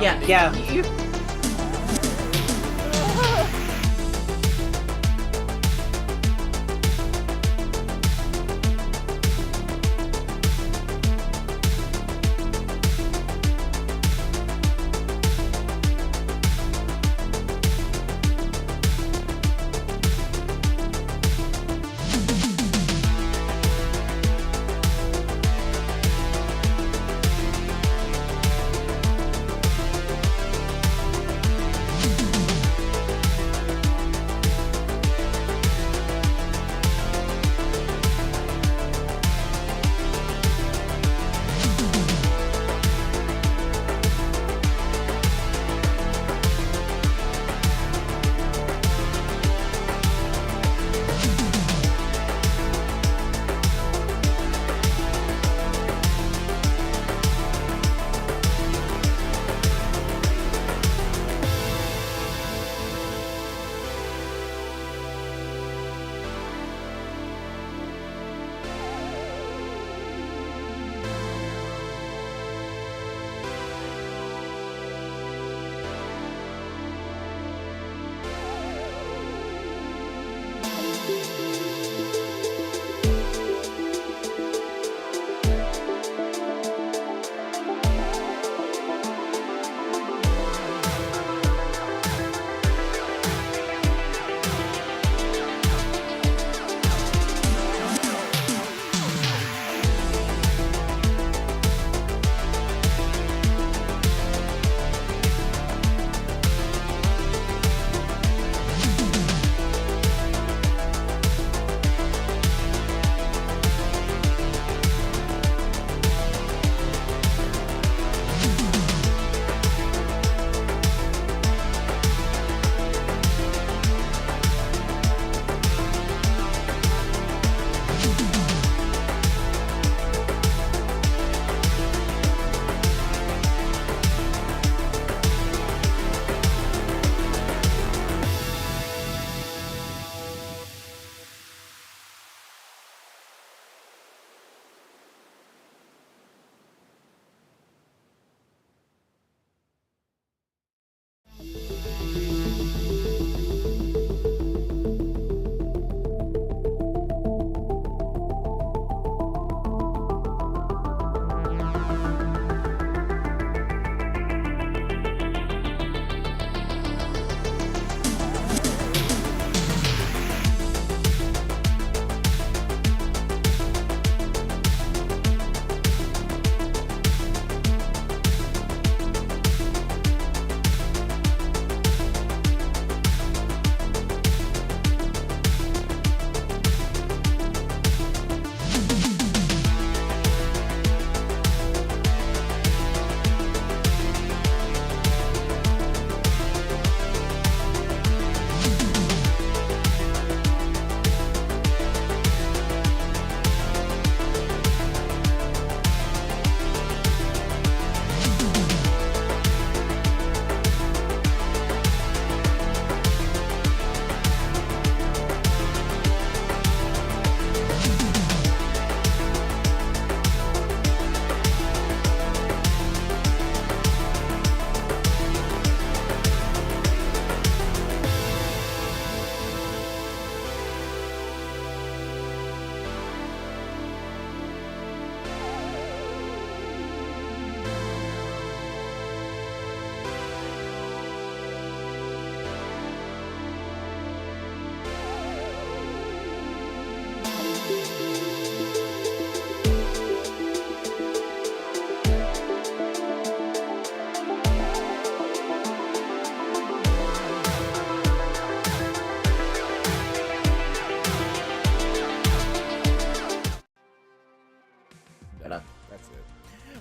Yeah.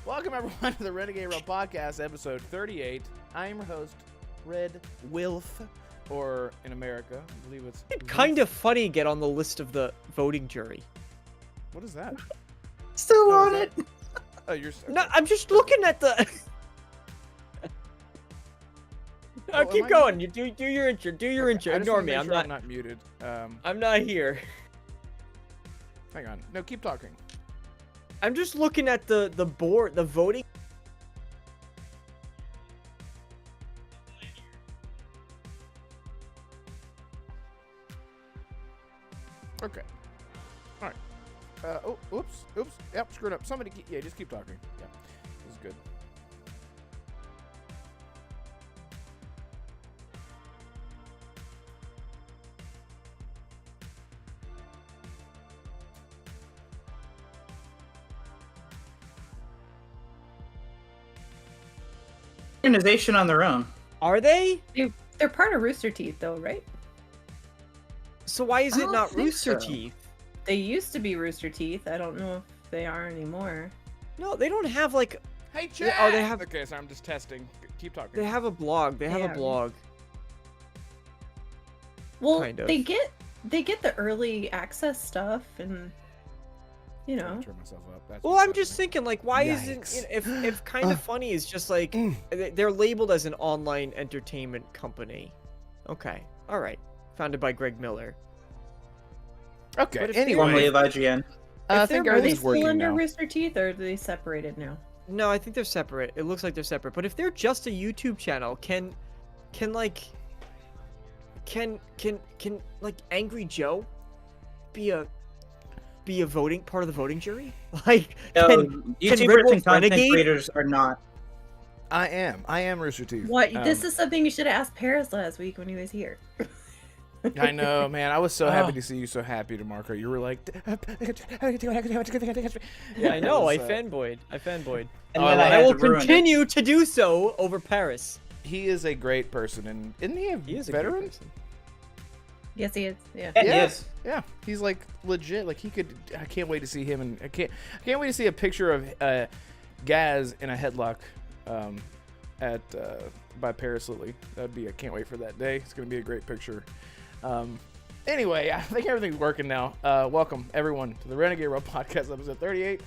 Welcome everyone to the Renegade Podcast, episode 38. I am your host, Red Wilf, or in America, I believe it's kind of funny to get on the list of the voting jury. What is that? Still on it. Oh, you're. Okay. No, I'm just looking at the. Oh, keep going. You do your intro. Do your intro. Ignore me. I'm not muted. I'm not here. Hang on. No, keep talking. I'm just looking at the board, the voting. All right. Oops. Yep, screwed up. Somebody, just keep talking. Yeah, this is good. Organization on their own. Are they? They're part of Rooster Teeth, though, right? So why is I it don't not think Rooster so. Teeth? They used to be Rooster Teeth. I don't know if they are anymore. No, they don't have like. Hey, They- chat. oh, they have- Okay, sorry, I'm just testing. Keep talking. They have a blog. They have Yeah. a blog. Well, Kind of. they get the early access stuff, and you I'm know. gonna turn myself up. That's Well, what's I'm just happening. thinking, like, why Yikes. isn't if kind of funny is just like they're labeled as an online entertainment company. Okay, all right, founded by Greg Miller. Okay. But if Formerly Anyway, of IGN. I if think they're Are they everything's still working under now. Rooster Teeth, or are they separated now? No, I think they're separate. It looks like they're separate. But if they're just a YouTube channel, can like Angry Joe be a voting part of the voting jury? Like, No, can YouTubers Red and content Renegade? creators are not. I am Rooster Teeth. What? This Um, is something you should have asked Paris last week when he was here. I know, man. I was so happy Oh. to see you so happy, DeMarco. You were like, Yeah, yeah, I know. I it was, fanboyed. I fanboyed. And Oh, then I I I had will to ruin it. continue to do so over Paris. He is a great person, and isn't he a He is a good veteran? person. Yes, he is. Yeah. Yeah, Yeah. Yes. Yeah, he's like legit. Like he could. I can't wait to see him, and I can't wait to see a picture of Gaz in a headlock at by Paris Lily. That'd be. I can't wait for that day. It's gonna be a great picture. Anyway, I think everything's working now. Welcome everyone to the Renegade Row Podcast, episode 38.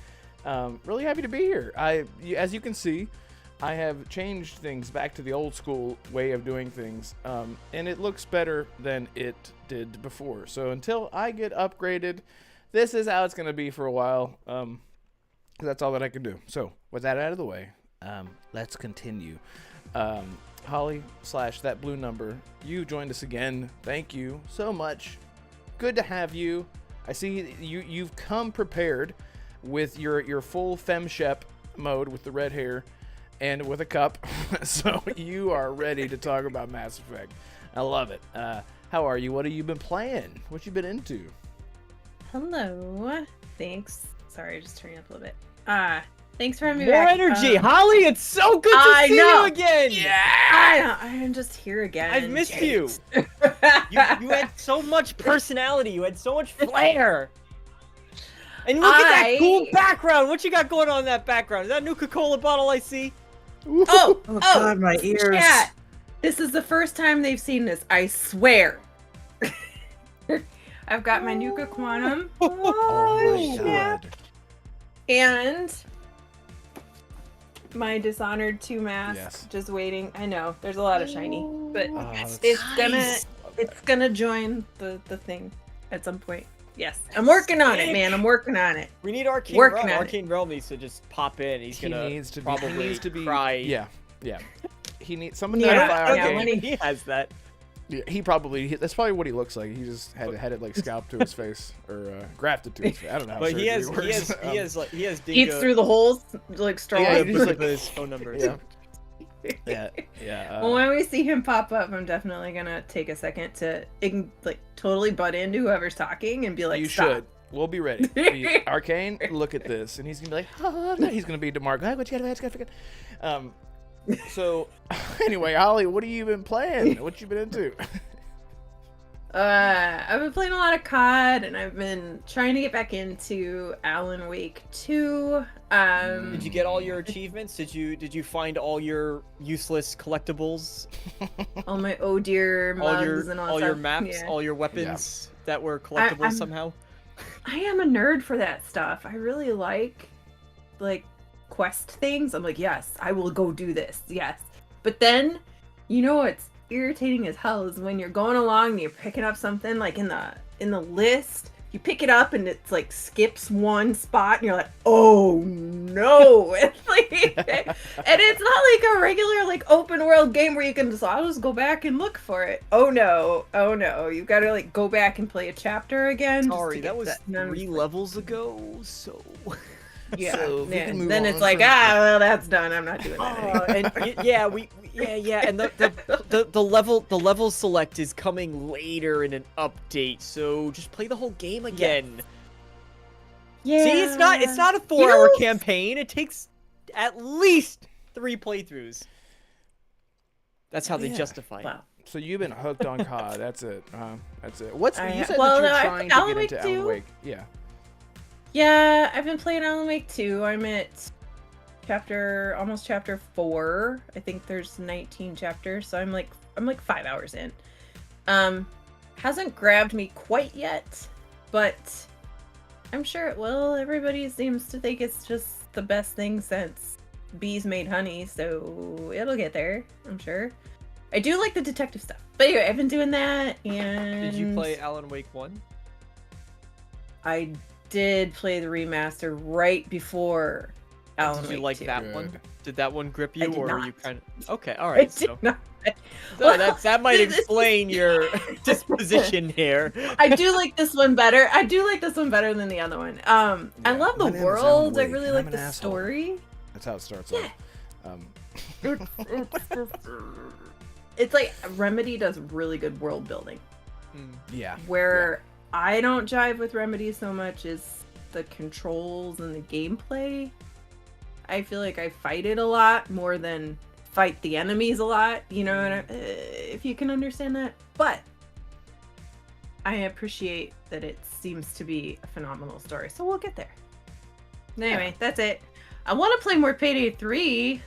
Really happy to be here. As you can see, I have changed things back to the old school way of doing things, and it looks better than it did before. So until I get upgraded, this is how it's going to be for a while. 'Cause that's all that I can do. So with that out of the way, let's continue. Holly / that blue number, you joined us again. Thank you so much. Good to have you. I see you've come prepared with your full femshep mode with the red hair and with a cup. So you are ready to talk about Mass Effect. I love it. How are you? What have you been playing? What you been into? Hello. Thanks. Sorry, just turning up a little bit. Thanks for having me More back. energy, Holly. It's so good to I see know. you again. I'm just here again. I've missed you. Jeez. You had so much personality. You had so much flair. And look at that cool background. What you got going on in that background? Is that a new Coca-Cola bottle I see? Oh, Oh God, my ears. chat. This is the first time they've seen this. I swear. I've got my Nuka Quantum. Oh my snap. god. And my Dishonored 2 mask. Yes. Just waiting. I know there's a lot of shiny, but Oh, that's it's gonna join the thing at some point. Yes, I'm working on it, man. I'm working on it. We need Arcane Working Realm. on it. Arcane Realm needs to just pop in. He needs to be. probably He needs to be. cry. Yeah. He needs someone Yeah, notify yeah, Arcane. when he has that. Yeah, that's probably what he looks like. He just had it like scalped to his face or grafted to his face. I don't know. How But he has surgery works. he has Eats Dingo. through the holes like straw. Yeah, Yeah, he just like- his phone numbers. Yeah. Yeah. Well, when we see him pop up, I'm definitely gonna take a second to like totally butt into whoever's talking and be like, you "Stop." should. We'll be ready. Arcane, look at this, and he's gonna be like, oh, no. He's gonna be Damarco. Hey, what you got? So anyway, Holly, what have you been playing? What you been into? I've been playing a lot of COD, and I've been trying to get back into Alan Wake 2. Did you get all your achievements? Did you find all your useless collectibles? all my oh dear mugs and all your stuff. maps, Yeah. all your weapons that were collectibles I'm- somehow? I am a nerd for that stuff. I really like quest things. I'm like, yes, I will go do this. Yes. But then, you know what's irritating as hell is when you're going along and you're picking up something like in the list you pick it up and it's like skips one spot and you're like, oh no. It's like, and it's not like a regular like open world game where you can just, I'll just go back and look for it. Oh no, you gotta like go back and play a chapter again. Sorry, that was 3 levels ago, so yeah. So then it's like, well, that's done. I'm not doing that anymore. and yeah, and the level select is coming later in an update, so just play the whole game again. Yeah. See, it's not a 4-hour campaign. It takes at least 3 playthroughs. That's how they justify it. Wow. So you've been hooked on COD. That's it. That's it. You said that well, you're no, trying to get into Alan Wake. Yeah. Yeah, I've been playing Alan Wake 2. I'm at almost chapter 4. I think there's 19 chapters, so I'm like 5 hours in. Hasn't grabbed me quite yet, but I'm sure it will. Everybody seems to think it's just the best thing since bees made honey, so it'll get there, I'm sure. I do like the detective stuff. But anyway, I've been doing that, and... Did you play Alan Wake 1? I did play the remaster right before Alan Wake 2. Did you like that one? Did that one grip you, or were you kind of... Okay, I alright, did so... not. So that might explain your disposition here. I do like this one better. I do like this one better than the other one. I love the world. I really like the story. That's how it starts off. It's like Remedy does really good world building. Yeah. Where I don't jive with Remedy so much is the controls and the gameplay. I feel like I fight it a lot more than fight the enemies a lot, you know, if you can understand that. But I appreciate that it seems to be a phenomenal story, so we'll get there. Anyway, that's it. I want to play more Payday 3.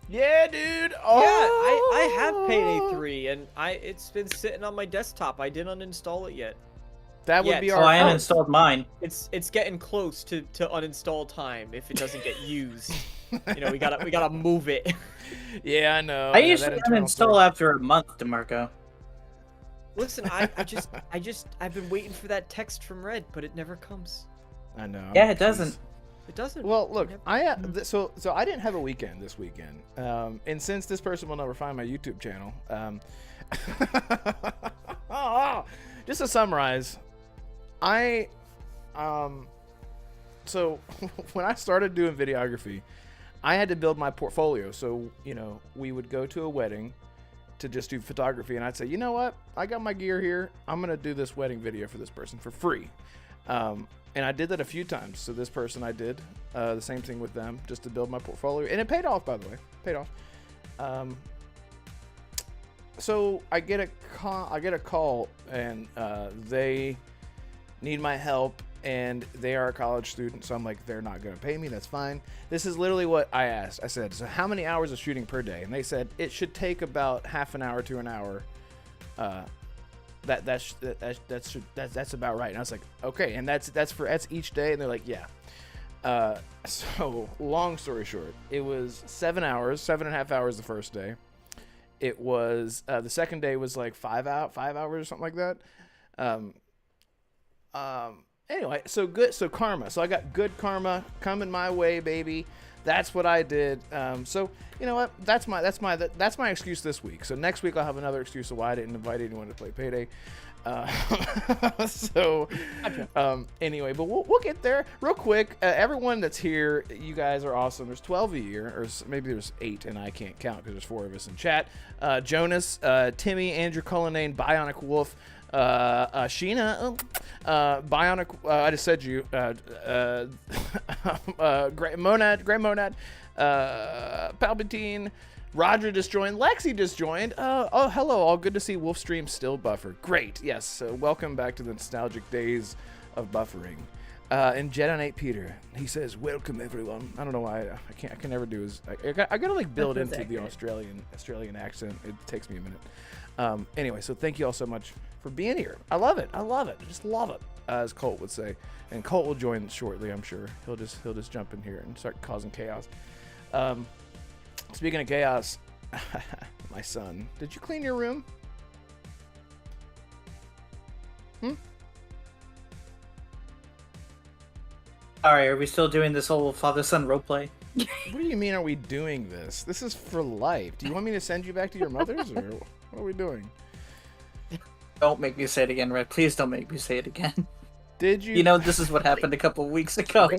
Yeah, dude. Oh, yeah, I have Payday 3, and it's been sitting on my desktop. I didn't uninstall it yet. That would be our. I uninstalled mine. It's getting close to uninstall time if it doesn't get used. You know, we gotta move it. Yeah, I know. I usually uninstall after a month, Damarco. Listen, I've been waiting for that text from Red, but it never comes. I know. Yeah, it doesn't. It doesn't. Well, look, so I didn't have a weekend this weekend, and since this person will never find my YouTube channel, just to summarize, so when I started doing videography, I had to build my portfolio. So, you know, we would go to a wedding to just do photography, and I'd say, you know what? I got my gear here. I'm going to do this wedding video for this person for free. And I did that a few times. So this person, I did the same thing with them just to build my portfolio. And it paid off, by the way. Paid off. So I get a call, and they need my help. And they are a college student, so I'm like, they're not going to pay me. That's fine. This is literally what I asked. I said, so how many hours of shooting per day? And they said it should take about half an hour to an hour. That's about right. And I was like, okay. And that's each day. And they're like, yeah. So long story short, it was 7.5 hours the first day. It was the second day was like 5 hours or something like that. Anyway, so good. So karma. So I got good karma coming my way, baby. That's what I did. So you know what? That's my excuse this week. So next week I'll have another excuse of why I didn't invite anyone to play Payday. Anyway, but we'll get there real quick. Everyone that's here, you guys are awesome. There's 12 of you, or maybe there's 8, and I can't count because there's 4 of us in chat. Jonas, Timmy, Andrew Cullinane, Bionic Wolf, Sheena, Bionic, I just said you, Gray Monad, Palpatine, Roger just joined, Lexi just joined, oh, hello, all good to see Wolfstream still buffered. Great, yes, welcome back to the nostalgic days of buffering. And Jedi Knight Peter, he says, welcome everyone. I don't know why, I can never do his, I gotta like build into the Australian accent. It takes me a minute. Anyway, so thank you all so much for being here. I love it. I just love it, as Colt would say. And Colt will join shortly, I'm sure. He'll just jump in here and start causing chaos. Speaking of chaos, my son, did you clean your room? Alright, are we still doing this whole father-son roleplay? What do you mean, are we doing this? This is for life. Do you want me to send you back to your mother's, or what are we doing? Don't make me say it again, Red. Please don't make me say it again. Did you? You know, this is what happened a couple of weeks ago.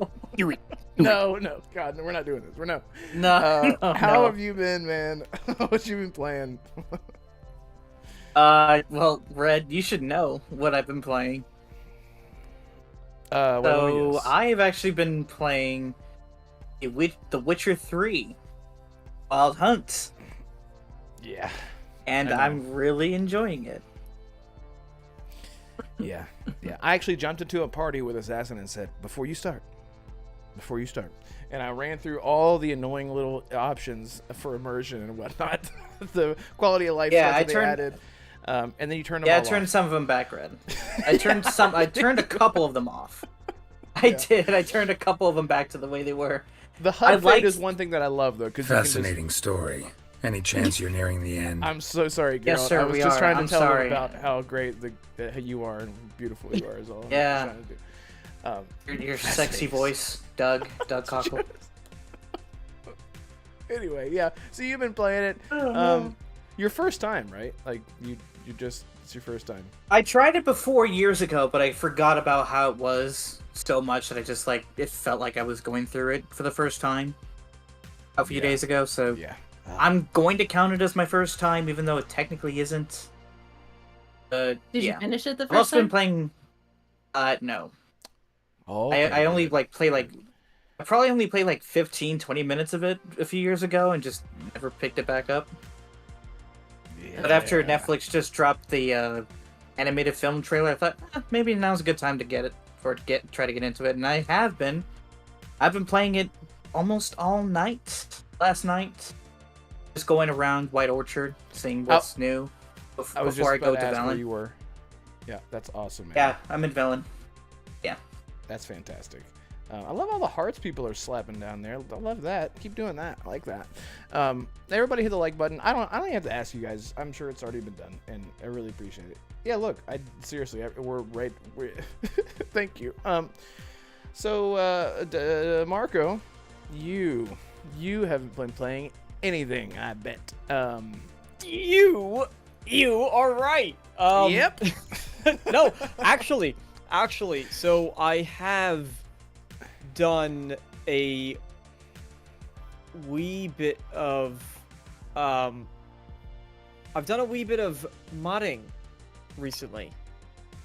No, God, no, we're not doing this. We're no. No, How no. have you been, man? What you been playing? Well, Red, you should know what I've been playing. So, yes. I've actually been playing The Witcher 3, Wild Hunt, Yeah. and I know. I'm really enjoying it. Yeah. I actually jumped into a party with Assassin and said, before you start. And I ran through all the annoying little options for immersion and whatnot. The quality of life stuff that they added. And then you turn them all I turned off. some of them back, Red. I turned a couple of them off. I did. I turned a couple of them back to the way they were. The HUD fade is one thing that I love, though. Fascinating story. Any chance you're nearing the end? I'm so sorry, Geralt. Yes, sir, I was we just are. trying to I'm tell sorry. them about how great you are and beautiful you are is all Yeah. I'm trying to do. Your sexy voice, Doug Cockle. Anyway, yeah. So you've been playing it. Your first time, right? Like it's your first time. I tried it before years ago, but I forgot about how it was so much that I just it felt like I was going through it for the first time a few days ago. So Yeah. I'm going to count it as my first time, even though it technically isn't. Did you yeah. finish it the I've first also been time? playing. No. Oh. I only I probably only played 15, 20 minutes of it a few years ago and just never picked it back up. Yeah. But after Netflix just dropped the animated film trailer, I thought maybe now's a good time to try to get into it, and I have been. I've been playing it almost all night. Last night, just going around White Orchard, seeing what's new I was before I just go about to to ask where Valen. you were. Yeah, that's awesome, man. Yeah, I'm in Valen. That's fantastic. I love all the hearts people are slapping down there. I love that. Keep doing that. I like that. Everybody hit the like button. I don't even have to ask you guys. I'm sure it's already been done, and I really appreciate it. Yeah, look, seriously, we're right. Thank you. So Marco, you haven't been playing anything, I bet. You are right. Yep. No, actually, so I have done a wee bit of I've done a wee bit of modding recently.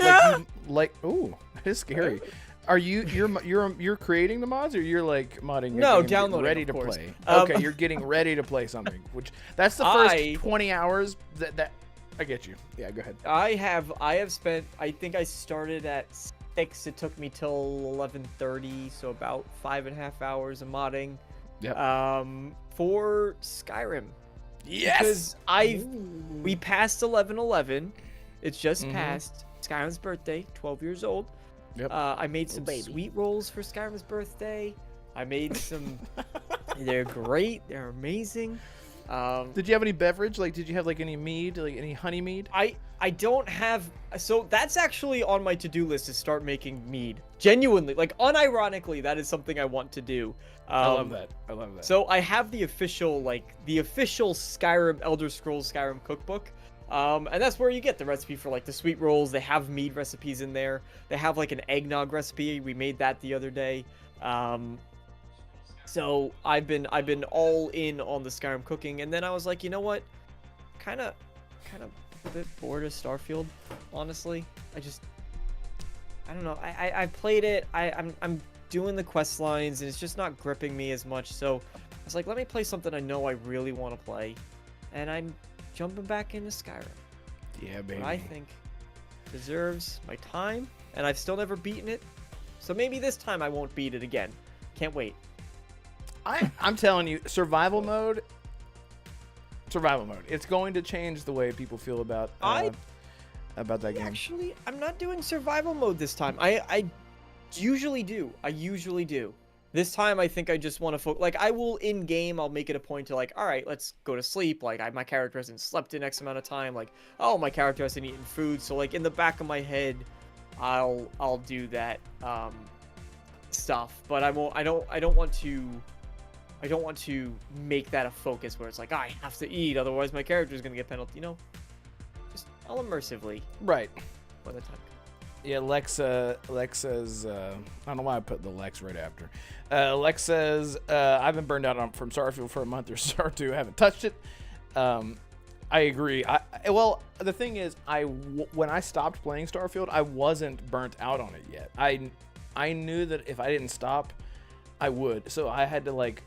Ooh, that is scary. Are you're creating the mods, or you're like modding? No, getting downloading, ready of to course. play. Okay, you're getting ready to play something. Which that's the first 20 hours. That I get you. Yeah, go ahead. I have spent. I think I started at 6. It took me till 11:30, so about 5.5 hours of modding. Yep. For Skyrim. Yes. Because we passed 11/11. It's just passed Skyrim's birthday. 12 years old. Yep. I made some sweet rolls for Skyrim's birthday. I made some. They're great. They're amazing. Did you have any beverage? Like, did you have any mead, like any honey mead? I don't have. So that's actually on my to-do list, is start making mead. Genuinely, unironically, that is something I want to do. I love that. So I have the official Skyrim Elder Scrolls Skyrim cookbook. And that's where you get the recipe for the sweet rolls. They have mead recipes in there. They have an eggnog recipe. We made that the other day. So I've been all in on the Skyrim cooking, and then I was like, you know what? Kind of a bit bored of Starfield, honestly. I don't know. I played it. I'm doing the quest lines, and it's just not gripping me as much. So I was like, let me play something I know I really want to play, and I'm jumping back into Skyrim. Yeah, baby. What I think deserves my time, and I've still never beaten it. So maybe this time I won't beat it again. Can't wait. I'm telling you, survival mode. It's going to change the way people feel about that game. Actually, I'm not doing survival mode this time. I usually do. This time, I think I just want to focus. I will in game. I'll make it a point to all right, let's go to sleep. My character hasn't slept in X amount of time. Oh, my character hasn't eaten food. So in the back of my head, I'll do that. stuff, but I don't want to make that a focus where it's like, I have to eat, otherwise my character's gonna get penalty. Just all immersively. Right. When the time comes. Yeah, Lexa's, I don't know why I put the Lex right after. Lex says, I've been burned out from Starfield for a month or so, or two. I haven't touched it. I agree. Well, the thing is, when I stopped playing Starfield, I wasn't burnt out on it yet. I knew that if I didn't stop, I would. So I had to like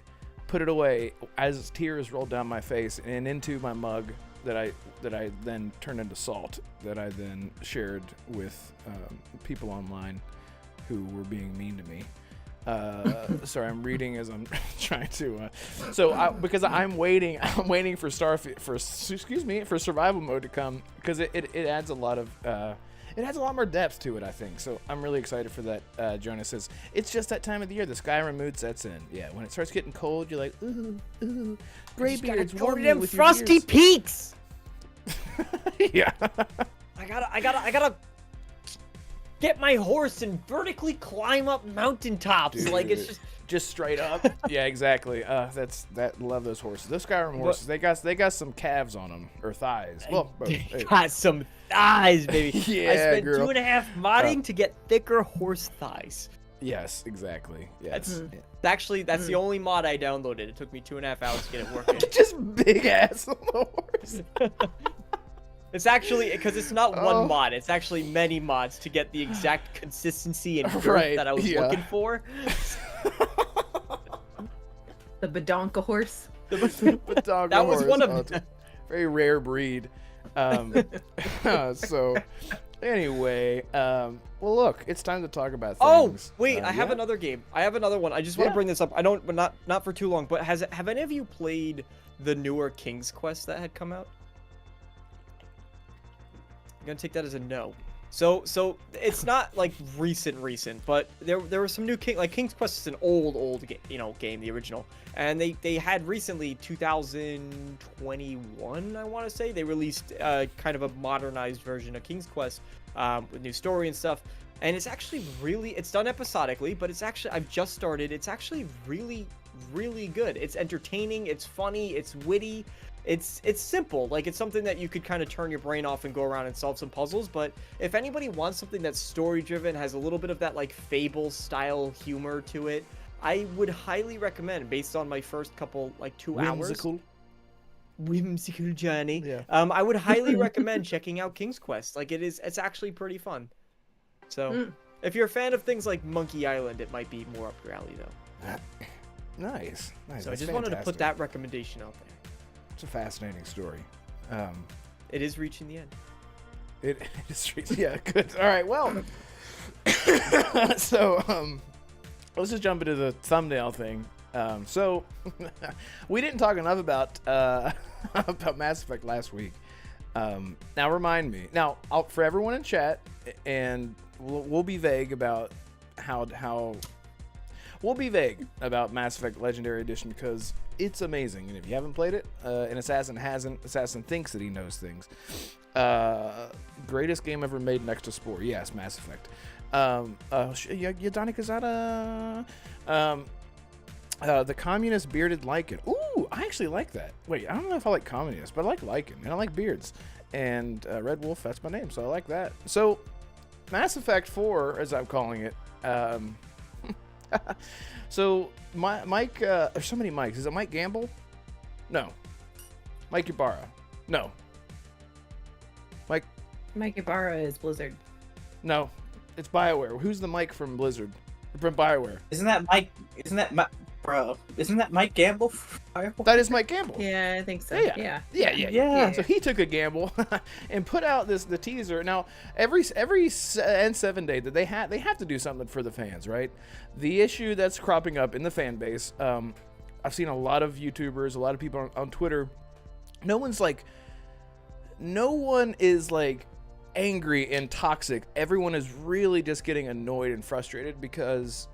put it away as tears rolled down my face and into my mug that I then turned into salt that I then shared with people online who were being mean to me. Sorry, I'm reading as I'm trying to. Because I'm waiting for Starfield for survival mode to come because it adds a lot of it adds a lot more depth to it, I think. So I'm really excited for that. Jonas says it's just that time of the year. The Skyrim mood sets in. Yeah, when it starts getting cold, you're like, ooh, graybeards, warm me with frosty your peaks. Yeah. I gotta get my horse and vertically climb up mountaintops. Dude. Like it's just straight up. Yeah, exactly. Love those horses. Those Skyrim horses. They got some calves on them or thighs. Well, got some thighs, baby. Yeah, I spent girl. 2.5 modding to get thicker horse thighs. Yes, exactly. Yes. That's the only mod I downloaded. It took me 2.5 hours to get it working. Just big ass on the horse. It's actually because it's not one mod. It's actually many mods to get the exact consistency and girth that I was looking for. The Badonka horse. That was one of them. Very rare breed. So anyway, well, look, it's time to talk about things. Oh wait, I have another game. I have another one. I just want to bring this up. But not for too long. But have any of you played the newer King's Quest that had come out? I'm gonna take that as a no. So it's not like recent, but there were some new King's Quest is an old game, the original, and they had recently 2021, I want to say, they released kind of a modernized version of King's Quest with new story and stuff, and it's actually it's done episodically, but I've just started. It's actually really good. It's entertaining, it's funny, it's witty. It's simple, like it's something that you could kind of turn your brain off and go around and solve some puzzles. But if anybody wants something that's story driven, has a little bit of that like Fable style humor to it, I would highly recommend, based on my first couple 2 hours. Whimsical journey. Yeah. I would highly recommend checking out King's Quest. Like it's actually pretty fun. So if you're a fan of things like Monkey Island, it might be more up your alley though. Nice. So I just wanted to put that recommendation out there. It's a fascinating story. It is reaching the end. It is. Yeah, good. All right, well. So, let's just jump into the thumbnail thing. So, we didn't talk enough about Mass Effect last week. Now, remind me. Now, for everyone in chat, and we'll be vague about how we'll be vague about Mass Effect Legendary Edition because it's amazing. And if you haven't played it, and Assassin thinks that he knows things. Greatest game ever made next to Spore. Yes, Mass Effect. Yadani Kazada. The communist bearded Lycan. Ooh, I actually like that. Wait, I don't know if I like communists, but I like Lycan, and I like beards. And Red Wolf, that's my name, so I like that. So, Mass Effect 4, as I'm calling it. So, Mike, there's so many Mikes. Is it Mike Gamble? No. Mike Ibarra? No. Mike Ibarra is Blizzard. No. It's Bioware. Who's the Mike from Blizzard? From Bioware? Isn't that Mike Gamble? That is Mike Gamble. Yeah, I think so. Yeah. So he took a gamble and put out the teaser. Now every N7 day that they have to do something for the fans, right? The issue that's cropping up in the fan base, I've seen a lot of YouTubers, a lot of people on Twitter. No one is like angry and toxic. Everyone is really just getting annoyed and frustrated because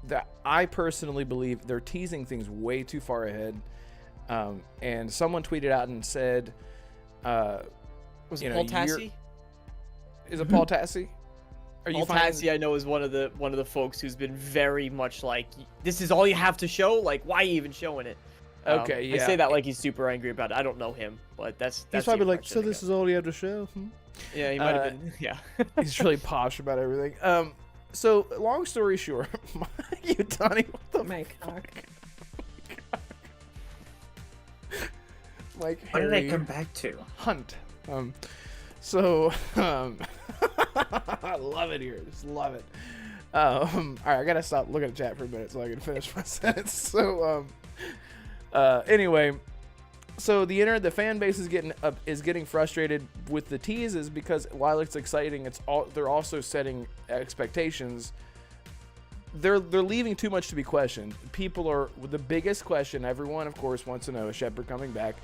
that I personally believe they're teasing things way too far ahead. And someone tweeted out and said, "Was it Paul Tassi? Is it Paul Tassi? Are you finding... Tassie, I know, is one of the folks who's been very much like, this is all you have to show. Like, why are you even showing it? Okay, yeah. I say that like he's super angry about it. I don't know him, but that's He's probably like, so this is all you have to show? Yeah, he might have been. Yeah. He's really posh about everything. So long story short, you Donnie, what the My cock. Like What did I Harry come back to? Hunt. I love it here. Just love it. All right, I gotta stop looking at chat for a minute so I can finish my sentence. So, anyway, so the fan base is getting frustrated with the teases because while it's exciting, they're also setting expectations. They're leaving too much to be questioned. People are the biggest question. Everyone, of course, wants to know, is Shepard coming back?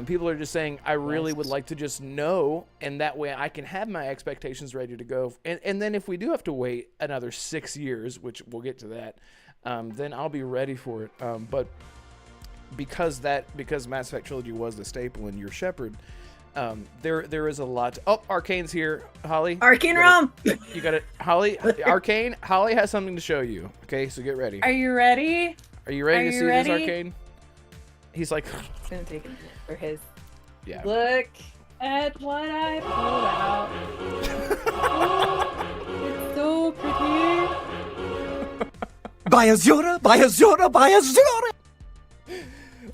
People are just saying, I really would like to just know, and that way I can have my expectations ready to go. And then if we do have to wait another 6 years, which we'll get to that, then I'll be ready for it. But because Mass Effect Trilogy was the staple in your Shepard, there is a lot. Arcane's here, Holly. Arcane Realm. You got it, Holly. Arcane. Holly has something to show you. Okay, so get ready. Are you ready? Are you ready Are to you see ready? this, Arcane? He's like, It's gonna take a minute for his. yeah. Look at what I pulled out. Oh, it's so pretty. Buy Azura, buy Azura, buy Azura!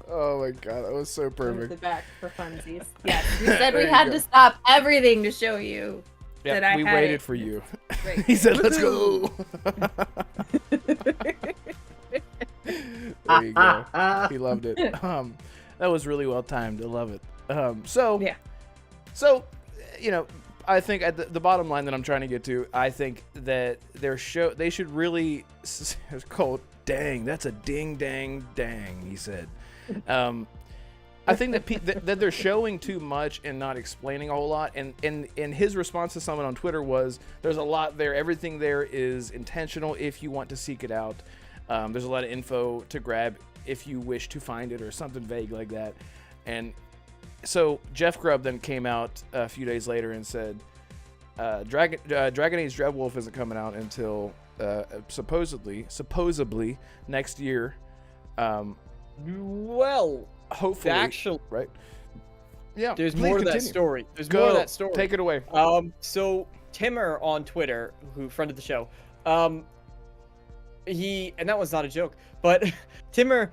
Oh my god, that was so There's perfect. the back for funsies. Yes, we said we had to stop everything to show you. that I we had waited it. for you. Right. He said, "Let's go." There you go. He loved it. That was really well timed. I love it. So I think at the bottom line that I'm trying to get to, I think that they should really. It's called dang. That's a ding dang dang. He said. I think that they're showing too much and not explaining a whole lot. And his response to someone on Twitter was, "There's a lot there. Everything there is intentional if you want to seek it out. There's a lot of info to grab if you wish to find it," or something vague like that. And so Jeff Grubb then came out a few days later and said, Dragon Age Dreadwolf isn't coming out until supposedly next year. Well, Hopefully, actually, right? Yeah, there's please more to that continue. story. There's Go. more to that story. Take it away. So Timmer on Twitter, who friended the show, and that was not a joke, but Timmer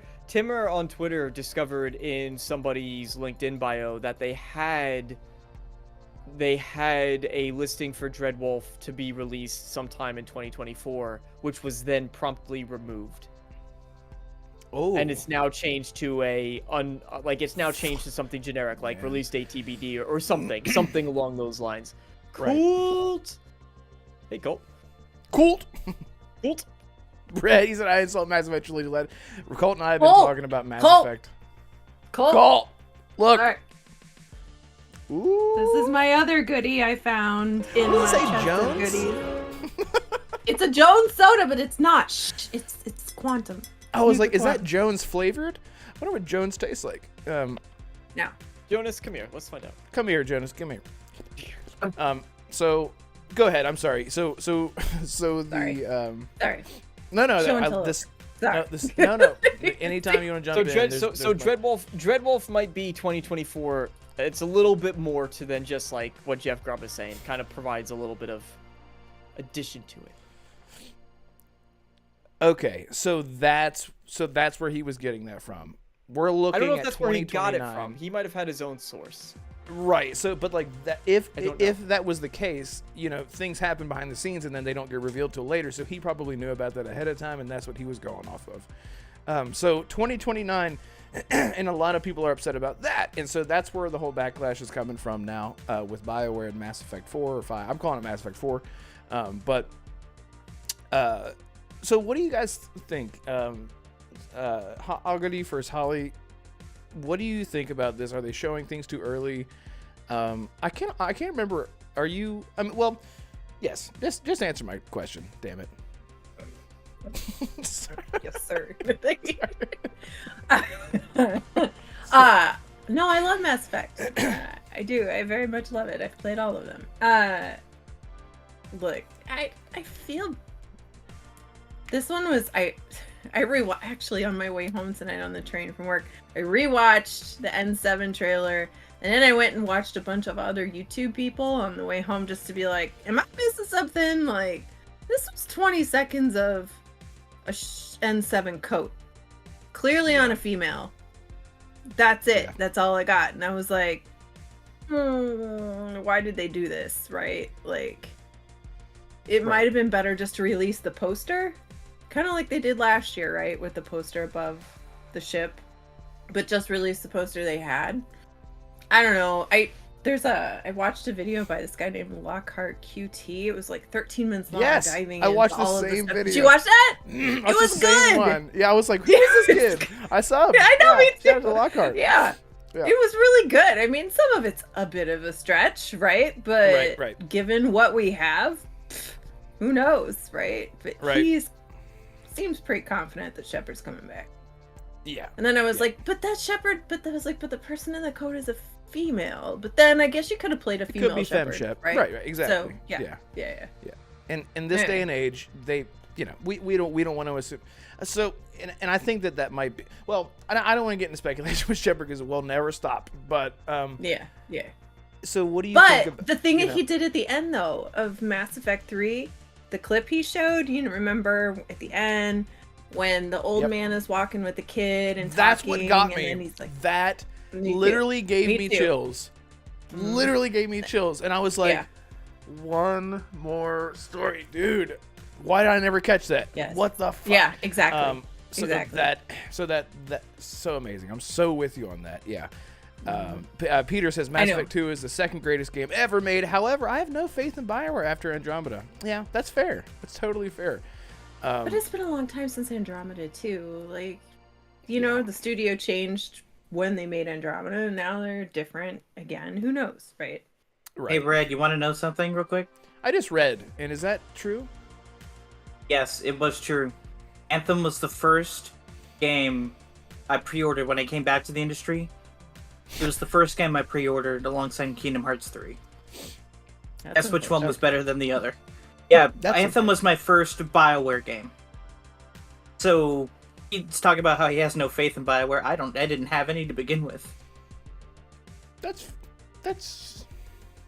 on Twitter discovered in somebody's LinkedIn bio that they had a listing for Dreadwolf to be released sometime in 2024, which was then promptly removed. Oh, And it's now changed to it's now changed to something generic, like release date TBD or something along those lines. Right. Colt. Hey, Colt. Colt. Colt. Brett, he said I insult Mass Effect Trilogy led. Colt and I have been Colt. talking about Mass Colt. Effect. Colt. Colt, look. All right. Ooh. This is my other goodie I found in Did my it say chest of Jones? goodies. It's a Jones soda, but it's not. Shh. It's quantum. I was like, is Quantum. that Jones flavored? I wonder what Jones tastes like. No. Jonas, come here. Let's find out. Come here, Jonas. Come here. So go ahead. I'm sorry. So the Sorry. Sorry. no. Show and tell Sorry. No. Anytime you want to jump in. So Dreadwolf might be 2024. It's a little bit more to than just like what Jeff Grubb is saying. Kind of provides a little bit of addition to it. Okay, so that's where he was getting that from. We're looking I don't know at if that's where he got it 2029. from. He might have had his own source. Right. So, but like that, if I don't know. that was the case, things happen behind the scenes and then they don't get revealed till later. So he probably knew about that ahead of time, and that's what he was going off of. So 2029, and a lot of people are upset about that, and so that's where the whole backlash is coming from now with Bioware and Mass Effect 4 or 5. I'm calling it Mass Effect 4, So what do you guys think? I'll go to you first, Holly. What do you think about this? Are they showing things too early? I can't remember. Are you? Well, yes. Just answer my question. Damn it. Yes, sir. No, I love Mass Effect. I do. I very much love it. I've played all of them. Look, I feel this one was I actually on my way home tonight on the train from work. I rewatched the N7 trailer, and then I went and watched a bunch of other YouTube people on the way home just to be like, am I missing something? Like, this was 20 seconds of a N7 coat, clearly on a female. That's it. Yeah. That's all I got. And I was like, why did they do this? Right? Like, it might have been better just to release the poster, kind of like they did last year, right? With the poster above the ship, but just release the poster they had. I don't know. I watched a video by this guy named Lockhart QT. It was like 13 minutes long. Yes, diving I watched into the all of same stuff. video. Did you watch that? It was good. One. Yeah, I was like, who is this kid? I saw him. I know, me too. Shout out to Lockhart. Yeah. Yeah. It was really good. I mean, some of it's a bit of a stretch, right? But Right. given what we have, who knows, right? But he seems pretty confident that Shepard's coming back. Yeah. And then I was like, but the person in the code is a female. But then I guess you could have played a female Could be Shepard, femshep. right? Right, exactly. So, yeah. And in this day and age, they, we don't want to assume. So, and I think that might be, well, I don't want to get into speculation with Shepard because it will never stop. But yeah. So what do you think about? But the thing that he did at the end though of Mass Effect 3, the clip he showed, you remember at the end when the old man is walking with the kid and that's talking, what got and me. then he's like, That Me too. literally gave Me me too. chills. Literally gave me chills, and I was like, Yeah. one more story, dude. Why did I never catch that? Yes. What the fuck? Yeah, exactly. So Exactly. that's so amazing. I'm so with you on that. Yeah. Peter says Mass know. Effect 2 is the second greatest game ever made. However, I have no faith in Bioware after Andromeda. Yeah, that's fair. That's totally fair. But it's been a long time since Andromeda too. Like, the studio changed when they made Andromeda, and now they're different again. Who knows, right? Right. Hey, Red, you want to know something real quick? I just read, and is that true? Yes, it was true. Anthem was the first game I pre-ordered when I came back to the industry. It was the first game I pre-ordered alongside Kingdom Hearts 3. Guess which one was better than the other. Yeah, Anthem was my first Bioware game. So he's talking about how he has no faith in Bioware. I didn't have any to begin with. That's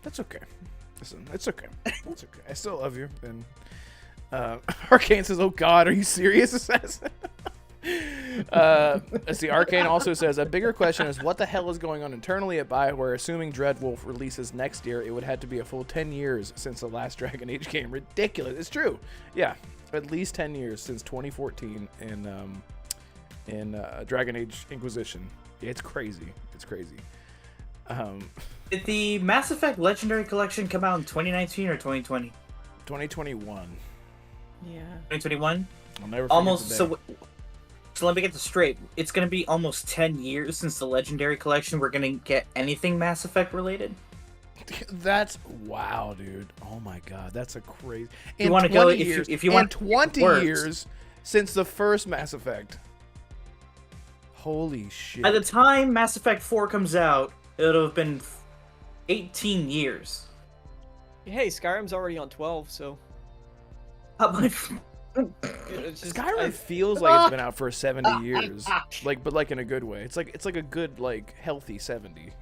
okay. Listen, it's okay. It's okay. I still love you. And Arcane says, "Oh God, are you serious, Assassin?" Let's see. Arcane also says a bigger question is what the hell is going on internally at Bioware. Assuming Dreadwolf releases next year, it would have to be a full 10 years since the last Dragon Age game. Ridiculous. It's true. Yeah, at least 10 years since 2014 in Dragon Age Inquisition. It's crazy. It's crazy. Did the Mass Effect Legendary Collection come out in 2019 or 2020? 2021. Yeah. 2021? I'll never forget Almost. the day. So let me get this straight. It's going to be almost 10 years since the Legendary Collection we're going to get anything Mass Effect related. That's wow, dude. Oh my God, that's a crazy. You want to go if you want 20 years since the first Mass Effect. Holy shit! By the time Mass Effect 4 comes out, it'll have been 18 years. Hey, Skyrim's already on 12, so It's just, Skyrim feels like it's been out for 70 years, but like in a good way. It's like a good healthy 70,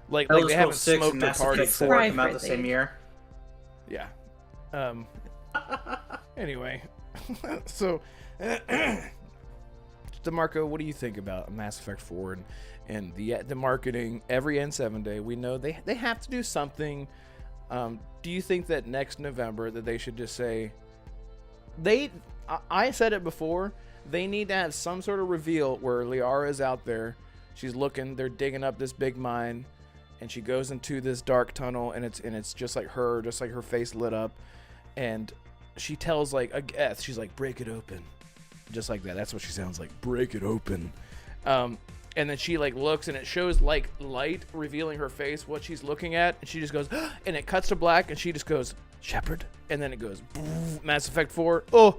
like they haven't smoked or partied for for. come out the same year. Yeah. Anyway, so DeMarco, what do you think about Mass Effect 4 and the marketing? Every N7 day, we know they have to do something. Do you think that next November that they should just say I said it before, they need to have some sort of reveal where Liara is out there, she's looking, they're digging up this big mine, and she goes into this dark tunnel, and it's just like her face lit up, and she tells like a Geth, she's like, break it open, just like that. That's what she sounds like, break it open. And then she like looks, and it shows like light revealing her face, what she's looking at, and she just goes, and it cuts to black, and she just goes, Shepard, and then it goes Mass Effect 4. Oh,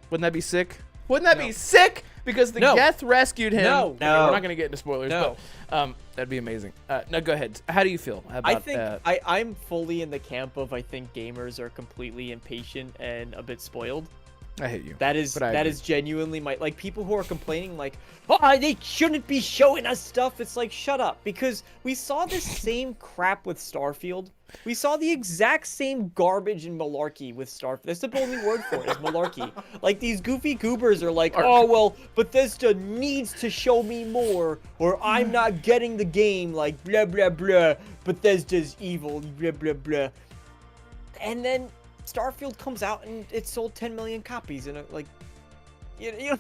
wouldn't that be sick? Wouldn't that be sick? Because the No. Geth rescued him. No. Okay, we're not gonna get into spoilers, No. but that'd be amazing. No, go ahead. How do you feel about? I think I'm fully in the camp of I think gamers are completely impatient and a bit spoiled. I hate you. That is But I agree. genuinely my like people who are complaining like, oh, they shouldn't be showing us stuff. It's like, shut up, because we saw this same crap with Starfield. We saw the exact same garbage and malarkey with Starfield. That's the only word for it, is malarkey. Like, these goofy goobers are like, oh, well, Bethesda needs to show me more, or I'm not getting the game, like, blah, blah, blah. Bethesda's evil, blah, blah, blah. And then Starfield comes out and it sold 10 million copies, and like, you know,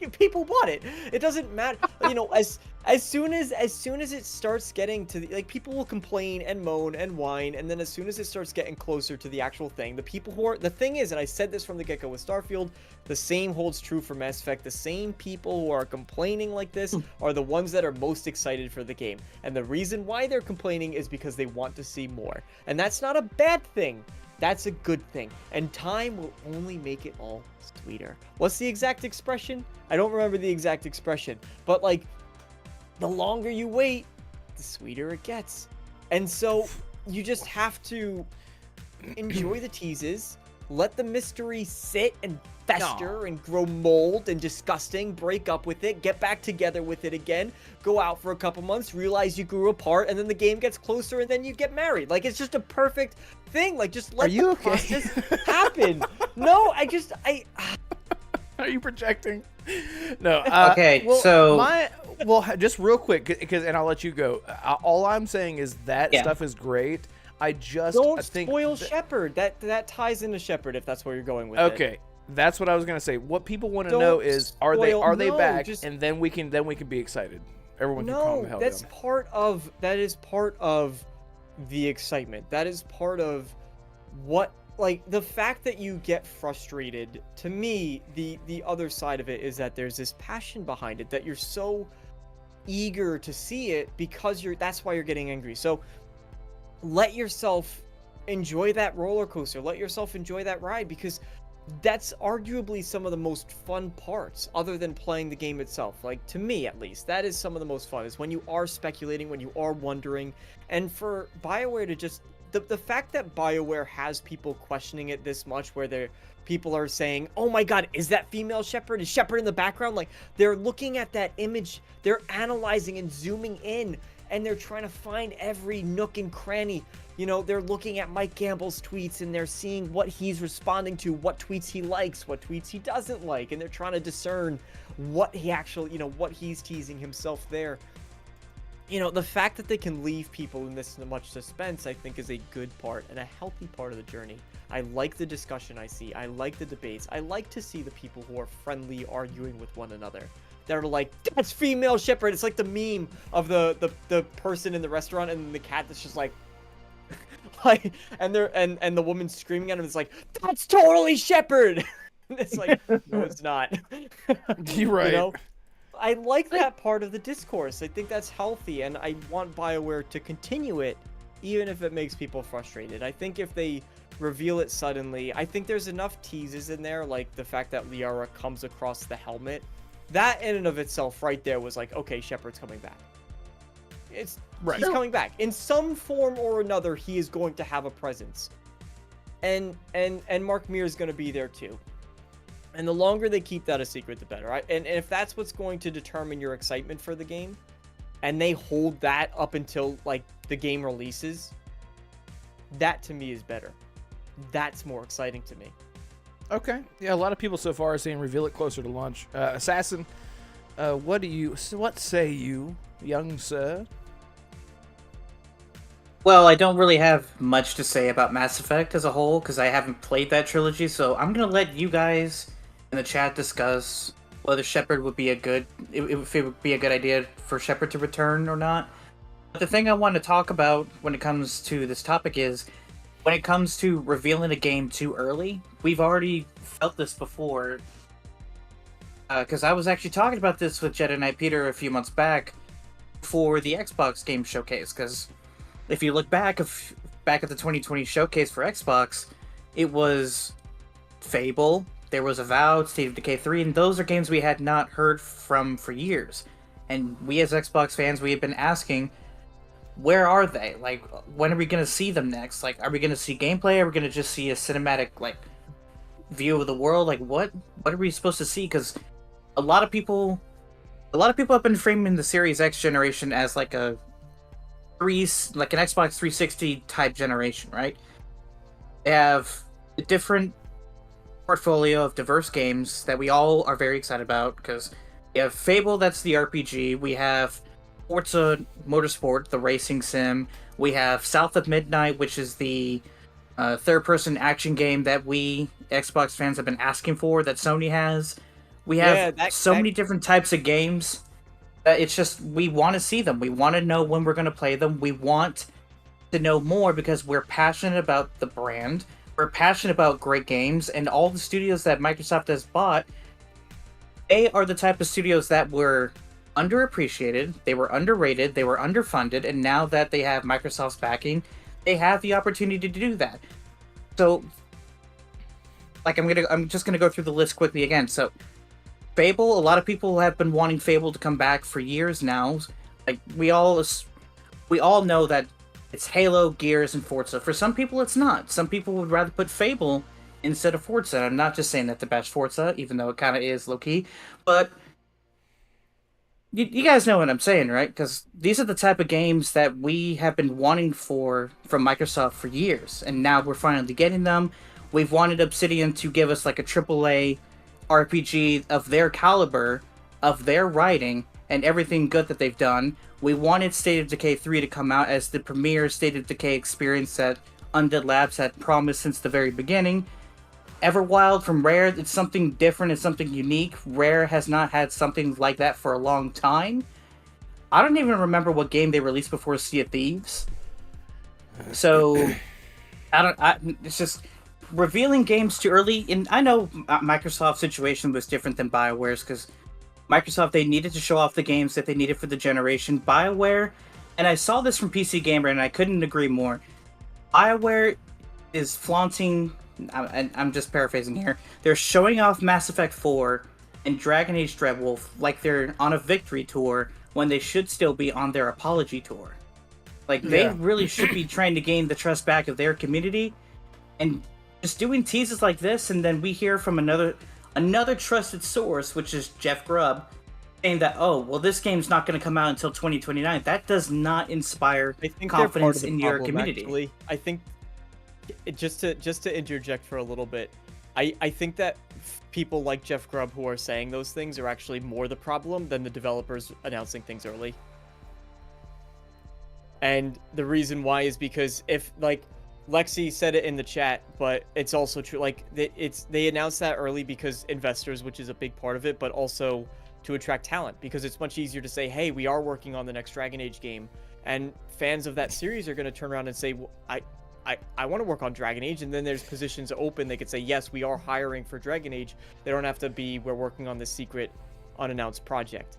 people bought it. It doesn't matter, you know. As soon as it starts getting to the, like, people will complain and moan and whine, and then as soon as it starts getting closer to the actual thing, the people who are, the thing is, and I said this from the get-go with Starfield, the same holds true for Mass Effect. The same people who are complaining like this are the ones that are most excited for the game, and the reason why they're complaining is because they want to see more, and that's not a bad thing. That's a good thing, and time will only make it all sweeter. What's the exact expression? I don't remember the exact expression, but like, the longer you wait, the sweeter it gets. And so you just have to enjoy the teases, let the mystery sit and fester and grow mold and disgusting, break up with it, get back together with it again, go out for a couple months, realize you grew apart, and then the game gets closer, and then you get married. Like, it's just a perfect thing. Like, just let the process happen. No, I Are you projecting? No. Okay, well, so just real quick, because and I'll let you go. All I'm saying is that Yeah. stuff is great. I don't think spoil Shepard. That ties into Shepard if that's where you're going with it. Okay, that's what I was gonna say. What people want to Don't know is, are they no, back, just- and then we can be excited. Everyone can calm No, the hell that's down. that is part of the excitement. That is part of what, like, the fact that you get frustrated. To me, the other side of it is that there's this passion behind it, that you're so eager to see it because that's why you're getting angry. So let yourself enjoy that roller coaster. Let yourself enjoy that ride, because that's arguably some of the most fun parts, other than playing the game itself. Like, to me at least, that is some of the most fun, is when you are speculating, when you are wondering. And for Bioware to just, the fact that Bioware has people questioning it this much, where people are saying, oh my god, is that female Shepard? Is Shepard in the background? Like, they're looking at that image, they're analyzing and zooming in, and they're trying to find every nook and cranny. You know, they're looking at Mike Gamble's tweets, and they're seeing what he's responding to, what tweets he likes, what tweets he doesn't like, and they're trying to discern what he actually, you know, what he's teasing himself there. You know, the fact that they can leave people in this much suspense, I think, is a good part and a healthy part of the journey. I like the discussion I see. I like the debates. I like to see the people who are friendly arguing with one another. That are like, that's female Shepard. It's like the meme of the person in the restaurant and the cat that's just like, and the woman screaming at him is like, that's totally Shepard. And it's like, no, it's not. You're right. You know? I like that part of the discourse. I think that's healthy, and I want Bioware to continue it, even if it makes people frustrated. I think if they reveal it suddenly, I think there's enough teases in there, like the fact that Liara comes across the helmet. That in and of itself right there was like, okay, Shepard's coming back. He's coming back. In some form or another, he is going to have a presence. And Mark Meer is going to be there too. And the longer they keep that a secret, the better. And if that's what's going to determine your excitement for the game, and they hold that up until, like, the game releases, that to me is better. That's more exciting to me. Okay. Yeah, a lot of people so far are saying reveal it closer to launch. Assassin, what say you, young sir? Well, I don't really have much to say about Mass Effect as a whole, because I haven't played that trilogy, so I'm going to let you guys in the chat discuss whether Shepard would be if it would be a good idea for Shepard to return or not. But the thing I want to talk about when it comes to this topic is, when it comes to revealing a game too early, we've already felt this before. Because I was actually talking about this with Jedi Knight Peter a few months back for the Xbox game showcase, because if you look back at the 2020 showcase for Xbox, it was Fable, there was Avowed, State of Decay 3, and those are games we had not heard from for years. And we as Xbox fans, we have been asking, where are they? Like, when are we going to see them next? Like, are we going to see gameplay? Are we going to just see a cinematic, like, view of the world? Like, what are we supposed to see? Because a lot of people have been framing the Series X generation as like an Xbox 360 type generation, right? They have a different portfolio of diverse games that we all are very excited about, because we have Fable, that's the RPG. We have Forza Motorsport, the racing sim. We have South of Midnight, which is the third-person action game that we Xbox fans have been asking for, that Sony has. We have many different types of games that it's just, we want to see them. We want to know when we're going to play them. We want to know more because we're passionate about the brand. We're passionate about great games, and all the studios that Microsoft has bought, they are the type of studios that were underappreciated, they were underrated, they were underfunded, and now that they have Microsoft's backing, they have the opportunity to do that. So, like, I'm just gonna go through the list quickly again. So, Fable, a lot of people have been wanting Fable to come back for years now. Like, we all know that it's Halo, Gears, and Forza. For some people, it's not. Some people would rather put Fable instead of Forza. I'm not just saying that to bash Forza, even though it kind of is low-key. But you guys know what I'm saying, right? Because these are the type of games that we have been wanting from Microsoft for years. And now we're finally getting them. We've wanted Obsidian to give us like a AAA RPG of their caliber, of their writing, and everything good that they've done. We wanted State of Decay 3 to come out as the premier State of Decay experience that Undead Labs had promised since the very beginning. Everwild from Rare, it's something different, it's something unique. Rare has not had something like that for a long time. I don't even remember what game they released before Sea of Thieves. So, it's just revealing games too early. And I know Microsoft's situation was different than Bioware's, because Microsoft, they needed to show off the games that they needed for the generation. Bioware, and I saw this from PC Gamer, and I couldn't agree more. Bioware is flaunting, I'm just paraphrasing here, they're showing off Mass Effect 4 and Dragon Age Dreadwolf like they're on a victory tour when they should still be on their apology tour. Like, they really should be trying to gain the trust back of their community, and just doing teases like this, and then we hear from another trusted source, which is Jeff Grubb, saying that, oh, well, this game's not going to come out until 2029. That does not inspire confidence in your community. Actually. I think, just to interject for a little bit, I think that people like Jeff Grubb who are saying those things are actually more the problem than the developers announcing things early. And the reason why is because if, like, Lexi said it in the chat, but it's also true. Like, they announced that early because investors, which is a big part of it, but also to attract talent, because it's much easier to say, hey, we are working on the next Dragon Age game, and fans of that series are going to turn around and say, well, I want to work on Dragon Age, and then there's positions open. They could say, yes, we are hiring for Dragon Age. They don't have to be, we're working on this secret unannounced project.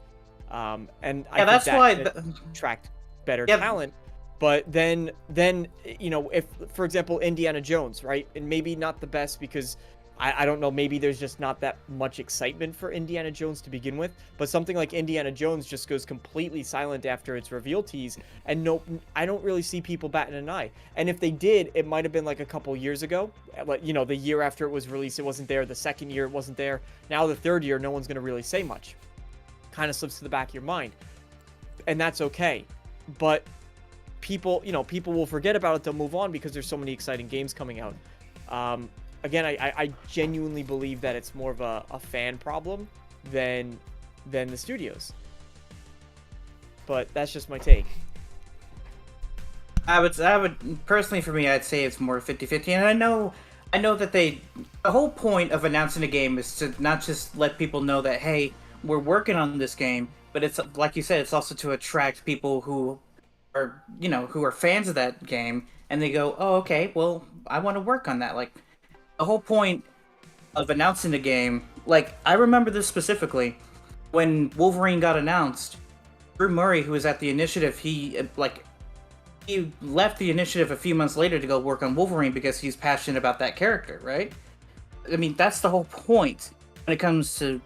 And I think that attract better talent. But then, you know, if, for example, Indiana Jones, right? And maybe not the best because, I don't know, maybe there's just not that much excitement for Indiana Jones to begin with. But something like Indiana Jones just goes completely silent after its reveal tease. And no, I don't really see people batting an eye. And if they did, it might have been like a couple years ago. Like, you know, the year after it was released, it wasn't there. The second year, it wasn't there. Now the third year, no one's going to really say much. Kind of slips to the back of your mind. And that's okay. But people will forget about it. They'll move on because there's so many exciting games coming out. Again, I genuinely believe that it's more of a fan problem than the studios. But that's just my take. I would personally, for me, I'd say it's more 50-50. And I know that the whole point of announcing a game is to not just let people know that, hey, we're working on this game, but it's, like you said, it's also to attract people who are fans of that game, and they go, oh, okay, well, I want to work on that. Like, the whole point of announcing the game, like, I remember this specifically, when Wolverine got announced, Drew Murray, who was at the initiative, he left the initiative a few months later to go work on Wolverine because he's passionate about that character, right? I mean, that's the whole point when it comes to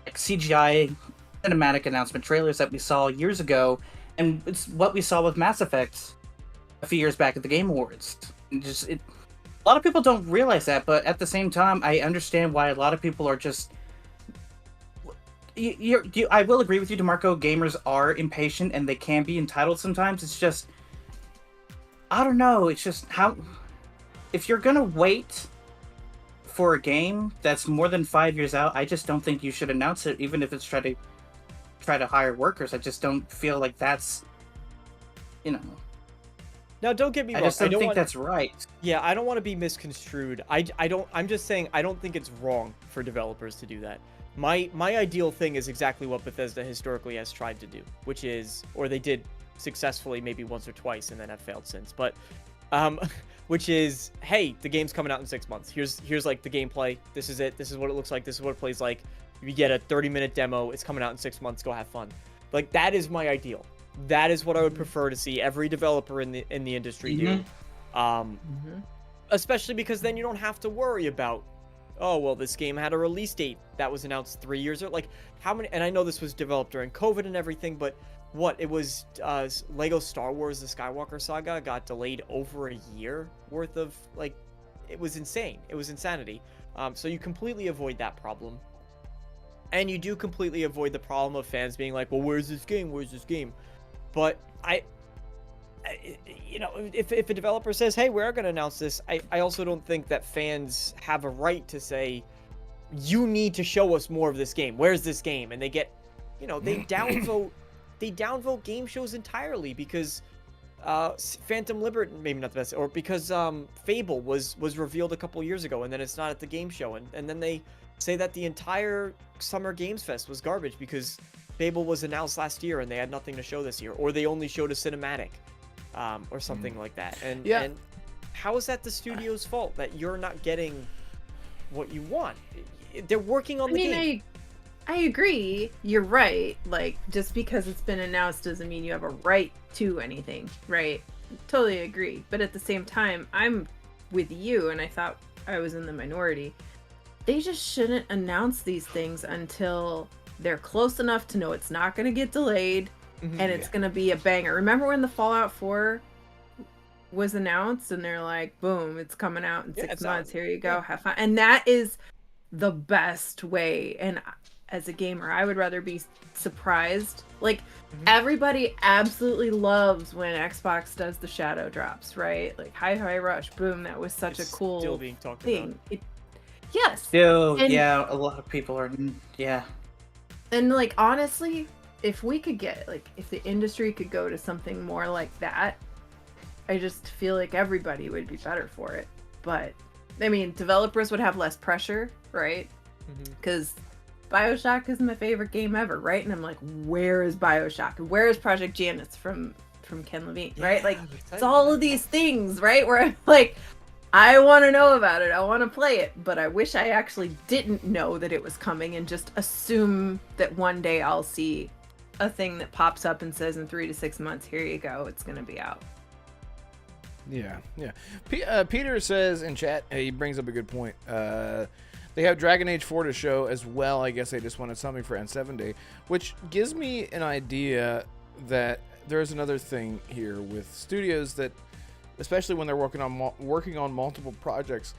like, CGI cinematic announcement trailers that we saw years ago, and it's what we saw with Mass Effect a few years back at the Game Awards. A lot of people don't realize that, but at the same time, I understand why a lot of people are just. I will agree with you, Damarco. Gamers are impatient and they can be entitled sometimes. It's just, I don't know. It's just how, if you're gonna wait for a game that's more than 5 years out, I just don't think you should announce it, even if it's try to hire workers. I just don't feel like that's, you know. Now, don't get me wrong. I just don't think that's right. Yeah, I don't want to be misconstrued. I'm just saying I don't think it's wrong for developers to do that. My ideal thing is exactly what Bethesda historically has tried to do, which is, or they did successfully maybe once or twice and then have failed since, but which is, hey, the game's coming out in 6 months. Here's like the gameplay. This is it. This is what it looks like. This is what it plays like. You get a 30-minute demo. It's coming out in 6 months. Go have fun. Like, that is my ideal. That is what I would prefer to see every developer in the industry do. Especially because then you don't have to worry about, oh, well, this game had a release date that was announced 3 years ago. Like, how many, and I know this was developed during COVID and everything, but it was Lego Star Wars The Skywalker Saga got delayed over a year worth of, like, it was insane. It was insanity. So you completely avoid that problem. And you do completely avoid the problem of fans being like, well, where's this game? Where's this game? But you know, if a developer says, hey, we're going to announce this, I also don't think that fans have a right to say, you need to show us more of this game. Where's this game? And they get, you know, they downvote game shows entirely because Phantom Liberty, maybe not the best, or because Fable was revealed a couple years ago and then it's not at the game show. And then they say that the entire Summer Games Fest was garbage because Fable was announced last year and they had nothing to show this year, or they only showed a cinematic. Or something like that. And how is that the studio's fault that you're not getting what you want? They're working on the game. I agree. You're right. Like, just because it's been announced doesn't mean you have a right to anything, right? Totally agree. But at the same time, I'm with you, and I thought I was in the minority. They just shouldn't announce these things until they're close enough to know it's not going to get delayed. And it's going to be a banger. Remember when the Fallout 4 was announced and they're like, boom, it's coming out in 6 months. Here you go. Have fun. And that is the best way. And as a gamer, I would rather be surprised. Like, everybody absolutely loves when Xbox does the shadow drops, right? Like, Hi-Fi Rush, boom, that was such a cool still being talked thing. About. Yes. Still, yeah, a lot of people are, yeah. And, like, honestly, if we could get, like, if the industry could go to something more like that, I just feel like everybody would be better for it. But, I mean, developers would have less pressure, right? Because BioShock is my favorite game ever, right? And I'm like, where is BioShock? Where is Project Janus from Ken Levine, right? Like, it's all of these things, right? Where I'm like, I want to know about it. I want to play it. But I wish I actually didn't know that it was coming and just assume that one day I'll see a thing that pops up and says in 3 to 6 months, here you go, it's going to be out. Yeah. Peter says in chat, he brings up a good point. They have Dragon Age 4 to show as well. I guess they just wanted something for N7 Day, which gives me an idea that there's another thing here with studios that, especially when they're working on multiple projects,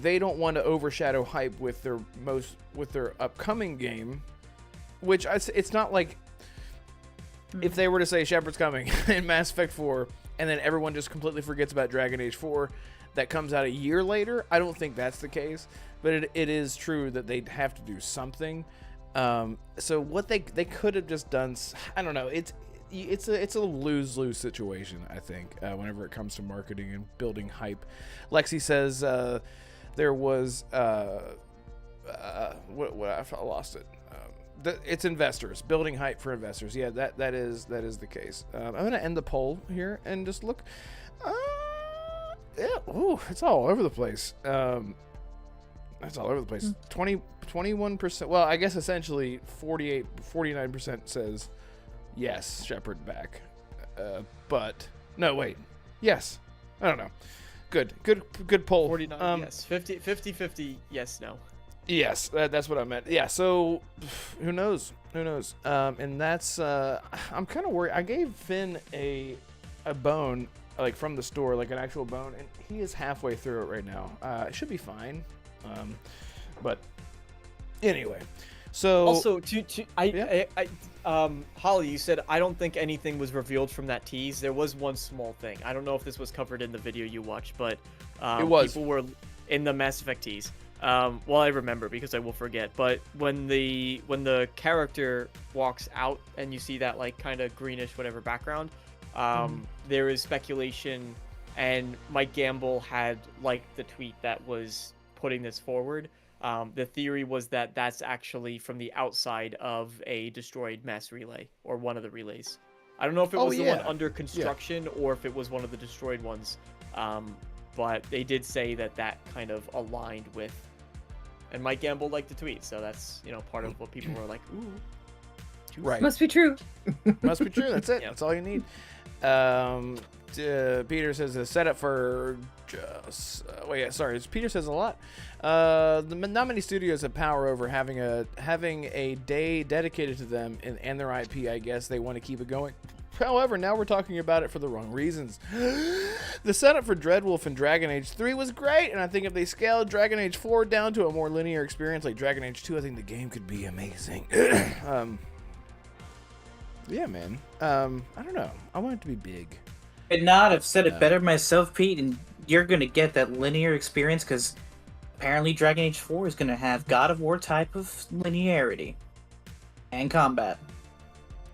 they don't want to overshadow hype with their upcoming game. Which it's not like if they were to say Shepard's coming in Mass Effect 4 and then everyone just completely forgets about Dragon Age 4 that comes out a year later. I don't think that's the case, but it is true that they'd have to do something. So what they could have just done, I don't know. It's a lose-lose situation, I think, whenever it comes to marketing and building hype. Lexi says there was I lost it. It's investors, building hype for investors. Yeah, that is the case. I'm gonna end the poll here and just look. It's all over the place. That's all over the place. 21%. Well, I guess essentially 49% says yes, Shepard back. But no, wait. Yes. I don't know. Good poll. 49, yes. 50, yes, no. Yes, that's what I meant. Yeah, so who knows? And that's I'm kind of worried. I gave Finn a bone, like from the store, like an actual bone, and he is halfway through it right now. It should be fine. But anyway, so Also, Holly, you said I don't think anything was revealed from that tease. There was one small thing. I don't know if this was covered in the video you watched, but it was. People were in the Mass Effect tease. Well, I remember because I will forget. But when the character walks out and you see that like kind of greenish whatever background, there is speculation, and Mike Gamble had liked the tweet that was putting this forward. The theory was that that's actually from the outside of a destroyed mass relay or one of the relays. I don't know if it was the one under construction or if it was one of the destroyed ones. But they did say that kind of aligned with. And Mike Gamble liked the tweet, so that's part of what people were like, ooh. Right. Must be true. Must be true. That's it. Yep. That's all you need. Peter says the setup for Peter says a lot. Not many studios have power over having a day dedicated to them and their IP. I guess they want to keep it going. However, now we're talking about it for the wrong reasons. The setup for Dreadwolf and Dragon Age 3 was great, and I think if they scaled Dragon Age 4 down to a more linear experience like Dragon Age 2, I think the game could be amazing. Yeah, man. I don't know. I want it to be big. Could not have said it better myself, Pete, and you're going to get that linear experience because apparently Dragon Age 4 is going to have God of War type of linearity and combat.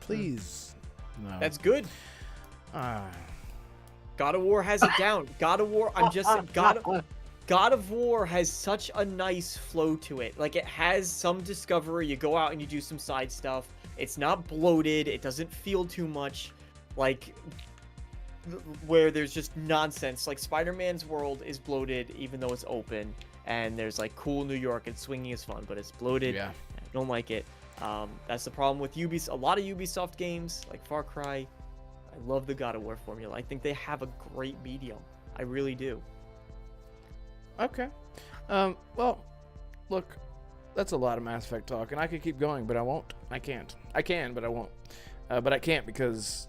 Please. No. That's good. God of War has it down. God of War, I'm just saying, God of War has such a nice flow to it. Like, it has some discovery. You go out and you do some side stuff. It's not bloated. It doesn't feel too much like where there's just nonsense. Like, Spider-Man's world is bloated even though it's open. And there's, like, cool New York and swinging is fun, but it's bloated. Yeah. I don't like it. That's the problem with Ubisoft. A lot of Ubisoft games, like Far Cry, I love the God of War formula. I think they have a great medium. I really do. Okay. Well, look, that's a lot of Mass Effect talk, and I could keep going, but I won't. I can't. I can, but I won't. But I can't because,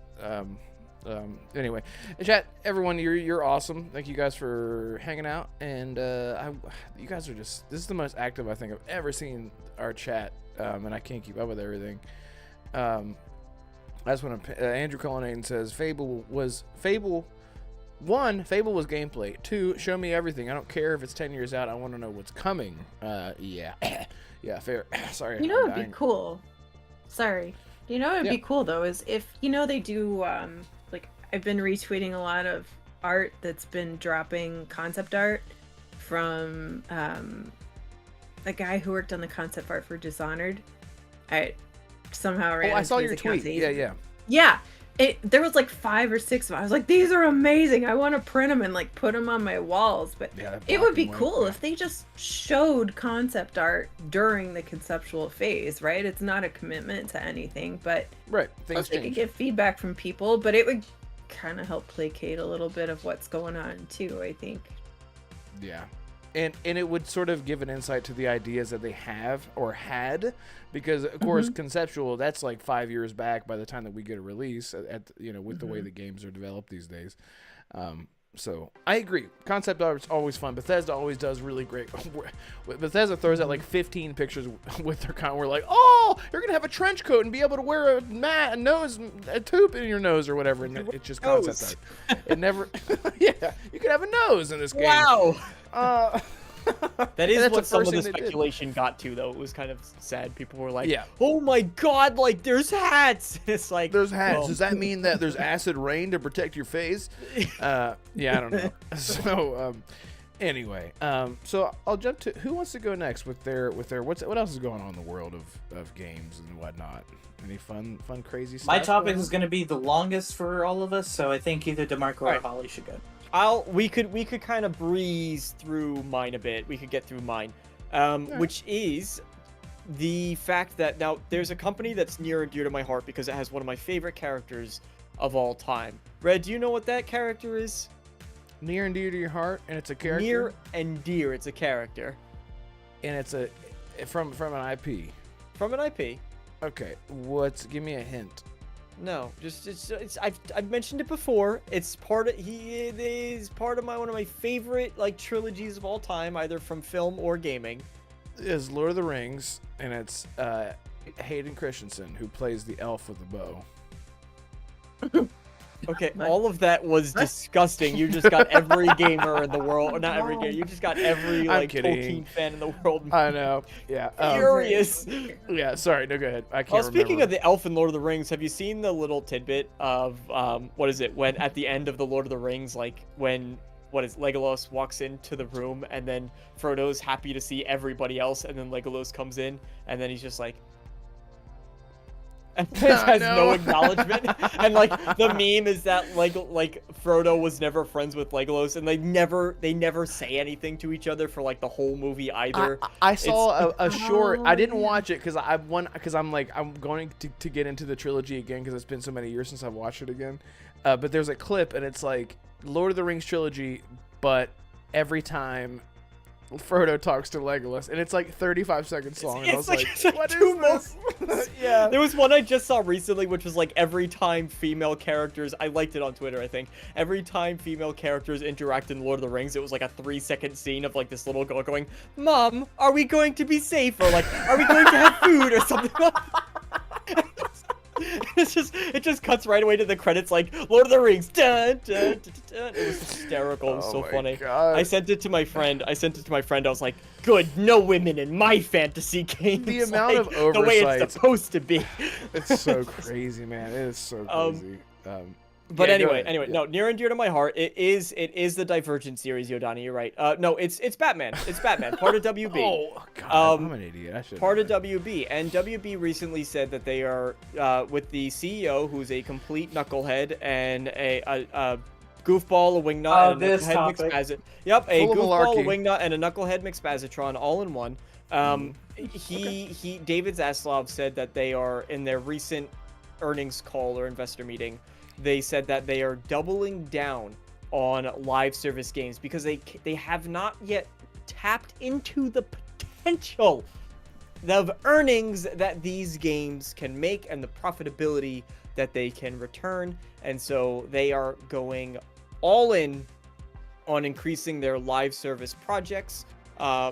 anyway. Chat, everyone, you're awesome. Thank you guys for hanging out, and you guys are this is the most active I think I've ever seen our chat, and I can't keep up with everything. That's when Andrew Cullinane says Fable was gameplay. 2, show me everything. I don't care if it's 10 years out. I want to know what's coming. Yeah. Yeah, fair. Sorry. You know what would be cool? Sorry. You know what would be cool, though, is if, they do, like, I've been retweeting a lot of art that's been dropping concept art from a guy who worked on the concept art for Dishonored. I somehow ran I saw into your his account. tweet. Yeah. There was like 5 or 6 of them. I was like, these are amazing. I want to print them and like put them on my walls. But it would be cool if they just showed concept art during the conceptual phase, right? It's not a commitment to anything, but things they could get feedback from people, but it would kind of help placate a little bit of what's going on too, I think. Yeah. And it would sort of give an insight to the ideas that they have or had, because of course conceptual, that's like 5 years back by the time that we get a release with the way the games are developed these days. So I agree. Concept art is always fun. Bethesda always does really great. Bethesda throws out like 15 pictures with their kind. We're like, oh, you're gonna have a trench coat and be able to wear a tube in your nose or whatever. And it's just concept art. It never. Yeah, you could have a nose in this game. Wow. That is that's what the some first of the thing they did. speculation got to, though. It was kind of sad. People were like, Yeah. "Oh my god, like there's hats." It's like There's hats. well, Does that mean that there's acid rain to protect your face? Yeah, I don't know. So, anyway, so I'll jump to who wants to go next with their what else is going on in the world of games and whatnot? Any fun, crazy stuff? My topic is going to be the longest for all of us, so I think either Damarco or Holly should go. we could kind of breeze through mine a bit. We could get through mine, which is the fact that now there's a company that's near and dear to my heart because it has one of my favorite characters of all time. Red, do you know what that character is? Near and dear to your heart, and it's a character. Near and dear, it's a character and it's a from an IP. from an IP. Okay, give me a hint. No, it's I've mentioned it before. It's part of it is part of one of my favorite like trilogies of all time, either from film or gaming. Is Lord of the Rings, and it's Hayden Christensen who plays the elf with the bow. Okay, all of that was disgusting. You just got every gamer in the world, or not every gamer. You just got every like Tolkien fan in the world. I know. Yeah. Furious. Yeah. Sorry. No. Go ahead. I can't. Well, speaking remember. of the elf in Lord of the Rings, have you seen the little tidbit of what is it when at the end of the Lord of the Rings, like when Legolas walks into the room and then Frodo's happy to see everybody else, and then Legolas comes in and then he's just like. And has no acknowledgement, and like the meme is that like Frodo was never friends with Legolas, and they never say anything to each other for like the whole movie either. I saw a short. I didn't watch it because I'm going to get into the trilogy again because it's been so many years since I've watched it again. But there's a clip and it's like Lord of the Rings trilogy, but every time Frodo talks to Legolas, and it's like 35 seconds long, and I was like what is this? Yeah. There was one I just saw recently, which was like every time female characters, I liked it on Twitter, I think. Every time female characters interact in Lord of the Rings, it was like a 3-second scene of like this little girl going, "Mom, are we going to be safe?" Or like, "Are we going to have food?" Or something like that. It just cuts right away to the credits like Lord of the Rings. Dun, dun, dun, dun. It was hysterical. It was so funny. God. I sent it to my friend. I was like, "Good, no women in my fantasy games." The amount of oversight. The way it's supposed to be. It's so crazy, man. It is so crazy. But yeah, anyway, no, near and dear to my heart. It is the Divergent series, Yodani. You're right. No, it's Batman. It's Batman, part of WB. Oh God, I'm an idiot. I should. Part of WB, and WB recently said that they are with the CEO, who's a complete knucklehead and a goofball, a wingnut, and a knucklehead mixed Yep, a goofball, a wingnut, and a knucklehead mixpazitron all in one. David Zaslav said that they are in their recent earnings call or investor meeting. They said that they are doubling down on live service games because they have not yet tapped into the potential of earnings that these games can make and the profitability that they can return. And so they are going all in on increasing their live service projects.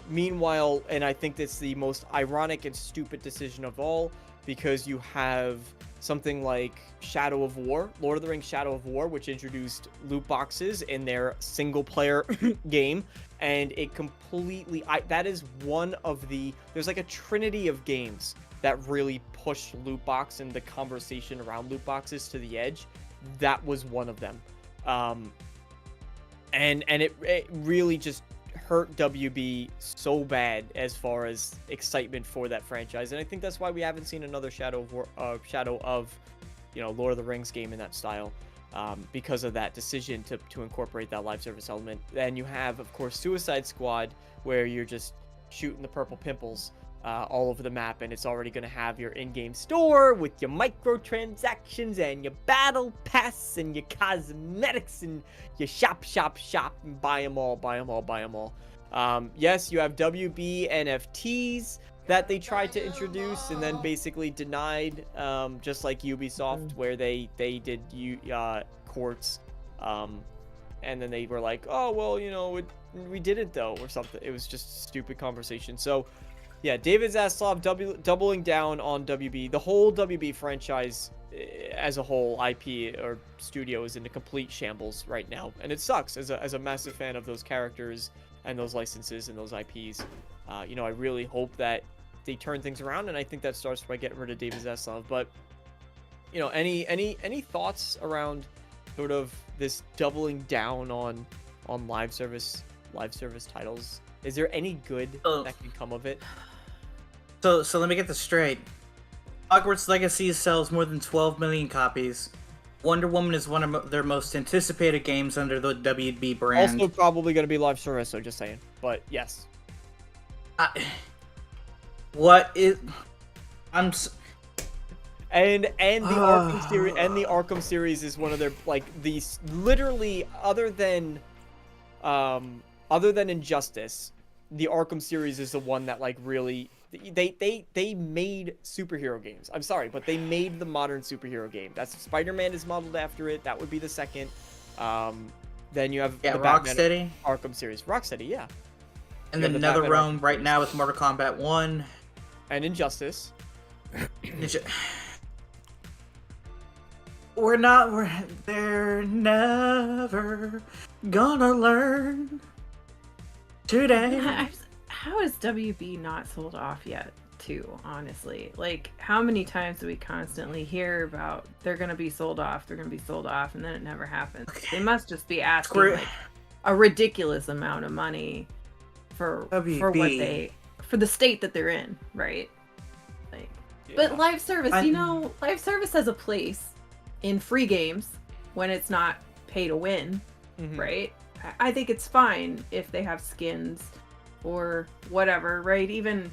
Meanwhile, and I think that's the most ironic and stupid decision of all, because you have something like Shadow of War, Lord of the Rings Shadow of War, which introduced loot boxes in their single player game, and it completely that is one of the there's like a trinity of games that really pushed loot box and the conversation around loot boxes to the edge. That was one of them. And it really just hurt WB so bad as far as excitement for that franchise, and I think that's why we haven't seen another Shadow of Lord of the Rings game in that style, because of that decision to incorporate that live service element. Then you have, of course, Suicide Squad, where you're just shooting the purple pimples all over the map, and it's already going to have your in-game store with your microtransactions and your battle pass and your cosmetics and your shop and buy them all. Yes, you have WB NFTs that they tried to introduce and then basically denied, just like Ubisoft, where they did Quartz, and then they were like, "Oh well, we did it though," or something. It was just a stupid conversation. So yeah, David Zaslav doubling down on WB. The whole WB franchise as a whole, IP or studio, is in a complete shambles right now, and it sucks. As a massive fan of those characters and those licenses and those IPs, I really hope that they turn things around, and I think that starts by getting rid of David Zaslav. But any thoughts around sort of this doubling down on live service titles? Is there any good that can come of it? So let me get this straight. Hogwarts Legacy sells more than 12 million copies. Wonder Woman is one of their most anticipated games under the WB brand. Also probably going to be live service, so just saying. But yes. And the Arkham series is one of their, like, these literally, other than other than Injustice, the Arkham series is the one that like really they made superhero games. I'm sorry, but they made the modern superhero game. That's Spider-Man is modeled after it. That would be the second. Then you have the Batman Rocksteady, Arkham series. Rocksteady, yeah. and You then have the Batman NetherRealm Arkham right series. now with Mortal Kombat 1. And Injustice. They're never gonna learn today. How is WB not sold off yet, too, honestly? Like, how many times do we constantly hear about they're going to be sold off, and then it never happens? They must just be asking like, a ridiculous amount of money for the state that they're in, right? Like, Yeah. But live service, live service has a place in free games when it's not pay to win, right? I think it's fine if they have skins or whatever, right? Even,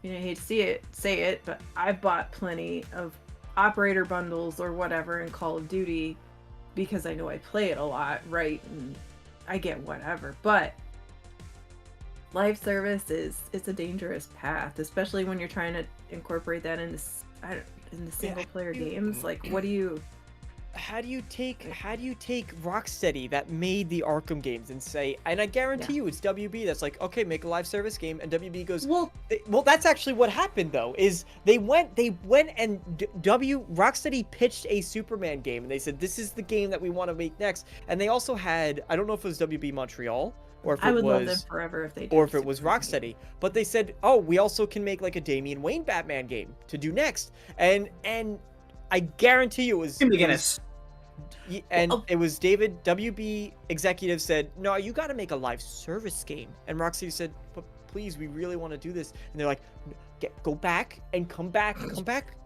I hate to say it, but I've bought plenty of operator bundles or whatever in Call of Duty because I know I play it a lot, right? And I get whatever. But live service it's a dangerous path, especially when you're trying to incorporate that into single player games. Like, what do you... How do you take Rocksteady that made the Arkham games and say, and I guarantee you it's WB that's like, okay, make a live service game, and WB goes, well, that's actually what happened though, is they went and Rocksteady pitched a Superman game, and they said, this is the game that we want to make next, and they also had, I don't know if it was WB Montreal, or if I it would was, love them forever if they did, or if it was Rocksteady, but they said, oh, we also can make like a Damian Wayne Batman game to do next, and I guarantee you it was David, WB executive said, no, you got to make a live service game. And Rocksteady said, but please, we really want to do this. And they're like, go back and come back,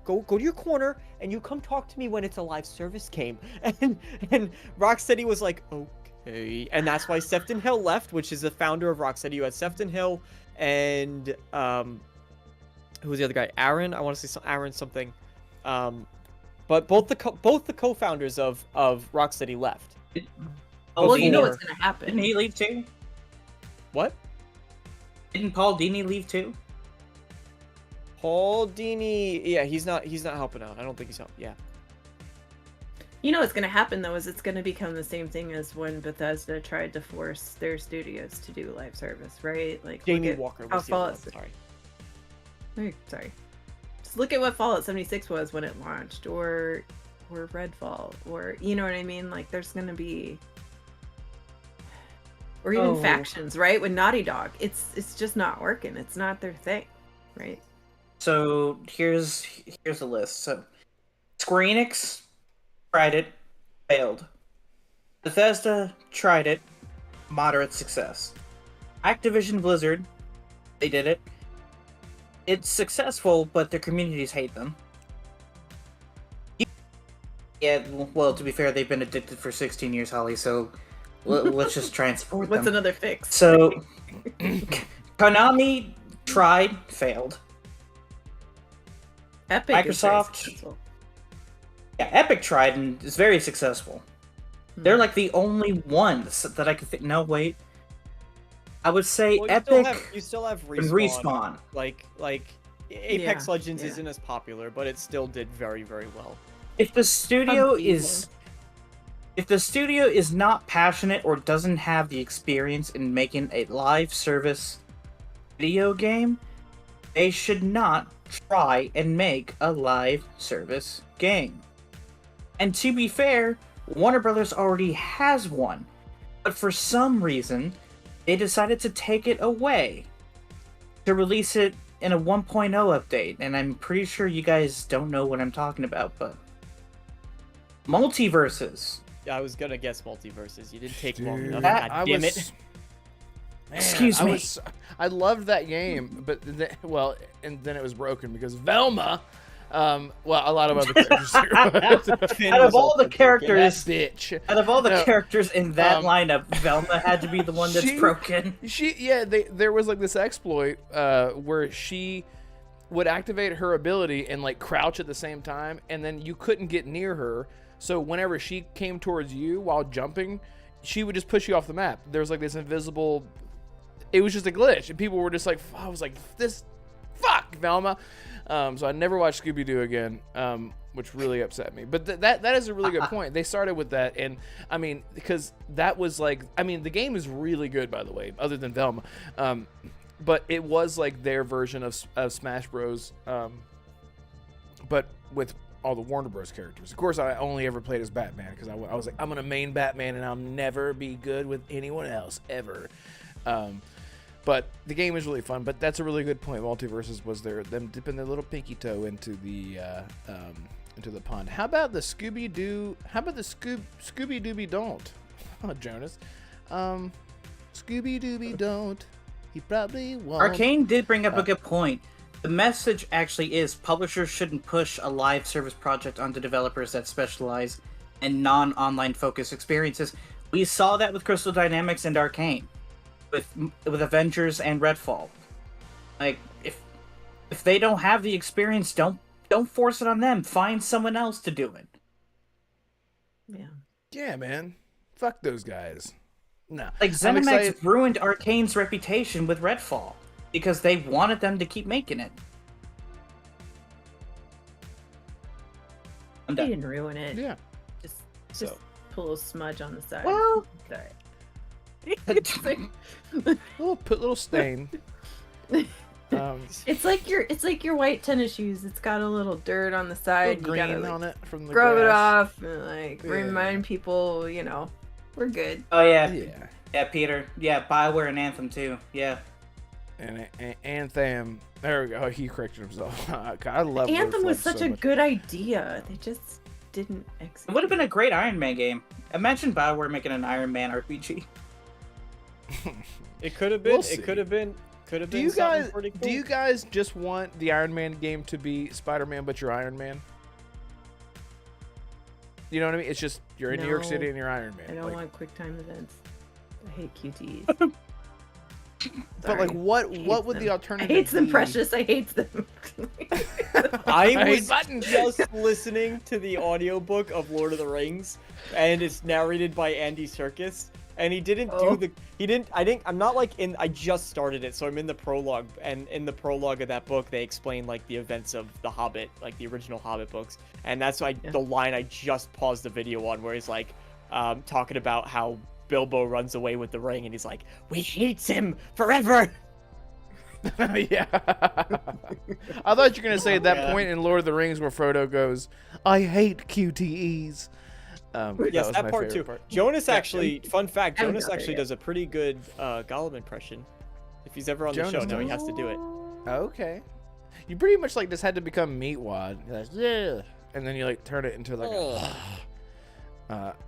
go to your corner, and you come talk to me when it's a live service game. And Rocksteady was like, okay. And that's why Sefton Hill left, which is the founder of Rocksteady. You had Sefton Hill and who was the other guy? Aaron. I want to say Aaron something. But both the co-founders of Rocksteady left. Well, you know what's gonna happen. Didn't he leave too? What? Didn't Paul Dini leave too? Paul Dini, yeah, he's not helping out. I don't think he's helping. Yeah. You know what's gonna happen though is it's gonna become the same thing as when Bethesda tried to force their studios to do live service, right? Like Jamie Walker was the other one. Sorry. Look at what Fallout 76 was when it launched, or Redfall, or you know what I mean? Like there's gonna be, or even factions, right? With Naughty Dog, it's just not working. It's not their thing, right? So here's a list. So Square Enix tried it, failed. Bethesda tried it, moderate success. Activision Blizzard, they did it. It's successful, but their communities hate them. Yeah, well, to be fair, they've been addicted for 16 years, Holly, so let's just try and support them. What's another fix? So, Konami tried, failed. Epic Microsoft, Epic tried and is very successful. They're like the only ones that I could think. No, wait. I would say Epic. You still have Respawn. Like Apex Legends isn't as popular, but it still did very, very well. If the studio is not passionate or doesn't have the experience in making a live service video game, they should not try and make a live service game. And to be fair, Warner Brothers already has one, but for some reason, they decided to take it away to release it in a 1.0 update, and I'm pretty sure you guys don't know what I'm talking about, but Multiverses. I was gonna guess Multiverses. You didn't take long enough. God damn it. Man, Excuse me. I loved that game, but and then it was broken because Velma. A lot of other characters. Out of all the characters, bitch. Out of all the characters in that lineup, Velma had to be the one that's broken. There was like this exploit where she would activate her ability and like crouch at the same time, and then you couldn't get near her. So whenever she came towards you while jumping, she would just push you off the map. There was like this invisible. It was just a glitch, and people were just like, I was like, this, fuck, Velma. So I never watched Scooby-Doo again, which really upset me. But that is a really good point. They started with that, and I mean, because that was like, I mean, the game is really good, by the way, other than Velma. But it was like their version of Smash Bros. But with all the Warner Bros. Characters. Of course, I only ever played as Batman because I was like, I'm gonna main Batman, and I'll never be good with anyone else ever. But the game is really fun. But that's a really good point. Multiverses was them dipping their little pinky toe into the pond. How about the Scooby-Doo? How about the Scooby-Dooby don't? Oh, Jonas. Scooby-Dooby don't. He probably won't. Arcane did bring up a good point. The message actually is publishers shouldn't push a live service project onto developers that specialize in non-online focused experiences. We saw that with Crystal Dynamics and Arcane. With Avengers and Redfall. Like, if they don't have the experience, don't force it on them. Find someone else to do it. Yeah. Yeah, man. Fuck those guys. No. Like, ZeniMax ruined Arcane's reputation with Redfall because they wanted them to keep making it. I'm They done. didn't ruin it. Yeah. Just pull a smudge on the side. Well, Sorry. little stain. It's like your white tennis shoes. It's got a little dirt on the side. You Green gotta, like, on it from the scrub it grass. off and remind people, we're good. oh yeah. Yeah. Yeah, Peter. Yeah, Bioware and Anthem too. Yeah. And Anthem. There we go. He corrected himself. God, I love Anthem was Wordflow such so a much. good idea. They just didn't It execute. would have been a great Iron Man game. Imagine Bioware making an Iron Man RPG. It could have been. We'll see. It could have been. Could have Do been. you guys something pretty cool. do you guys just want the Iron Man game to be Spider-Man but you're Iron Man? You know what I mean? It's just you're in New York No. City and you're Iron Man. I don't Like, want quick time events. I hate QTEs. but like what would the I alternative hate them, be? Precious. I hate them. I hate was buttons. just listening to the audiobook of Lord of the Rings, and it's narrated by Andy Serkis. And he didn't Oh. I'm not like I just started it, so I'm in the prologue. And in the prologue of that book, they explain like the events of The Hobbit, like the original Hobbit books. And that's the line I just paused the video on, where he's like, talking about how Bilbo runs away with the ring, and he's like, "We hates him forever." Yeah. I thought you were gonna say at that point in Lord of the Rings where Frodo goes, "I hate QTEs." Yes, was that my part favorite too. part. Jonas actually, fun fact, I haven't Jonas got there actually yet. does a pretty good Gollum impression. If he's ever on the Jonas show, now he does? has to do it. Okay. You pretty much like just had to become Meatwad. You're like, yeah, and then you like turn it into like a.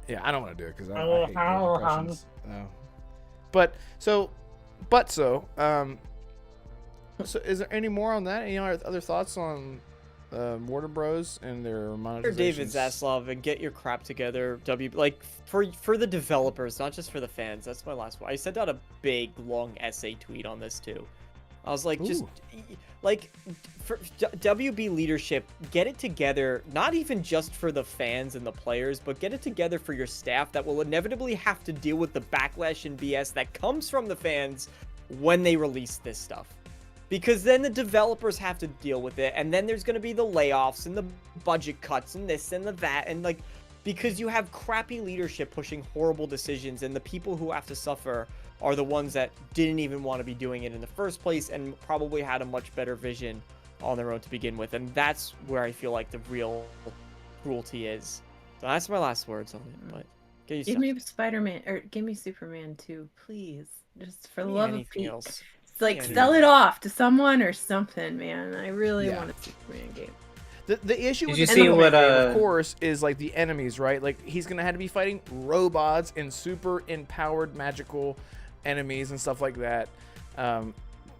Yeah, I don't want to do it because I hate doing impressions. So, is there any more on that? Any other thoughts on Warner Bros. And their monetizations? For David Zaslav, and get your crap together. For the developers, not just for the fans. That's my last one. I sent out a big long essay tweet on this too. I was like, just Ooh. like for WB leadership, get it together. Not even just for the fans and the players, but get it together for your staff that will inevitably have to deal with the backlash and BS that comes from the fans when they release this stuff. Because then the developers have to deal with it, and then there's going to be the layoffs and the budget cuts and this and that, and like, because you have crappy leadership pushing horrible decisions, and the people who have to suffer are the ones that didn't even want to be doing it in the first place and probably had a much better vision on their own to begin with, and that's where I feel like the real cruelty is. So that's my last words on it, but get your Give stuff. me Spider-Man, or give me Superman too, please. Just for the Give me love of anything Pete. else. It's like, Yeah, sell it off to someone or something, man. I really Yeah. want a Superman game. The issue Did with you the see Superman what, game, of course, is like the enemies, right? Like he's gonna have to be fighting robots and super empowered magical enemies and stuff like that,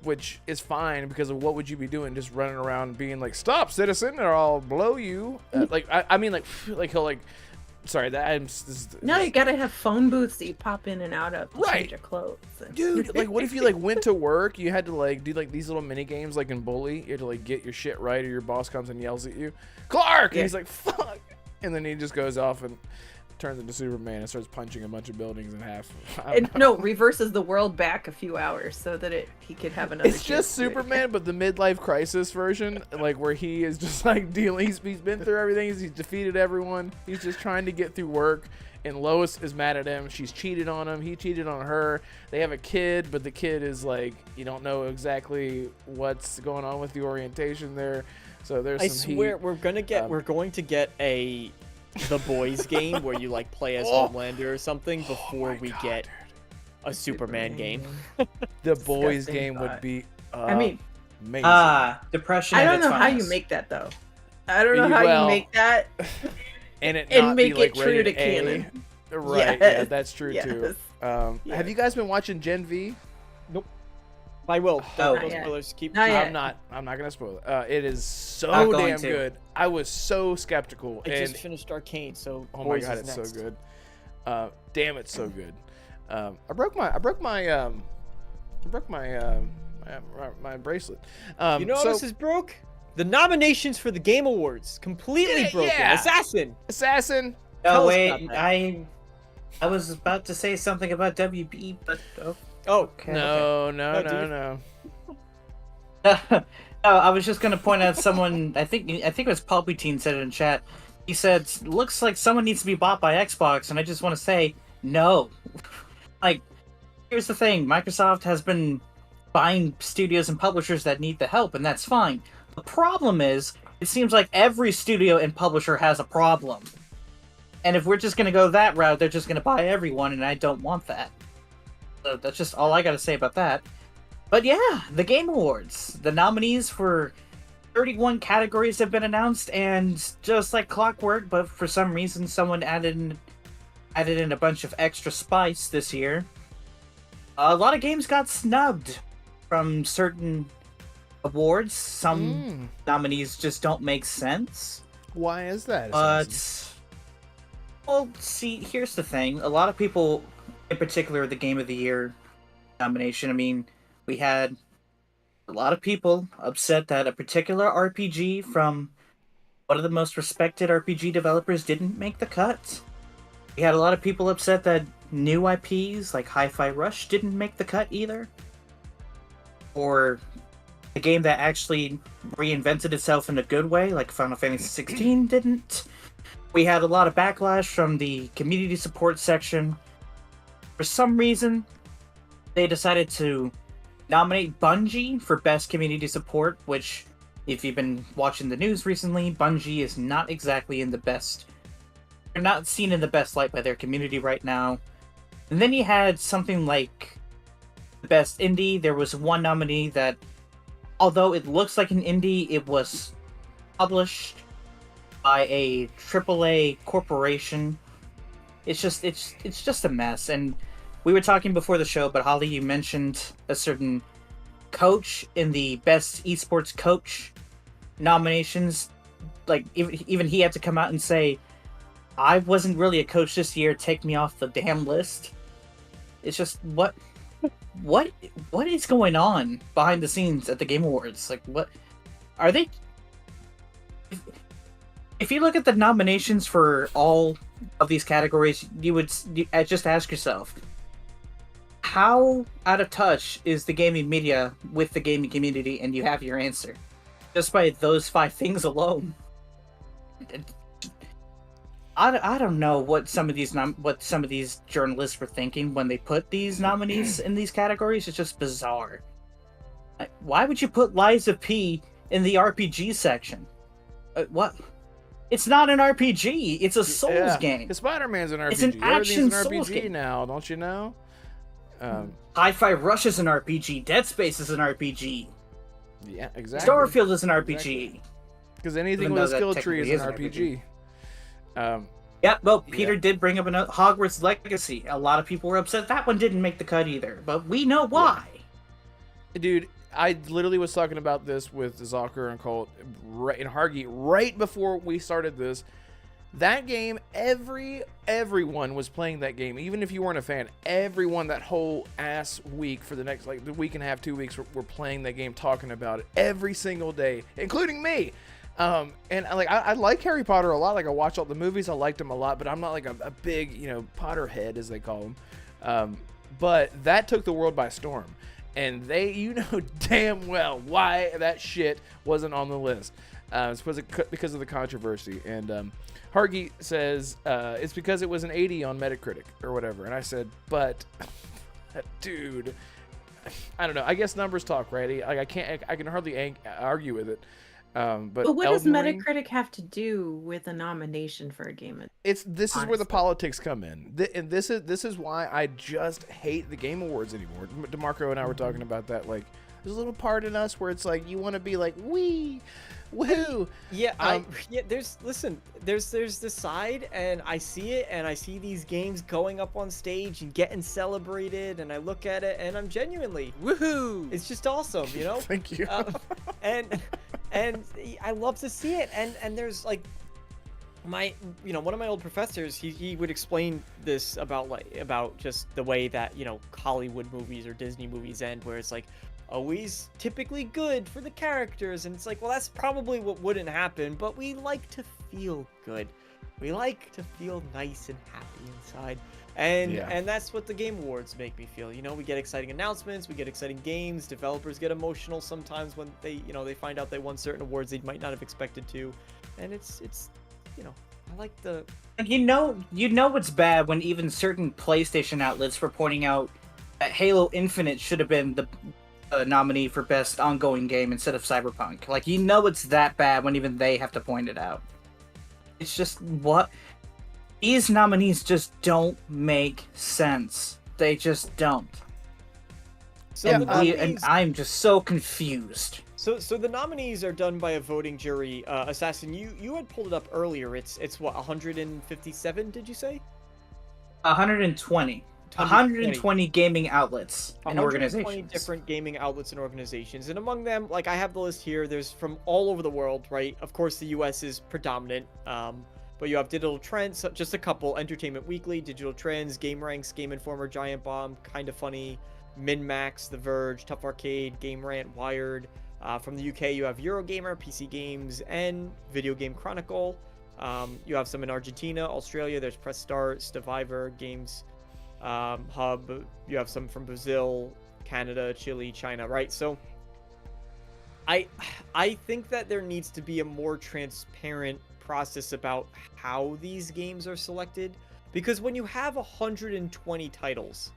which is fine because of what would you be doing? Just running around being like, "Stop, citizen, or I'll blow you." I mean, like he'll like. Sorry, No, you gotta have phone booths that you pop in and out of to Right. change your clothes. Dude, like, what if you like went to work? You had to like do like these little mini games, like in Bully. You had to like get your shit right, or your boss comes and yells at you, Clark, and he's like, "Fuck," and then he just goes off and turns into Superman and starts punching a bunch of buildings in half. No, reverses the world back a few hours so that he could have another. It's just Superman, but the midlife crisis version, like where he is just like dealing. He's been through everything. He's defeated everyone. He's just trying to get through work. And Lois is mad at him. She's cheated on him. He cheated on her. They have a kid, but the kid is like, you don't know exactly what's going on with the orientation there. So there's I some swear heat. we're going to get a The Boys game where you like play as Oh. Homelander or something before we get a Superman game. The Boys Disgusting game would thought. be I mean, amazing. Depression. I at don't its know how you finest. make that though. I don't know how Well, you make that and it and not make be, like, it true rated to A. canon. Right, Yes. yeah, that's true Yes. too. Yes. Have you guys been watching Gen V? I will. Oh. No Not yet. spoilers. Keep. Not yet. I'm not gonna spoil it. It is so Not going damn to. good. I was so skeptical. I and just finished Arcane, so oh my Boys god, is it's next. so good. Damn, it's so good. I broke my bracelet. You know what so, else is broke? The nominations for the Game Awards completely Yeah, broken. yeah. Assassin. Oh Tell us wait, about that. I was about to say something about WB, but Oh, okay. no. No, No, I was just gonna point out someone. I think it was Palpatine said it in chat. He said, "Looks like someone needs to be bought by Xbox," and I just want to say, no. Like, here's the thing: Microsoft has been buying studios and publishers that need the help, and that's fine. The problem is, it seems like every studio and publisher has a problem. And if we're just gonna go that route, they're just gonna buy everyone, and I don't want that. So that's just all I gotta say about that. But yeah, the Game Awards. The nominees for 31 categories have been announced, and just like clockwork, but for some reason someone added in a bunch of extra spice this year. A lot of games got snubbed from certain awards. Some nominees just don't make sense. Why is that? But, well, see, here's the thing. A lot of people, in particular, the Game of the Year nomination, I mean, we had a lot of people upset that a particular RPG from one of the most respected RPG developers didn't make the cut. We had a lot of people upset that new IPs like Hi-Fi Rush didn't make the cut either. Or a game that actually reinvented itself in a good way, like Final Fantasy XVI didn't. We had a lot of backlash from the community support section. For some reason, they decided to nominate Bungie for Best Community Support, which, if you've been watching the news recently, Bungie is not exactly in the best... They're not seen in the best light by their community right now. And then you had something like the Best Indie. There was one nominee that, although it looks like an indie, it was published by a AAA corporation. It's just a mess. And we were talking before the show, but Holly, you mentioned a certain coach in the Best Esports Coach nominations. Like, even he had to come out and say, I wasn't really a coach this year, take me off the damn list. It's just, what is going on behind the scenes at the Game Awards? Like, what are they? If you look at the nominations for all of these categories, you just ask yourself, how out of touch is the gaming media with the gaming community? And you have your answer just by those 5 things alone. I don't know what some of these journalists were thinking when they put these nominees in these categories. It's just bizarre. Why would you put Lies of P in the RPG section? What? It's not an RPG. It's a Souls game. Spider-Man's an RPG. It's an action Everything's an Souls RPG game. now, don't you know? Hi-Fi Rush is an RPG. Dead Space is an RPG. Yeah, exactly. Starfield is an RPG. Because anything Even with a though that skill tree is an technically RPG. Yeah, well, Peter did bring up another Hogwarts Legacy. A lot of people were upset that one didn't make the cut either, but we know why. Dude, I literally was talking about this with Zocker and Colt and Hargy right before we started this. That game, everyone was playing that game. Even if you weren't a fan, everyone that whole ass week for the next, like, the week and a half, 2 weeks, were playing that game, talking about it every single day, including me. And I like Harry Potter a lot. Like I watch all the movies, I liked him a lot, but I'm not like a big Potter head as they call him. But that took the world by storm, and they damn well why that shit wasn't on the list. It's because of the controversy. And Hargy says it's because it was an 80 on Metacritic or whatever. And I said, but dude, I don't know. I guess numbers talk, right? I can hardly argue with it. But what does Elden Ring, Metacritic have to do with a nomination for a game? this is where the Honestly. politics come in, and this is why I just hate the Game Awards anymore. Demarco and I were talking about that. Like, there's a little part in us where it's like you want to be like woohoo. Yeah, there's this side, and I see it, and I see these games going up on stage and getting celebrated, and I look at it, and I'm genuinely Woohoo! it's just awesome, Thank you. And I love to see it, and there's like one of my old professors, he would explain this about just the way that Hollywood movies or Disney movies end, where it's like always typically good for the characters, and it's like, well, that's probably what wouldn't happen, but we like to feel good, we like to feel nice and happy inside, and that's what the Game Awards make me feel. We get exciting announcements, we get exciting games, developers get emotional sometimes when they they find out they won certain awards they might not have expected to, and it's I like the What's bad when even certain PlayStation outlets were pointing out that Halo Infinite should have been the nominee for best ongoing game instead of Cyberpunk. Like, it's that bad when even they have to point it out. It's just what these nominees just don't make sense. They just don't. So And I'm just so confused. So the nominees are done by a voting jury. Assassin, you had pulled it up earlier. It's what, 157? Did you say? 120. 120 gaming outlets and 120 organizations. different gaming outlets and organizations, and among them, like, I have the list here. There's from all over the world, right? Of course, the U.S. is predominant. But you have Digital Trends, just a couple: Entertainment Weekly, Digital Trends, Game Ranks, Game Informer, Giant Bomb, Kinda Funny, MinMax, The Verge, Tough Arcade, Game Rant, Wired. From the UK, you have Eurogamer, PC Games, and Video Game Chronicle. You have some in Argentina, Australia. There's Press Start, Stevivor, Games Hub. You have some from Brazil, Canada, Chile, China, right? So I think that there needs to be a more transparent process about how these games are selected, because when you have 120 titles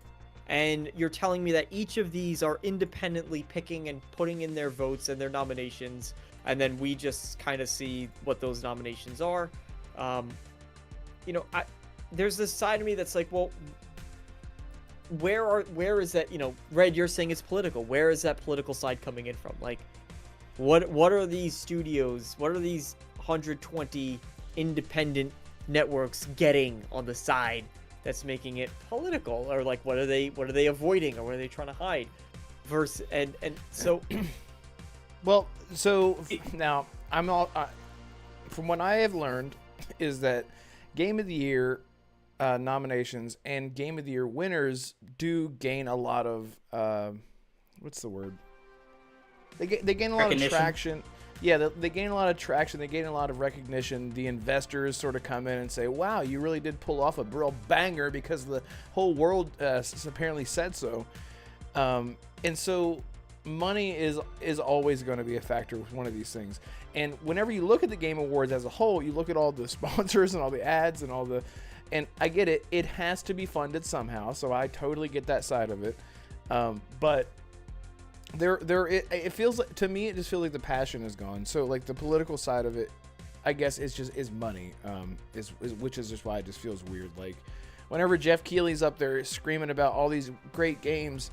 and you're telling me that each of these are independently picking and putting in their votes and their nominations, and then we just kind of see what those nominations are, there's this side of me that's like, well, where is that? Red, you're saying it's political. Where is that political side coming in from? Like, what are these studios? What are these 120 independent networks getting on the side that's making it political? Or like, what are they avoiding, or what are they trying to hide? So Well, so now I'm all from what I have learned is that Game of the Year nominations and Game of the Year winners do gain a lot of what's the word? They gain a lot of traction. Yeah, they gain a lot of traction. They gain a lot of recognition. The investors sort of come in and say, "Wow, you really did pull off a real banger," because the whole world apparently said so. And so money is always going to be a factor with one of these things. And whenever you look at the Game Awards as a whole, you look at all the sponsors and all the ads and all the, and I get it. It has to be funded somehow, so I totally get that side of it. But it feels like, to me, it just feels like the passion is gone. So like the political side of it, I guess is money. Which is just why it just feels weird. Like whenever Jeff Keighley's up there screaming about all these great games,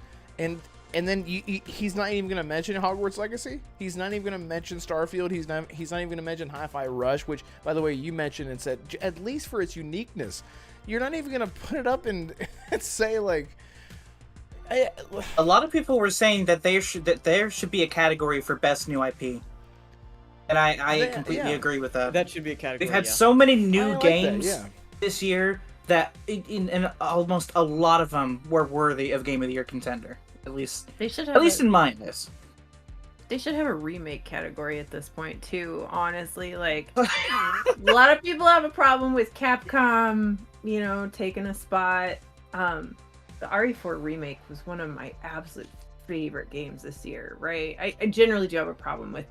and then he's not even going to mention Hogwarts Legacy. He's not even going to mention Starfield. He's not even going to mention Hi-Fi Rush, which, by the way, you mentioned and said, at least for its uniqueness, you're not even going to put it up and say like. A lot of people were saying that there should be a category for best new IP, and I completely agree with that. That should be a category. We've had so many new games that, this year that in almost a lot of them were worthy of Game of the Year contender. At least They should have at least in my eyes. They should have a remake category at this point too, honestly. Like a lot of people have a problem with Capcom, taking a spot. The RE4 remake was one of my absolute favorite games this year, right? I generally do have a problem with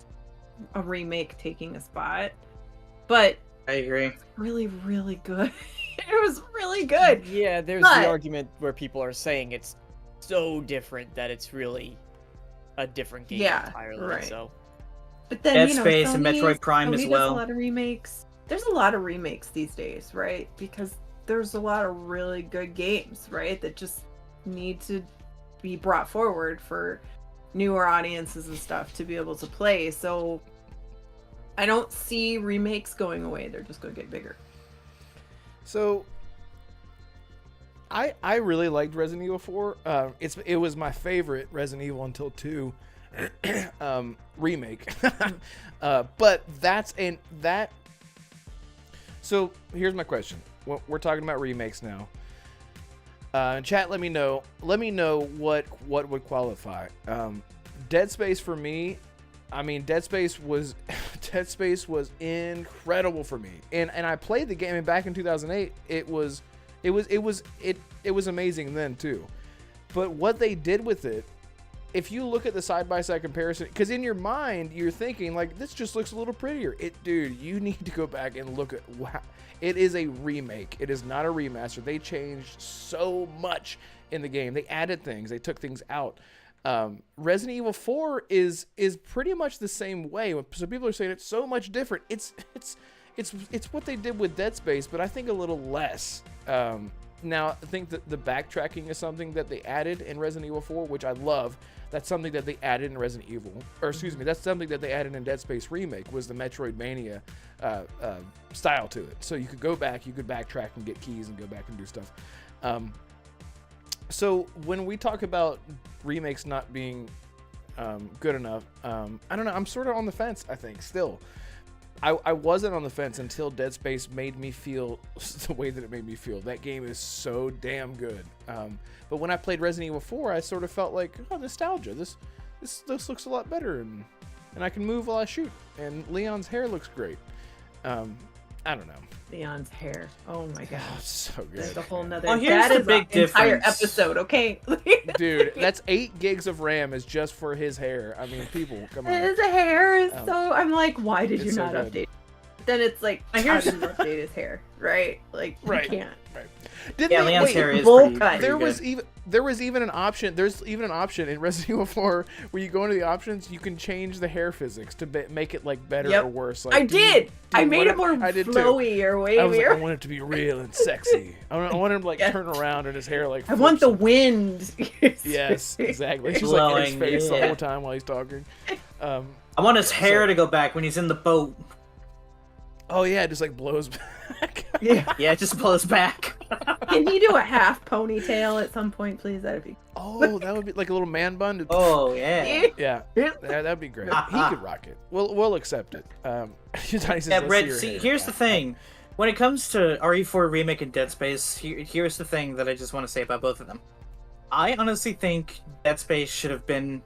a remake taking a spot, but I agree. it's really, really good. It was really good. Yeah, there's But- the argument where people are saying it's so different that it's really a different game entirely. right. So But then, Dead Space and Metroid Prime Sony as does well. a lot of remakes. There's a lot of remakes these days, right? Because there's a lot of really good games, right? That just need to be brought forward for newer audiences and stuff to be able to play. So I don't see remakes going away. They're just going to get bigger. So I really liked Resident Evil 4. It was my favorite Resident Evil until 2 remake. But so here's my question. We're talking about remakes now. Chat, let me know what would qualify. Dead Space for me, Dead Space was incredible for me. And I played the game back in 2008. It was amazing then too. But what they did with it, if you look at the side-by-side comparison, because in your mind you're thinking like this just looks a little prettier. Dude, you need to go back and look at wow. It is a remake. It is not a remaster. They changed so much in the game. They added things. They took things out. Resident Evil 4 is pretty much the same way. So people are saying it's so much different. It's what they did with Dead Space, but I think a little less. Now, I think that the backtracking is something that they added in Resident Evil 4, which I love. That's something that they added in Resident Evil. Or, excuse me, that's something that they added in Dead Space Remake, was the Metroidvania style to it. So you could go back, you could backtrack and get keys and go back and do stuff. So when we talk about remakes not being good enough, I don't know. I'm sort of on the fence, I think, still. I wasn't on the fence until Dead Space made me feel the way that it made me feel. That game is so damn good. But when I played Resident Evil 4, I sort of felt like, oh, nostalgia. This looks a lot better, and I can move while I shoot. And Leon's hair looks great. I don't know. Leon's hair. Oh my god. Oh, so good. That's a whole nother. Well, here's that the is big an entire difference. episode, okay? Dude, that's 8 gigs of RAM is just for his hair. I mean, people, come on. His hair is so. I'm like, why did It's you so not good. update? Then it's like, how did you update his hair, right? Like, Right. you can't. Right. Didn't Yeah, they, Leon's wait, hair is bowl pretty, cut. pretty there good. was even an option. There's even an option in Resident Evil 4 where you go into the options, you can change the hair physics to make it like better Yep. or worse. Like, I did. I dude, made it more I did too. flowy or I was like, I wavier. want it to be real and sexy. I want him to like Yes. turn around and his hair like. I want the flips. wind. Yes, exactly. She's like in his Glowing, face the yeah. whole time while he's talking. I want his hair to go back when he's in the boat. Oh yeah, it just like blows back. Yeah. Yeah, it just blows back. Can he do a half ponytail at some point, please? That'd be. Oh, that would be like a little man bun. Oh, yeah. Yeah, that'd be great. He could rock it. We'll accept it. Johnny says, Yeah, "Let's Brett, your see, hair." here's the thing. When it comes to RE4 Remake and Dead Space, here's the thing that I just want to say about both of them. I honestly think Dead Space should have been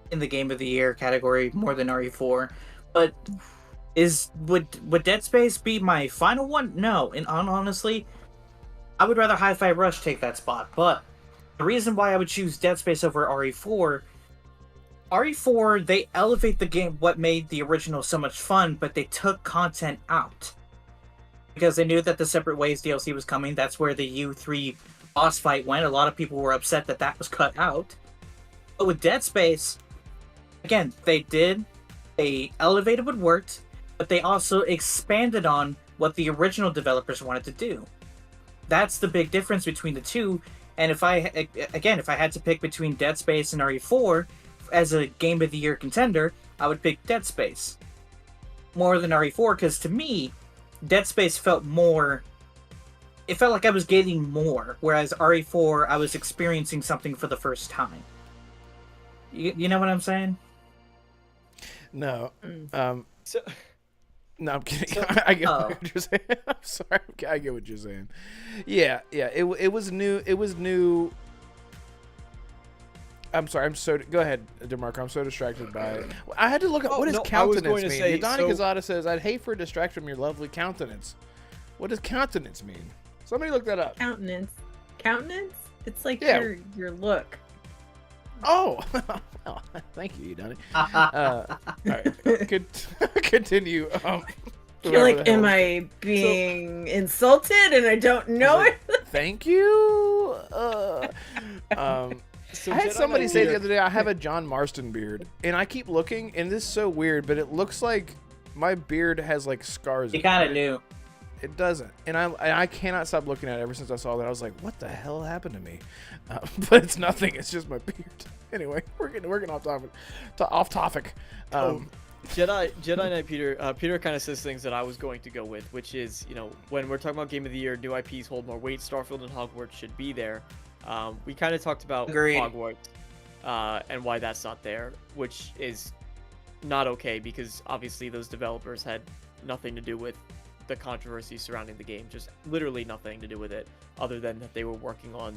in the Game of the Year category more than RE4, but would Dead Space be my final one? No, and honestly, I would rather Hi-Fi Rush take that spot, but the reason why I would choose Dead Space over RE4, they elevate the game, what made the original so much fun, but they took content out. Because they knew that the Separate Ways DLC was coming, that's where the U3 boss fight went. A lot of people were upset that that was cut out. But with Dead Space, again, they elevated what worked, but they also expanded on what the original developers wanted to do. That's the big difference between the two. And if I had to pick between Dead Space and RE4 as a Game of the Year contender, I would pick Dead Space more than RE4, because to me, Dead Space felt more. It felt like I was getting more, whereas RE4, I was experiencing something for the first time. You know what I'm saying? No. So, No, I'm kidding. I get what you're saying. I'm sorry. I get what you're saying. Yeah. It was new. It was new. I'm sorry. Go ahead, Damarco. I'm so distracted by it. I had to look up what does no, I was countenance going to mean. say, Yadani so- Kazada says, "I'd hate for a distraction from your lovely countenance." What does countenance mean? Somebody look that up. Countenance. Countenance? It's like Yeah. your look. Oh, well, thank you, Yadani. All right, continue. You're like, whatever the am hell- I being insulted and I don't know it? Thank you. So I had Jedi somebody Knight say Peter- the other day, I have a John Marston beard, and I keep looking, and this is so weird, but it looks like my beard has like scars. You in it. kind of knew. It doesn't, and I cannot stop looking at it ever since I saw that. I was like, what the hell happened to me? But it's nothing. It's just my beard. Anyway, we're getting off topic. Off topic. Jedi Knight Peter. Peter kind of says things that I was going to go with, which is, when we're talking about Game of the Year, new IPs hold more weight. Starfield and Hogwarts should be there. We kind of talked about Agreed. Hogwarts and why that's not there, which is not okay because obviously those developers had nothing to do with the controversy surrounding the game, just literally nothing to do with it, other than that they were working on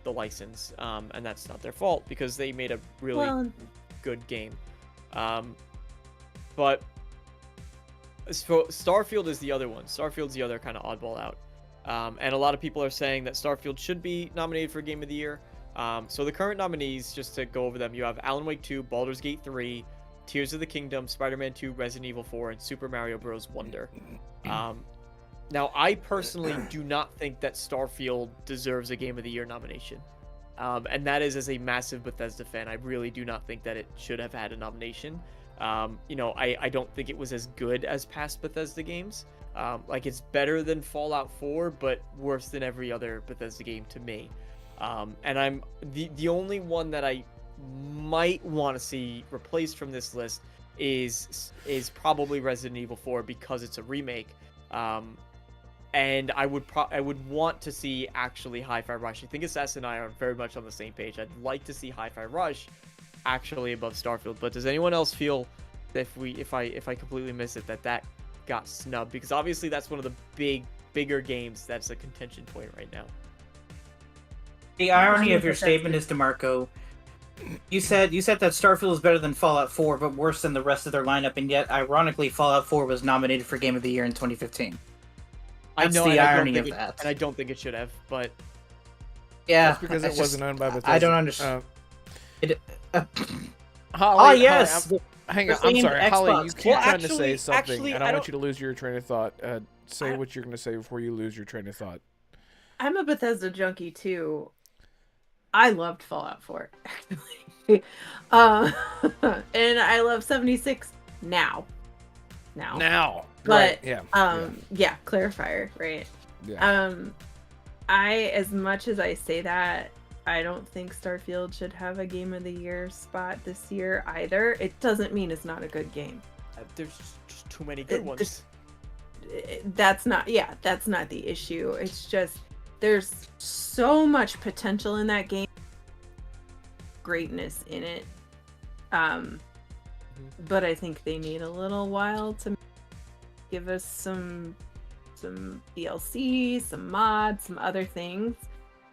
the license, and that's not their fault because they made a really good game. But Starfield is the other one. Starfield's the other kind of oddball out. And a lot of people are saying that Starfield should be nominated for Game of the Year. So the current nominees, just to go over them, you have Alan Wake 2, Baldur's Gate 3, Tears of the Kingdom, Spider-Man 2, Resident Evil 4, and Super Mario Bros. Wonder. Now, I personally do not think that Starfield deserves a Game of the Year nomination. And that is as a massive Bethesda fan. I really do not think that it should have had a nomination. I don't think it was as good as past Bethesda games. It's better than Fallout 4, but worse than every other Bethesda game to me. And I'm the only one that I might want to see replaced from this list is probably Resident Evil 4 because it's a remake. And I would want to see actually Hi-Fi Rush. I think Assassin and I are very much on the same page. I'd like to see Hi-Fi Rush actually above Starfield. But does anyone else feel that if I completely miss it that got snubbed? Because obviously that's one of the bigger games that's a contention point right now. The irony of your statement is, Damarco, you said that Starfield is better than Fallout 4, but worse than the rest of their lineup, and yet, ironically, Fallout 4 was nominated for Game of the Year in 2015. That's I know, the and irony of and that. I don't think it should have, but Yeah, That's because it wasn't owned by Bethesda. I don't understand. Holly, yes. Holly, hang on. They're I'm saying sorry, Holly. Xbox. You keep Well, trying to say actually, something, and I I want don't- you to lose your train of thought. Say I- what you're going to say before you lose your train of thought. I'm a Bethesda junkie too. I loved Fallout 4, actually. And I love 76 now. Now, But right? Yeah. yeah, clarifier, right? Yeah. As much as I say that, I don't think Starfield should have a Game of the Year spot this year either. It doesn't mean it's not a good game. there's just too many good ones. That's not the issue. It's just there's so much potential in that game, greatness in it. But I think they need a little while to give us some DLC, some mods, some other things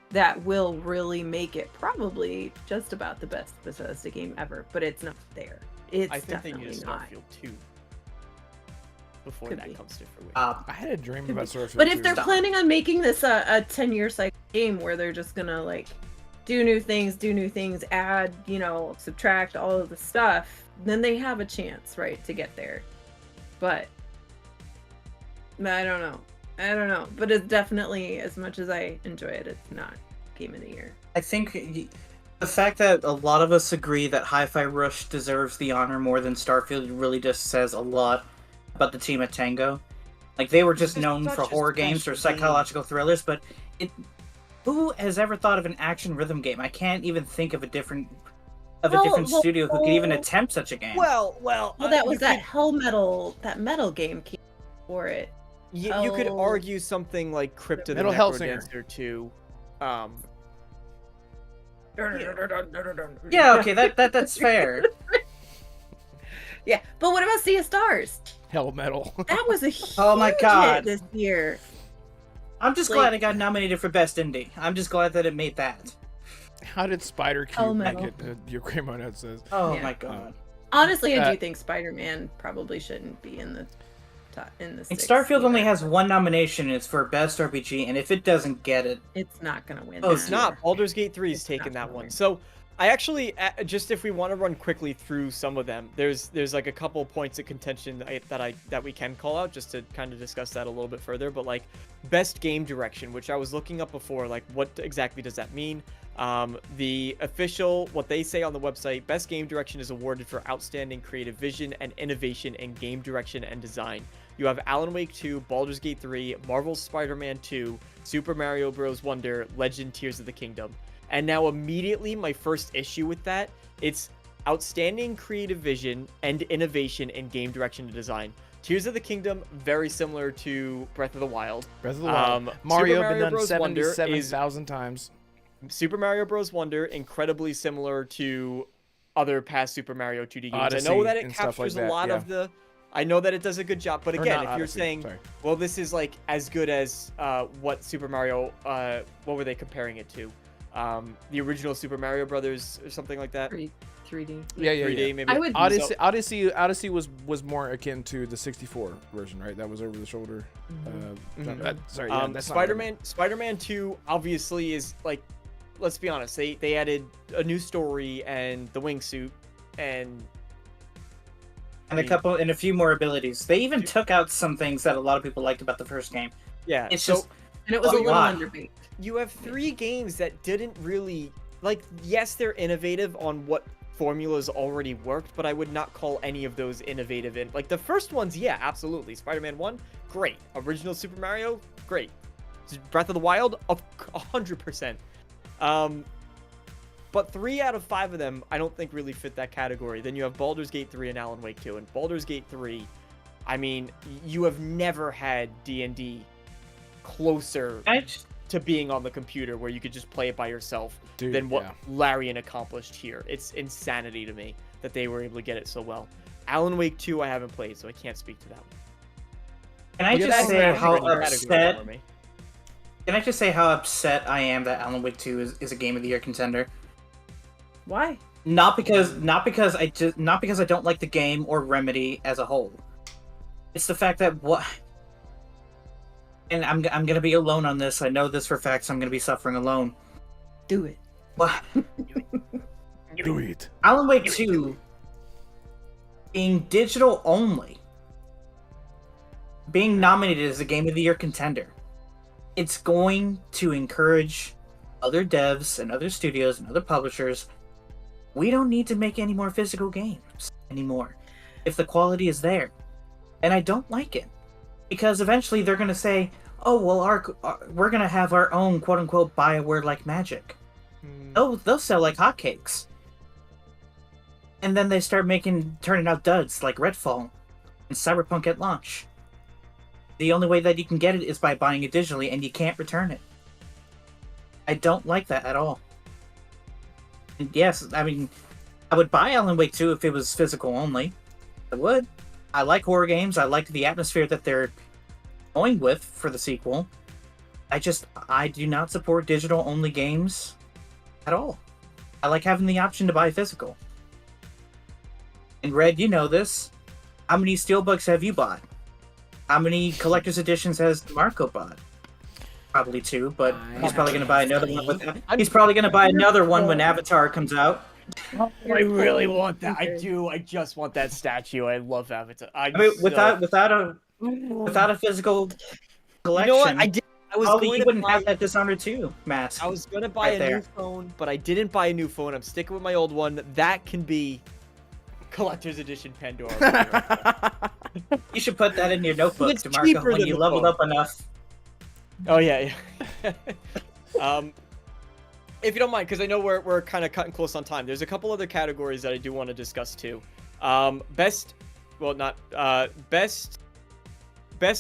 that will really make it probably just about the best Bethesda game ever. But it's not there. It's I think they definitely need a not. Starfield 2 before Could that be. comes to fruition. I had a dream about Starfield. But if too. they're planning on making this a 10-year cycle game where they're just gonna like do new things, add, subtract all of the stuff, then they have a chance, right, to get there. But I don't know. But it's definitely, as much as I enjoy it, it's not Game of the Year. I think the fact that a lot of us agree that Hi-Fi Rush deserves the honor more than Starfield really just says a lot about the team at Tango. Like, they were just It's known such for a horror games or special game. psychological thrillers, but who has ever thought of an action rhythm game? I can't even think of a different studio who could even attempt such a game. Well, That was that that metal game came for it. You could Oh. argue something like Crypt of the Metal Hellsinger. Necrodancer 2. Yeah, okay, that's fair. Yeah, but what about Sea of Stars? Hell Metal. That was a huge Oh my God. hit this year. I'm just glad it got nominated for Best Indie. I'm just glad that it made that. How did Spider Hell Cube no. make it? Your Grandma Nut says. Oh Yeah. my god. Honestly, I Uh, do think Spider-Man probably shouldn't be in the top, in the. And six Starfield only either. has one nomination, and it's for Best RPG, and if it doesn't get it, It's not gonna win. Oh, that. It's not. Baldur's Gate 3 is It's taking not that gonna one. win. So I actually, just if we want to run quickly through some of them, there's like a couple points of contention that we can call out just to kind of discuss that a little bit further. But like best game direction, which I was looking up before, like what exactly does that mean? The official, what they say on the website, best game direction is awarded for outstanding creative vision and innovation in game direction and design. You have Alan Wake 2, Baldur's Gate 3, Marvel's Spider-Man 2, Super Mario Bros. Wonder, Legend Tears of the Kingdom. And now immediately my first issue with that, it's outstanding creative vision and innovation in game direction and design. Tears of the Kingdom, very similar to Breath of the Wild. Breath of the Wild. Super Mario Mario been done Bros. Wonder is 77,000 times. Super Mario Bros. Wonder, incredibly similar to other past Super Mario 2D games. Odyssey I know that it and stuff like captures that, a lot yeah. of the... I know that it does a good job, but Or again, not if you're Odyssey, saying, sorry. well, this is like as good as what Super Mario, what were they comparing it to? The original Super Mario Brothers or something like that? 3D. Yeah, 3D, yeah. maybe. I would- Odyssey was more akin to the 64 version, right? That was over the shoulder. Sorry, yeah, that's not Spider-Man 2 obviously is like, let's be honest, they added a new story and the wingsuit and and a few more abilities. They even took out some things that a lot of people liked about the first game. yeah, It's so just And it was a little why? underbaked. you have 3 games that didn't really like. Yes, they're innovative on what formulas already worked, but I would not call any of those innovative. In like the first ones, yeah, absolutely. Spider-Man 1, great. Original Super Mario, great. Breath of the Wild, 100%. But 3 out of 5 of them, I don't think really fit that category. Then you have Baldur's Gate 3 and Alan Wake 2. And Baldur's Gate 3, I mean, you have never had D&D closer to being on the computer where you could just play it by yourself than what Larian accomplished here. It's insanity to me that they were able to get it so well. Alan Wake 2 I haven't played, so I can't speak to that one. Can I just say how upset? Can I just say how upset I am that Alan Wake 2 is a Game of the Year contender? Why? Not because I don't like the game or Remedy as a whole. It's the fact that and I'm gonna be alone on this. I know this for a fact, so I'm gonna be suffering alone. Do it. What? Do it. Alan Wake 2 being digital only, being nominated as a Game of the Year contender, it's going to encourage other devs and other studios and other publishers. We don't need to make any more physical games anymore if the quality is there. And I don't like it. Because eventually they're going to say, oh, well, we're going to have our own quote-unquote Bioware-like magic. They'll sell like hotcakes. And then they start turning out duds like Redfall and Cyberpunk at launch. The only way that you can get it is by buying it digitally, and you can't return it. I don't like that at all. And yes, I mean, I would buy Alan Wake 2 if it was physical only. I would. I like horror games. I like the atmosphere that they're going with for the sequel. I do not support digital only games at all. I like having the option to buy physical. And Red, you know this. How many Steelbooks have you bought? How many collector's editions has Damarco bought? Probably 2, but he's probably going to buy another one. He's probably going to buy another one when Avatar comes out. I really want that. I do. I just want that statue. I love Avatar. I mean, without a physical collection, you know what? I was probably going you to wouldn't buy, have that Dishonored 2, Matt. I was going to buy a new phone, but I didn't buy a new phone. I'm sticking with my old one. That can be collector's edition Pandora. You should put that in your notebook, It's DeMarco, cheaper when than you the leveled phone. up enough. Oh yeah. If you don't mind, because I know we're kind of cutting close on time. There's a couple other categories that I do want to discuss too. Best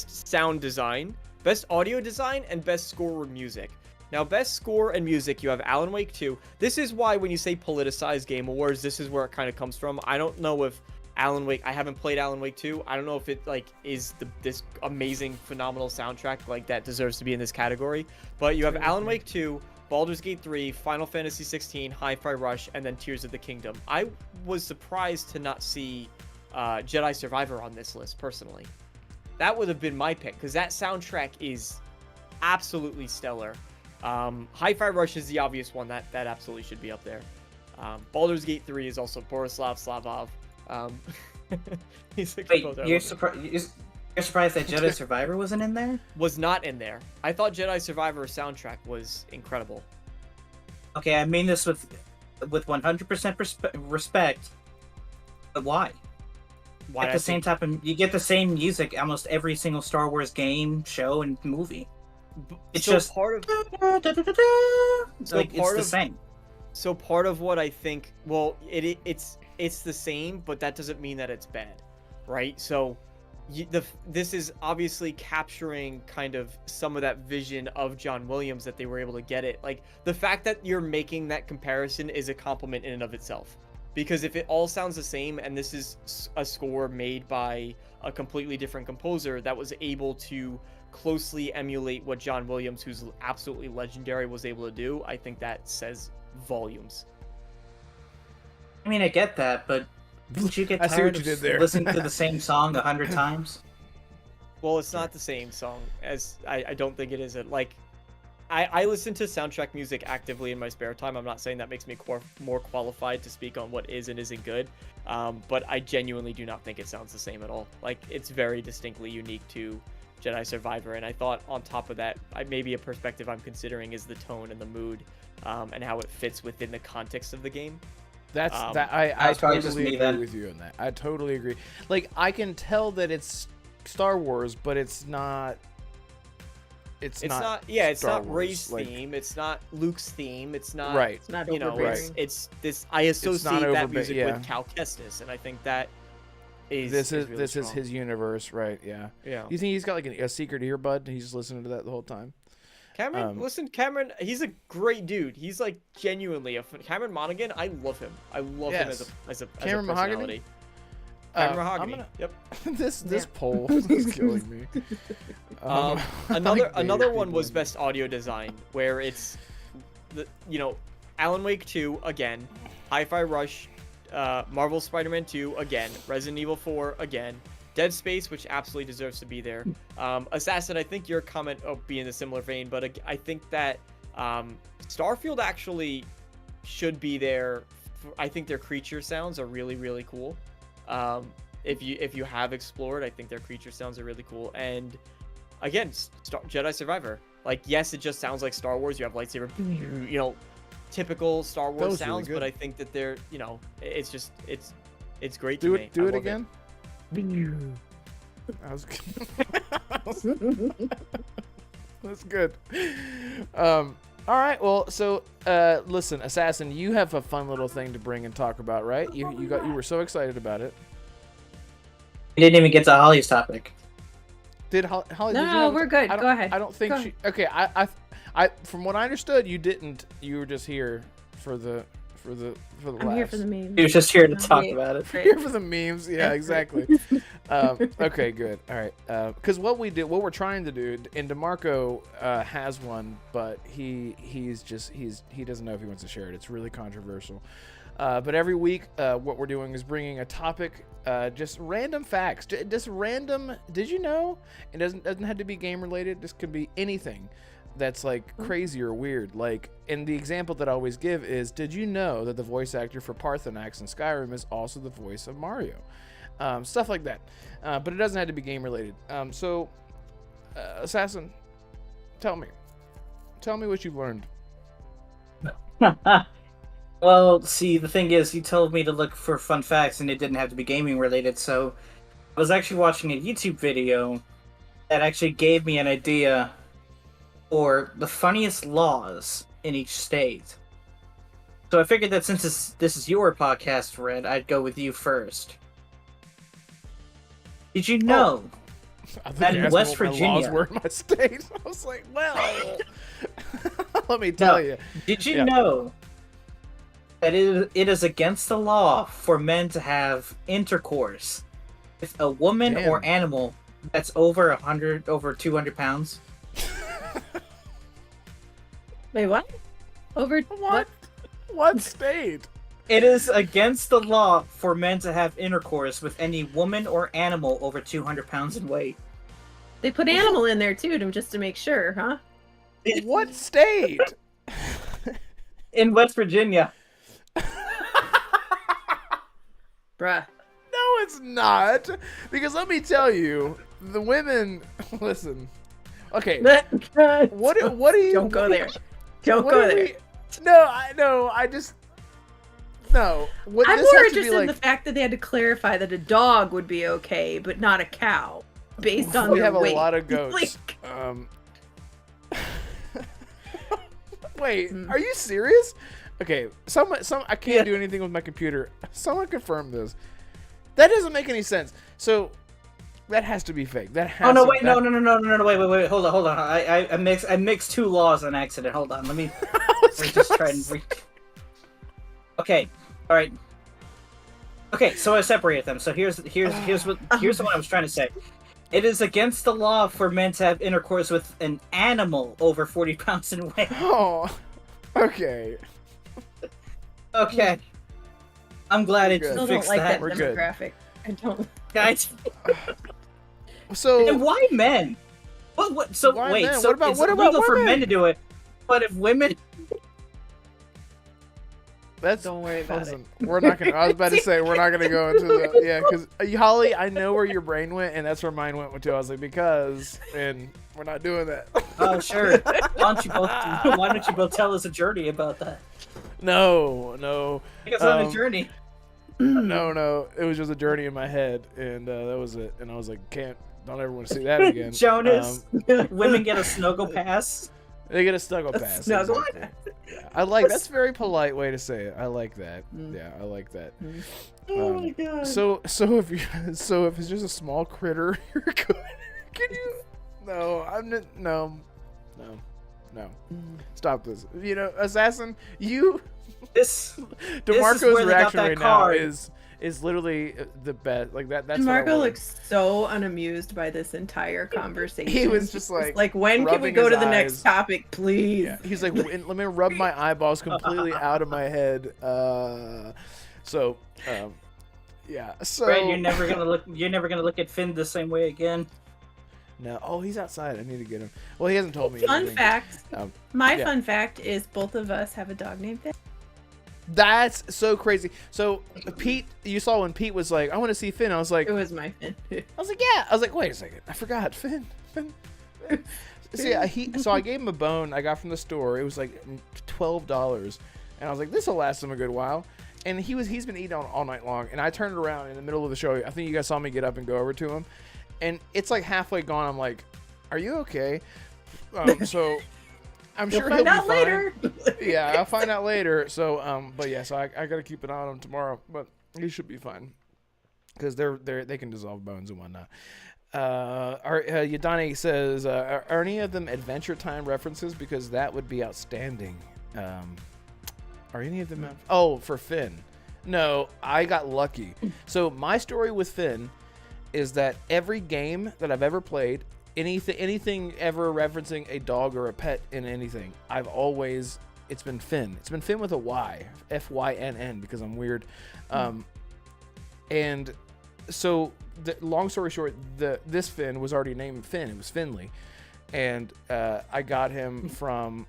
sound design, best audio design, and best score or music. Now, best score and music, you have Alan Wake 2. This is why when you say politicized Game Awards, this is where it kind of comes from. I don't know if Alan Wake, I haven't played Alan Wake 2. I don't know if it like is this amazing, phenomenal soundtrack like that deserves to be in this category. But you have Alan Wake 2, Baldur's Gate 3, Final Fantasy 16, Hi-Fi Rush, and then Tears of the Kingdom. I was surprised to not see Jedi Survivor on this list, personally. That would have been my pick, because that soundtrack is absolutely stellar. Hi-Fi Rush is the obvious one. That absolutely should be up there. Baldur's Gate 3 is also Borislav Slavov. He's like, Wait, you're surprised that Jedi Survivor wasn't in there? Was not in there. I thought Jedi Survivor soundtrack was incredible. Okay, I mean this with 100% respect, but why? Why At the same time, you get the same music almost every single Star Wars game, show, and movie. It's so just part of it's like it's the same. So part of what I think, well, it's the same, but that doesn't mean that it's bad, right? So this is obviously capturing kind of some of that vision of John Williams that they were able to get it. Like, the fact that you're making that comparison is a compliment in and of itself. Because if it all sounds the same, and this is a score made by a completely different composer that was able to closely emulate what John Williams, who's absolutely legendary, was able to do, I think that says volumes. I mean, I get that, but didn't you get tired of listening to the same song 100 times? Well, it's not the same song, as I don't think it is. I listen to soundtrack music actively in my spare time. I'm not saying that makes me more qualified to speak on what is and isn't good, but I genuinely do not think it sounds the same at all. Like, it's very distinctly unique to Jedi Survivor, and I thought on top of that, maybe a perspective I'm considering is the tone and the mood, and how it fits within the context of the game. I totally agree with you on that. I totally agree. Like, I can tell that it's Star Wars, but it's not. It's not Rey's theme. It's not Luke's theme. It's not right. It's not overbearing. It's this. I associate that music with Cal Kestis, and I think that is really this strong. is his universe, right? Yeah. Yeah. You think he's got like a secret earbud? And he's just listening to that the whole time. Cameron, listen, Cameron, he's a great dude. He's like genuinely Cameron Monaghan. I love him. I love him as a Cameron personality. Cameron Mahogany. Yep. This poll is killing me. Another one was best audio design, where it's Alan Wake 2 again, Hi-Fi Rush, Marvel Spider-Man 2 again, Resident Evil 4 again, Dead Space, which absolutely deserves to be there. Assassin, I think your comment be in a similar vein, but I think that Starfield actually should be there. I think their creature sounds are really, really cool. If you have explored, I think their creature sounds are really cool. And again, Jedi Survivor. Like, yes, it just sounds like Star Wars. You have lightsaber, typical Star Wars sounds, really, but I think that they're, it's just it's great to me. Do it again. That's good. All right. Well, so listen, Assassin, you have a fun little thing to bring and talk about, right? You were so excited about it. We didn't even get to Holly's topic. Did Holly? No, we're good. Go ahead. I don't think she. Okay. I from what I understood, you didn't. You were just here for the laughs. I'm here for the memes. He was just here to talk about it. Here for the memes. Yeah, exactly. Okay, good. All right. Because what we're trying to do, and Damarco has one, but he doesn't know if he wants to share it. It's really controversial. But every week, what we're doing is bringing a topic, just random facts, just random. Did you know? It doesn't have to be game related. This could be anything that's like crazy or weird. Like, and the example that I always give is, did you know that the voice actor for Parthenax in Skyrim is also the voice of Mario? Stuff like that. But it doesn't have to be game related. So, Assassin, tell me what you've learned. Well, see, the thing is, you told me to look for fun facts, and it didn't have to be gaming related, so I was actually watching a YouTube video that actually gave me an idea for the funniest laws in each state. So I figured that since this is your podcast, Red, I'd go with you first. Did you know that in West Virginia... laws were in my state? I was like, well... Let me tell you. Did you know that it is against the law for men to have intercourse with a woman or animal that's over 200 pounds? Wait, what? Over What state? It is against the law for men to have intercourse with any woman or animal over 200 pounds in weight. They put animal in there too, just to make sure, huh? What state? In West Virginia. Bruh. No, it's not. Because let me tell you, the women. Listen. Okay. What do you? Don't go there. Don't go there. No. I just. No. What, I'm this more has to be interested in like, the fact that they had to clarify that a dog would be okay, but not a cow, based on we their have weight. a lot of goats. Like, Wait, are you serious? Okay, I can't do anything with my computer. Someone confirm this. That doesn't make any sense. So that has to be fake. That has. Oh no! to, Wait! that... No! Wait! Hold on! I mixed two laws on accident. Hold on. Let me. We're just trying to. Okay. All right. Okay. So I separated them. So here's what I was trying to say. It is against the law for men to have intercourse with an animal over 40 pounds in weight. Oh. Okay. Okay. I'm glad it I still fixed don't like that. that demographic. I don't. Guys. So. And why men? What? So Why wait. men? So What it's about illegal for women? men to do it, but if women. Don't worry about it. We're not gonna. I was about to say we're not gonna go into the because Holly, I know where your brain went, and that's where mine went too. I was like because, and we're not doing that. Oh sure. Why don't you both tell us a journey about that? No. Because on a journey. No. It was just a journey in my head, and that was it. And I was like, don't ever want to see that again. Jonas, women get a snuggle pass. They get a snuggle pass. Snuggle exactly. Yeah, I like that's a very polite way to say it. I like that. Yeah, I like that. Oh my god. So if it's just a small critter, you're good. Can you? No, I'm not. No. Stop this. You know, Assassin, you. DeMarco's reaction right now is literally the best. Like that's. DeMarco looks so unamused by this entire conversation. He was just like when can we go to the next topic, please? Yeah. He's like, let me rub my eyeballs completely out of my head. Yeah. So. Brad, you're never gonna look at Finn the same way again. No. Oh, he's outside. I need to get him. Well, he hasn't told me. Fun fact. My yeah. fun fact is both of us have a dog named Finn. That's so crazy. So Pete, you saw when Pete was like, "I want to see Finn." I was like, It was my Finn. "Yeah." I was like, "Wait a second, I forgot Finn." See, so I gave him a bone I got from the store. It was like $12, and I was like, "This will last him a good while." And he's been eating all night long. And I turned around in the middle of the show. I think you guys saw me get up and go over to him, and it's like halfway gone. I'm like, "Are you okay?" So. I'm sure he'll be fine. Later. Yeah, I'll find out later. So, but yeah, so I gotta keep an eye on him tomorrow. But he should be fine because they can dissolve bones and whatnot. Yadani says, are any of them Adventure Time references? Because that would be outstanding. Are any of them? Oh, for Finn. No, I got lucky. So my story with Finn is that every game that I've ever played. Anything ever referencing a dog or a pet in anything, it's been Finn. It's been Finn with a Y, Fynn, because I'm weird. And so, long story short, this Finn was already named Finn. It was Finley, and I got him from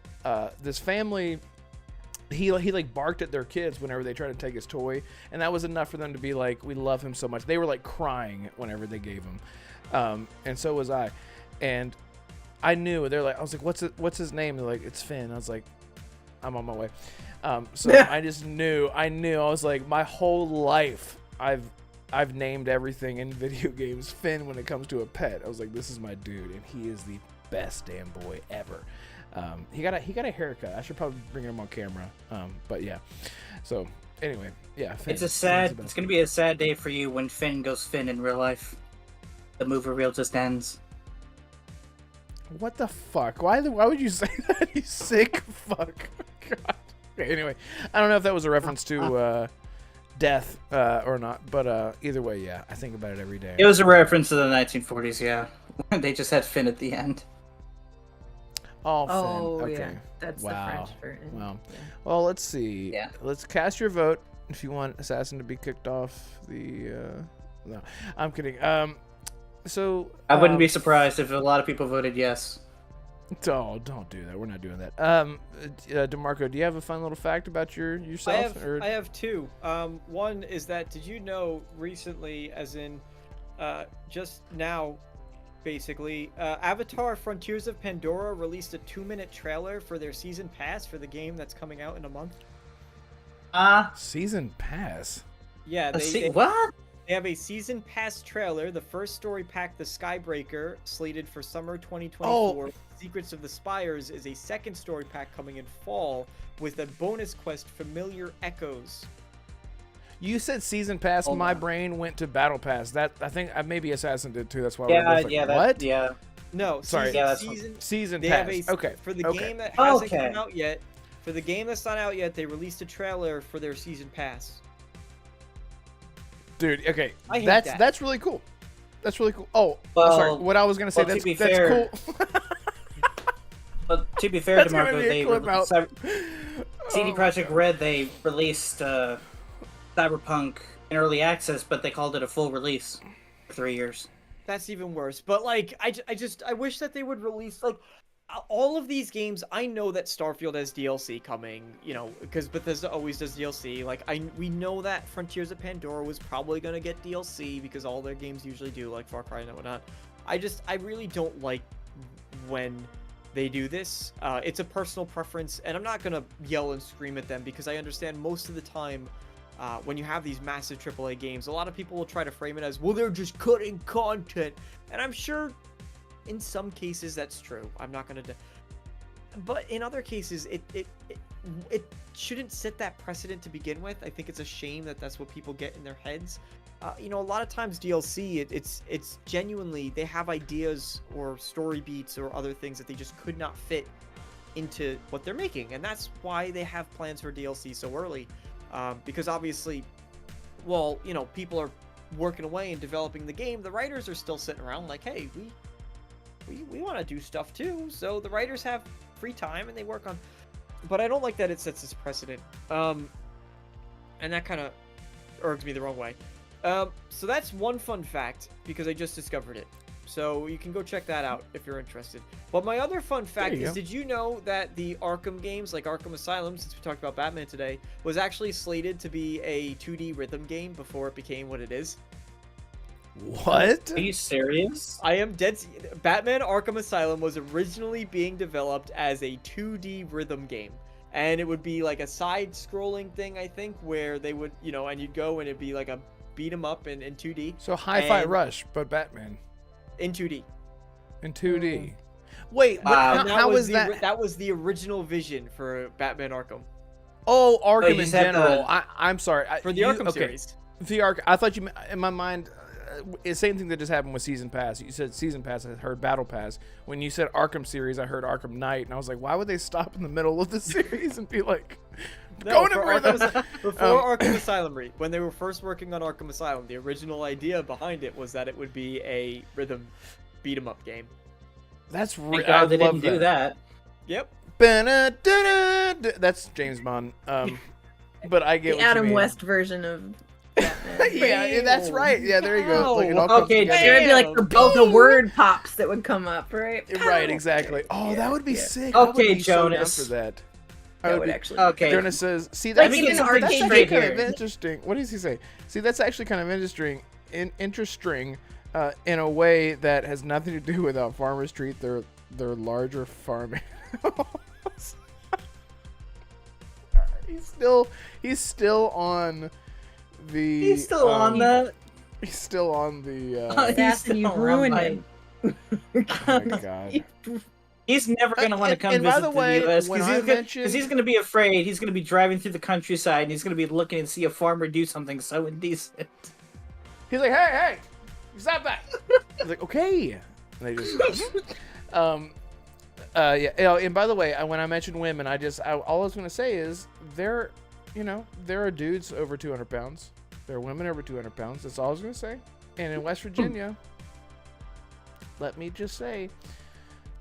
this family. He like barked at their kids whenever they tried to take his toy, and that was enough for them to be like, "We love him so much." They were like crying whenever they gave him, and so was I. And I knew. I was like, "What's his name?" They're like, "It's Finn." I was like, "I'm on my way." So I just knew. I was like, my whole life, I've named everything in video games Finn when it comes to a pet. I was like, "This is my dude, and he is the best damn boy ever." He got a haircut. I should probably bring him on camera. But yeah. So anyway, yeah. Finn, It's gonna be a sad day for you when Finn goes Finn in real life. The movie reel just ends. What the fuck? Why would you say that? You sick fuck. God. Okay, anyway, I don't know if that was a reference to death or not, but either way, yeah, I think about it every day. It was a reference to the 1940s, yeah. They just had Finn at the end. Oh, Okay. yeah. That's Wow. the French version. Wow. Yeah. Well, let's see. Yeah. Let's cast your vote if you want Assassin to be kicked off the. No, I'm kidding. So I wouldn't be surprised if a lot of people voted yes. Oh, don't do that. We're not doing that. Damarco, do you have a fun little fact about yourself? I have two. One is that did you know recently, as in just now, basically, Avatar: Frontiers of Pandora released a 2-minute trailer for their season pass for the game that's coming out in a month. Season pass. Yeah, What? They have a season pass trailer. The first story pack, The Skybreaker, slated for summer 2024. Oh. Secrets of the Spires is a second story pack coming in fall with a bonus quest, Familiar Echoes. You said season pass. Hold My on. brain went to battle pass. That I think maybe Assassin did too. That's why. Yeah, we're both like, what? Yeah. No, Sorry. Yeah, that's Season They pass. have a Okay. for the okay. game that hasn't Okay. come out yet. For the game that's not out yet, they released a trailer for their season pass. Dude, okay. I hate that. That's really cool. That's really cool. Oh, Well, sorry. What I was gonna say. well, to That's be that's fair- cool. But to be fair, That's gonna DeMarco, be a they clip out. CD Oh, Projekt Red, they released Cyberpunk in early access, but they called it a full release for 3 years. That's even worse. But like, I wish that they would release like all of these games. I know that Starfield has DLC coming, you know, because Bethesda always does DLC. Like we know that Frontiers of Pandora was probably gonna get DLC because all their games usually do, like Far Cry and whatnot. I really don't like when they do this. It's a personal preference, and I'm not gonna yell and scream at them because I understand most of the time. When you have these massive AAA games, a lot of people will try to frame it as, well, they're just cutting content. And I'm sure in some cases that's true. I'm not going to... But in other cases, it shouldn't set that precedent to begin with. I think it's a shame that that's what people get in their heads. You know, a lot of times DLC, it's genuinely, they have ideas or story beats or other things that they just could not fit into what they're making. And that's why they have plans for DLC so early. Because obviously, well, you know, people are working away and developing the game. The writers are still sitting around like, hey, we want to do stuff too. So the writers have free time and they work on. But I don't like that it sets this precedent. And that kind of irks me the wrong way. So that's one fun fact because I just discovered it. So you can go check that out if you're interested. But my other fun fact is, did you know that the Arkham games, like Arkham Asylum, since we talked about Batman today, was actually slated to be a 2D rhythm game before it became what it is? What? Are you serious? I am dead. Batman Arkham Asylum was originally being developed as a 2D rhythm game. And it would be like a side-scrolling thing, I think, where they would, you know, and you'd go and it'd be like a beat 'em up in 2D. So Hi-Fi And- Rush, but Batman In 2D. in 2D. Wait, And how was that? That was the original vision for Batman Arkham. Oh, Arkham you in said general. the- I'm sorry. For the Arkham series. The Arkham. I thought you. In my mind, it's same thing that just happened with Season Pass. You said Season Pass. I heard Battle Pass. When you said Arkham series, I heard Arkham Knight, and I was like, why would they stop in the middle of the series and be like, going for to rhythm? Before Arkham Asylum, when they were first working on Arkham Asylum, the original idea behind it was that it would be a rhythm beat 'em up game. That's Thank I God they love didn't do that. Yep. That's James Bond. But I get The what you Adam mean. West version of Batman. Yeah, that's right. Yeah, there you go. Look, it all Wow. comes Okay, together. There'd be like the word pops that would come up, right? Right, exactly. Oh, that would be Yeah. sick. I would Okay, be so down Jonas. for that. That would be- actually. Okay. Jonas says, "See, Like that's, even that's arcade actually straight kind of here. interesting." What does he say? See, that's actually kind of interesting. Interesting, in a way that has nothing to do with how farmers treat their larger farm animals. He's still on the. He's still on that. He's still on the. Assassin, you still ruined online. him. Oh my God. He's never going to want to come and by visit the way, the U.S. when because I he's, mentioned- he's going to be afraid. He's going to be driving through the countryside and he's going to be looking and see a farmer do something so indecent. He's like, hey, stop that. I was like, okay. And they just, yeah. Oh, and by the way, when I mentioned women, all I was gonna say is there are dudes over 200 pounds. There are women over 200 pounds. That's all I was gonna say. And in West Virginia, let me just say,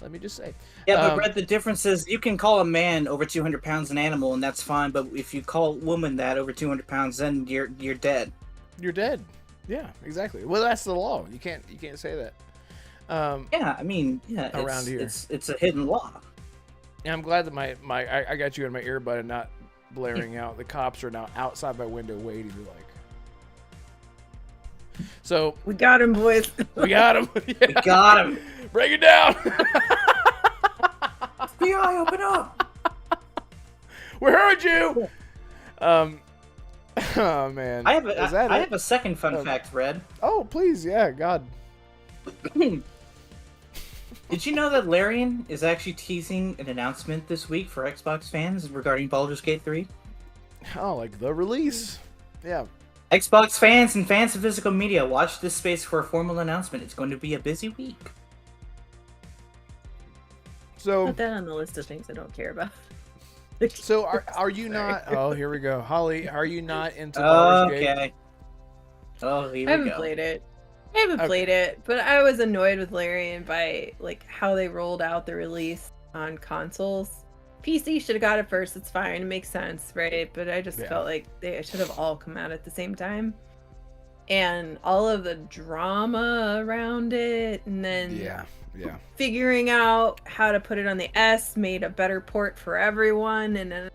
Let me just say. Yeah, but Brett, the difference is you can call a man over 200 pounds an animal, and that's fine. But if you call a woman that over 200 pounds, then you're dead. You're dead. Yeah, exactly. Well, that's the law. You can't say that. Yeah, I mean, yeah, around here, it's a hidden law. And I'm glad that I got you in my earbud and not blaring out. The cops are now outside my window waiting to like. So We got him, boys. we got him. We got him. Break it down. FBI, open up. We heard you. Oh man. I have a second fun fact, Red. Oh please, yeah, God. Did you know that Larian is actually teasing an announcement this week for Xbox fans regarding Baldur's Gate 3? Oh, like the release. Yeah. Xbox fans and fans of physical media, watch this space for a formal announcement. It's going to be a busy week. So Put that on the list of things I don't care about. So are you not? Oh, here we go, Holly. Are you not into Baldur's Gate? Okay. Oh, here we I haven't go. played it. I haven't played it, but I was annoyed with Larian by like how they rolled out the release on consoles. PC should have got it first. It's fine. It makes sense, right? But I just felt like they should have all come out at the same time. And all of the drama around it, and then figuring out how to put it on the S made a better port for everyone. And then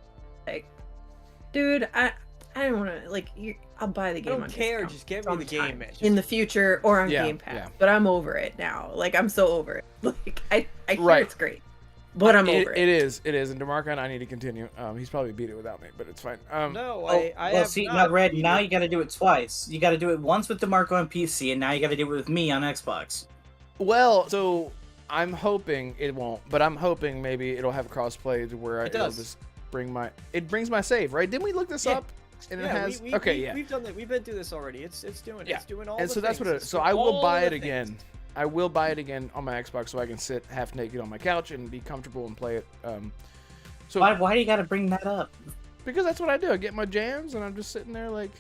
like, dude, I don't want to like. I'll buy the game. I don't care. Just get me the game, man. In the future or on Game Pass. Yeah. But I'm over it now. Like I'm so over it. Like I hear it's great, but I'm over it. It is. And Damarco and I need to continue. He's probably beat it without me, but it's fine. No, Red. Now you got to do it twice. You got to do it once with Damarco on PC, and now you got to do it with me on Xbox. Well, so I'm hoping it won't, but I'm hoping maybe it'll have crossplay to where it'll just bring my save, right? Didn't we look this up? And it has we've done that. We've been through this already. It's doing all. And so that's what it is. So I will buy it again. I will buy it again on my Xbox so I can sit half naked on my couch and be comfortable and play it. So why do you got to bring that up? Because that's what I do. I get my jams and I'm just sitting there like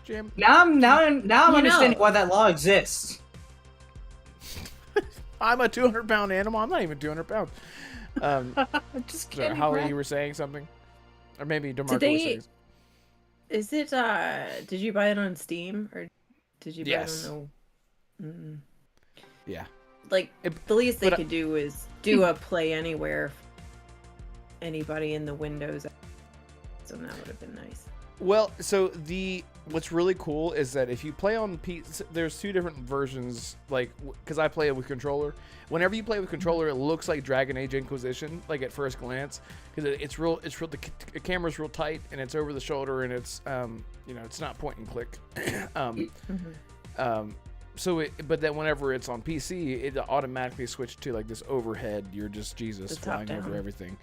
jam. Now I'm understanding why that law exists. I'm a 200-pound animal. I'm not even 200 pounds. Just kidding. So Holly, you were saying something, or maybe Damarco was saying. Is it? Did you buy it on Steam or did you buy it on the? Yeah. Like the least they could do is do a play anywhere. Anybody in the Windows, so that would have been nice. Well, so what's really cool is that if you play on PC, there's two different versions. Like, because I play it with controller. Whenever you play with controller, it looks like Dragon Age Inquisition, like at first glance, because it's real. The camera's real tight and it's over the shoulder and it's it's not point and click. But then whenever it's on PC, it automatically switched to like this overhead. You're just Jesus flying over everything.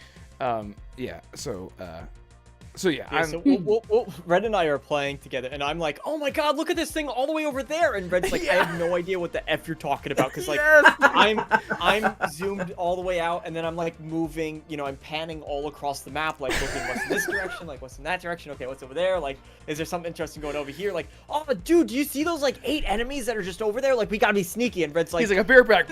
Red and I are playing together, and I'm like, oh my god, look at this thing all the way over there, and Red's like, I have no idea what the F you're talking about, because like, I'm zoomed all the way out, and then I'm like moving, I'm panning all across the map, like looking what's in this direction, like what's in that direction, okay, what's over there, like, is there something interesting going over here, like, oh dude, do you see those like 8 enemies that are just over there, like we gotta be sneaky, and Red's like, he's like a beer pack,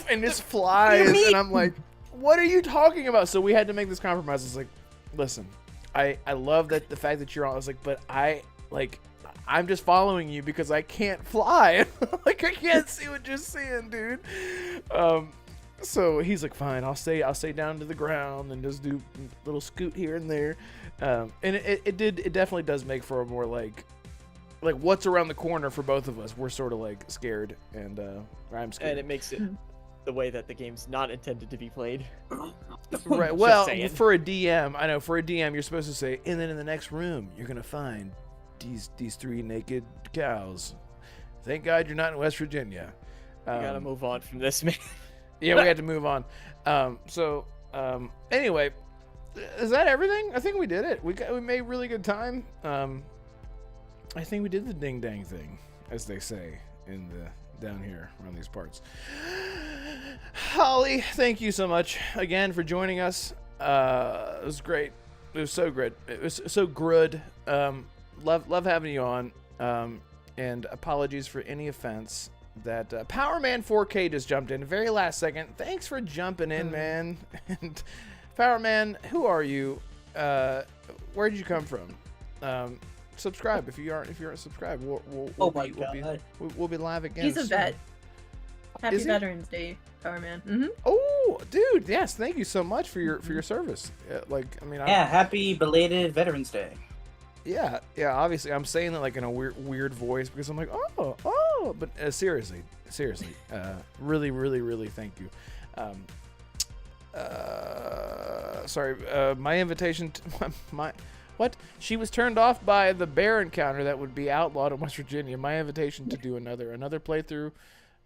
and this flies, and I'm like, what are you talking about? So we had to make this compromise. It's like, listen, I love the fact that you're on. I was like, but I'm just following you because I can't fly. Like I can't see what you're seeing, dude. So he's like, fine, I'll stay down to the ground and just do a little scoot here and there. And it definitely does make for a more like what's around the corner for both of us. We're sort of like scared, and I'm scared. And it makes it the way that the game's not intended to be played. Right. Well, for a DM, I know for a DM, you're supposed to say, and then in the next room, you're gonna find these 3 naked cows. Thank God you're not in West Virginia. We gotta move on from this, man. Yeah, we had to move on. Anyway, is that everything? I think we did it. We made really good time. I think we did the ding dang thing, as they say down here around these parts. Holly, thank you so much again for joining us. It was great. It was so great. It was so good. Love having you on. And apologies for any offense that Power Man 4K just jumped in very last second. Thanks for jumping in, man. And Power Man, who are you? Where did you come from? Subscribe if you aren't subscribed. We'll be live again. He's a soon. vet. Happy Is he? Veterans Day, Power Man. Mm-hmm. Oh, dude, yes, thank you so much for your service. Yeah, happy belated Veterans Day. Yeah, obviously, I'm saying that like in a weird voice because I'm like, oh, but seriously, really, really, really, thank you. Sorry, my invitation to my what? She was turned off by the bear encounter that would be outlawed in West Virginia. My invitation to do another playthrough.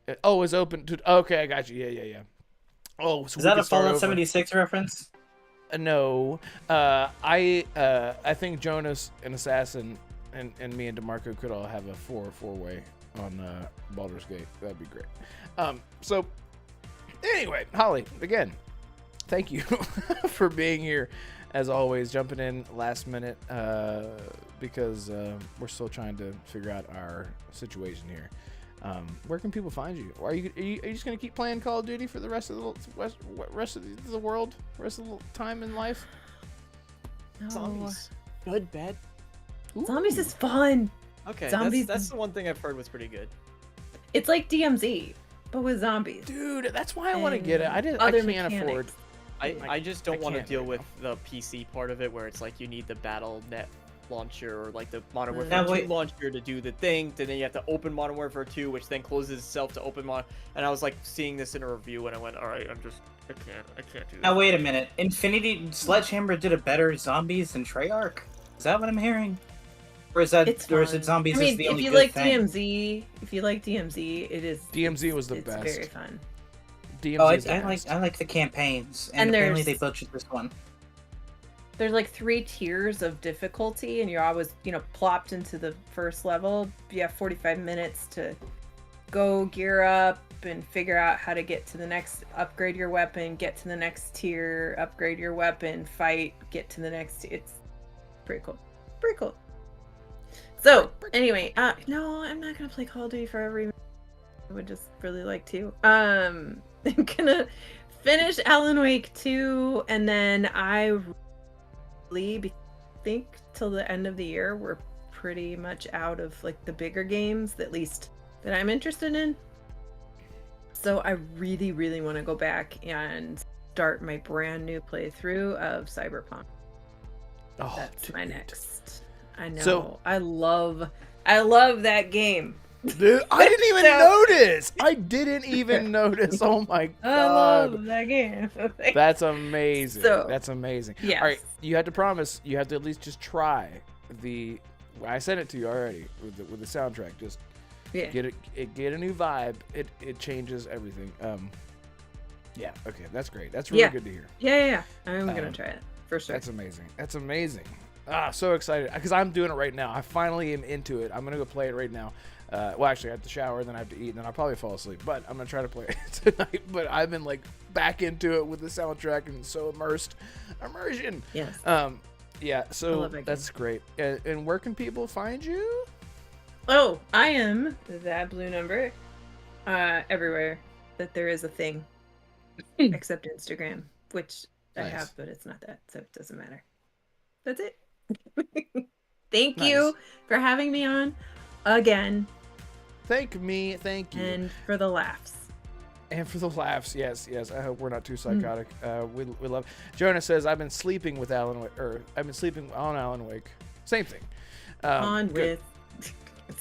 Is open to. Okay, I got you. Yeah. Oh, so is that a Fallout 76 reference? No. I think Jonas and Assassin and me and Damarco could all have a four-way on Baldur's Gate. That'd be great. So anyway, Holly, again, thank you for being here. As always, jumping in last minute because we're still trying to figure out our situation here. Where can people find you? Are you just gonna keep playing Call of Duty for the rest of the world, rest of the time in life? No. Zombies. Good, bad. Ooh. Zombies is fun. Okay, Zombies- that's the one thing I've heard was pretty good. It's like DMZ, but with zombies. Dude, that's why I want to get it. I Other can't mechanics. afford. I just don't want to can't deal right with the PC part of it where it's like you need the Battle.net launcher or like the Modern Now Warfare 2 wait. launcher to do the thing, and then you have to open Modern Warfare 2, which then closes itself to open and I was like seeing this in a review and I went, alright, I can't do that. Now wait a minute. Infinity Sledgehammer did a better zombies than Treyarch? Is that what I'm hearing? Or is that It's or is it fun. zombies I mean, is the if only you good like thing? DMZ, it is. DMZ was the it's best. very fun. DMZ Oh, is the I best. like the campaigns, And apparently there's- they butchered this one. There's like 3 tiers of difficulty, and you're always, plopped into the first level. You have 45 minutes to go gear up and figure out how to get to the next, upgrade your weapon, get to the next tier, upgrade your weapon, fight, get to the next. It's pretty cool. Pretty cool. So anyway, no, I'm not gonna play Call of Duty forever. I would just really like to. I'm gonna finish Alan Wake 2, and then I think till the end of the year we're pretty much out of like the bigger games, at least that I'm interested in. So I really, really want to go back and start my brand new playthrough of Cyberpunk. Oh, That's my dude. next. I know. So- I love that game. Dude, I didn't even notice. I didn't even notice. Oh my god. I love that game. That's amazing. So- That's amazing. Yes. All right, you had to promise. You have to at least just try the. I sent it to you already with the soundtrack. Just Yeah. get a new vibe. It changes everything. Yeah. Okay, that's great. That's really Yeah. good to hear. Yeah. I'm gonna try it for sure. That's amazing. That's amazing. So excited because I'm doing it right now. I finally am into it. I'm gonna go play it right now. Well, actually, I have to shower, then I have to eat, and then I'll probably fall asleep. But I'm gonna try to play it tonight. But I've been like back into it with the soundtrack and so immersion. Yes. Yeah. I So love that that's great. And where can people find you? Oh, I am that blue number. Everywhere that there is a thing, except Instagram, which I Nice. have, but it's not that, so it doesn't matter. That's it. Thank Nice. you for having me on again, Thank you. and for the laughs. And for the laughs, yes. I hope we're not too psychotic. We love. Jonah says, "I've been sleeping with Alan Wake, or I've been sleeping on Alan Wake. Same thing. On good. with.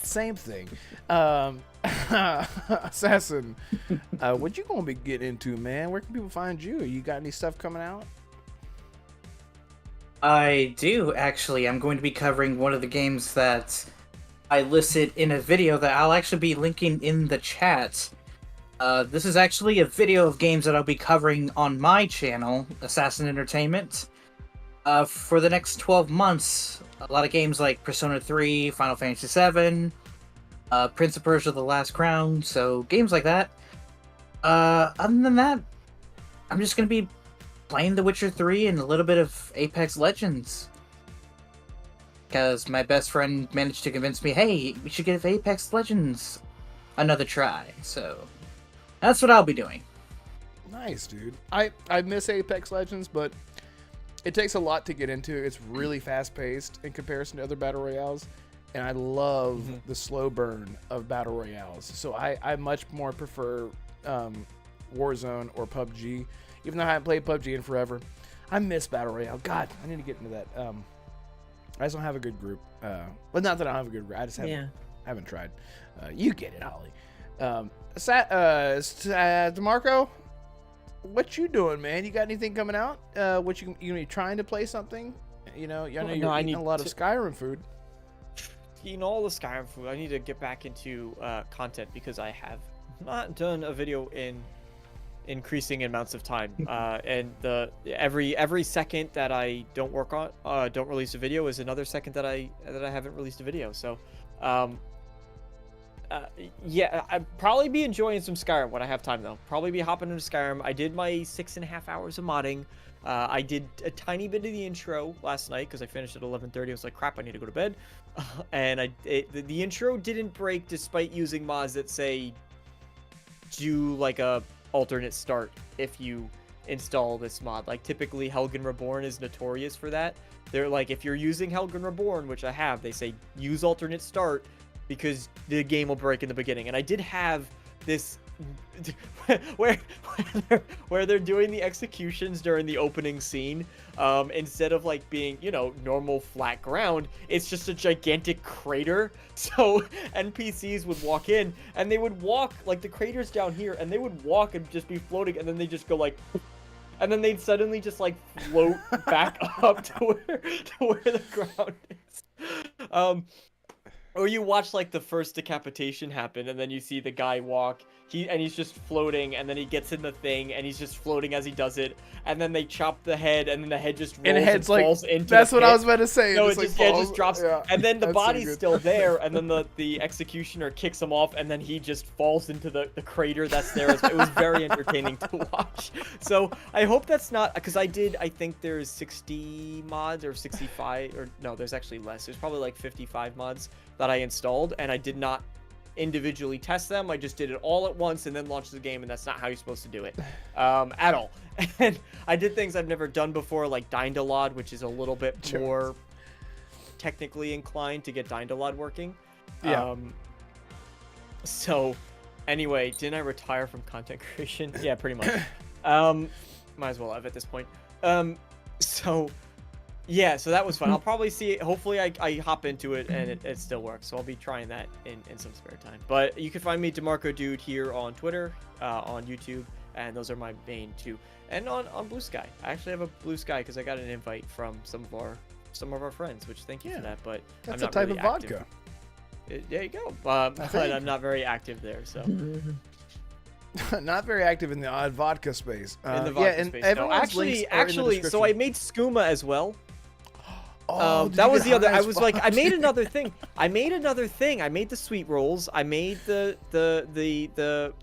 Same thing. Assassin, what you gonna be getting into, man? Where can people find you? You got any stuff coming out? I do, actually. I'm going to be covering one of the games that I listed in a video that I'll actually be linking in the chat. This is actually a video of games that I'll be covering on my channel, Assassin Entertainment. For the next 12 months, a lot of games like Persona 3, Final Fantasy 7, Prince of Persia: The Last Crown, so games like that. Other than that, I'm just going to be playing The Witcher 3 and a little bit of Apex Legends. Because my best friend managed to convince me, hey, we should get Apex Legends. another try. So that's what I'll be doing. Nice, dude. I miss Apex Legends, but it takes a lot to get into. It's really fast paced in comparison to other battle royales, and I love the slow burn of battle royales. So I much more prefer Warzone or PUBG, even though I haven't played PUBG in forever. I miss battle royale. God, I need to get into that. I just don't have a good group. Well, not that I don't have a good group. I just haven't tried. You get it, Holly. DeMarco, what you doing, man? You got anything coming out? What you gonna be trying to play something? You know, I know you're eating a lot of Skyrim food. Eating all the Skyrim food. I need to get back into content because I have not done a video in increasing amounts of time. And every second that I don't release a video is another second that I haven't released a video. So, yeah, I'd probably be enjoying some Skyrim when I have time, though. Probably be hopping into Skyrim. I did my 6.5 hours of modding. I did a tiny bit of the intro last night because I finished at 11:30. I was like, crap, I need to go to bed. And the intro didn't break despite using mods that say do like a alternate start if you install this mod. Like typically Helgen Reborn is notorious for that. They're like, if you're using Helgen Reborn, which I have, they say use alternate start because the game will break in the beginning. And I did have this where they're doing the executions during the opening scene, instead of like being, you know, normal flat ground, it's just a gigantic crater. So NPCs would walk in and they would walk like the crater's down here and they would walk and just be floating and then they just go like, and then they'd suddenly just like float back up to where the ground is. Or you watch like the first decapitation happen and then you see the guy walk, he's just floating and then he gets in the thing and he's just floating as he does it, and then they chop the head and then the head just rolls and falls into that's the what pit. I was about to say. No, it just drops, yeah. and then the That's body's so good. still there, and then the executioner kicks him off, and then he just falls into the crater that's there. It was very entertaining to watch. So I hope that's not, because I think there's 60 mods or 65, or no, there's actually less. There's probably like 55 mods that I installed, and I did not individually test them. I just did it all at once and then launched the game, and that's not how you're supposed to do it at all. And I did things I've never done before, like Dindalod, which is a little bit more technically inclined to get Dindalod working. Yeah. So anyway, didn't I retire from content creation? Yeah, pretty much. Might as well have at this point. So yeah, so that was fun. I'll probably see it. Hopefully I hop into it and it still works. So I'll be trying that in some spare time. But you can find me DeMarco Dude here on Twitter, on YouTube, and those are my main two. And on Blue Sky. I actually have a Blue Sky because I got an invite from some of our friends, which thank you for that. But that's I'm not a type really of active. vodka. There you go. But I'm not very active there, so. Not very active in the odd vodka space. In the vodka space. No, actually, so I made skooma as well. Oh, that was the other. I was like, I made another thing. I made the sweet rolls. I made the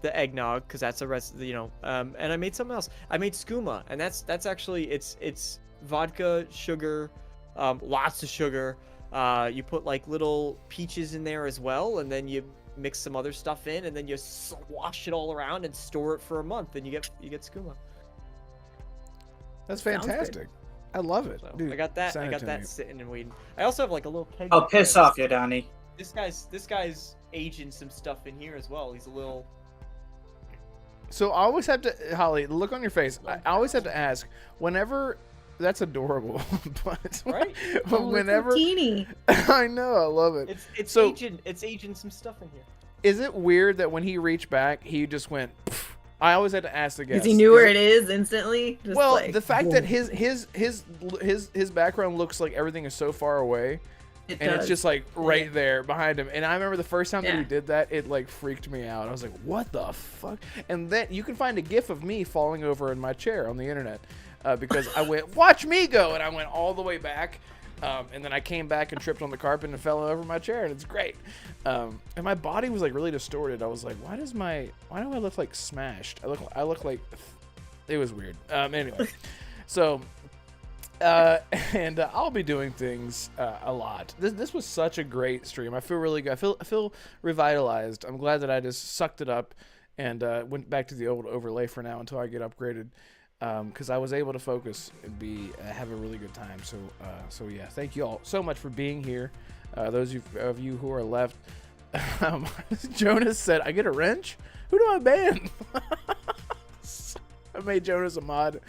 eggnog because that's a rest. You know, and I made something else. I made skooma, and that's actually it's vodka, sugar, lots of sugar. You put like little peaches in there as well, and then you mix some other stuff in, and then you swash it all around and store it for a month, and you get skooma. That's fantastic. I love it. So Dude, I got that sitting and waiting. I also have like a little keg. Oh, piss off, Yodani. This guy's aging some stuff in here as well. He's a little. So I always have to, Holly, look on your face. I always have to ask, whenever, that's adorable, but right? whenever, teeny. I know, I love it. It's so, aging some stuff in here. Is it weird that when he reached back, he just went? Pff? I always had to ask the guy. Because he knew where it is instantly. Just well, like, the fact that his background looks like everything is so far away, it's just like right there behind him. And I remember the first time that he did that, it like freaked me out. I was like, "What the fuck?" And then you can find a GIF of me falling over in my chair on the internet because I went, "Watch me go," and I went all the way back. And then I came back and tripped on the carpet and fell over my chair, and it's great. And my body was like really distorted. I was like, why do I look like smashed? I look like, it was weird. Anyway, so And I'll be doing things a lot. This was such a great stream. I feel really good. I feel revitalized. I'm glad that I just sucked it up and went back to the old overlay for now until I get upgraded, because I was able to focus and have a really good time. So yeah, thank you all so much for being here. Those of you who are left. Jonas said, "I get a wrench? Who do I ban?" I made Jonas a mod.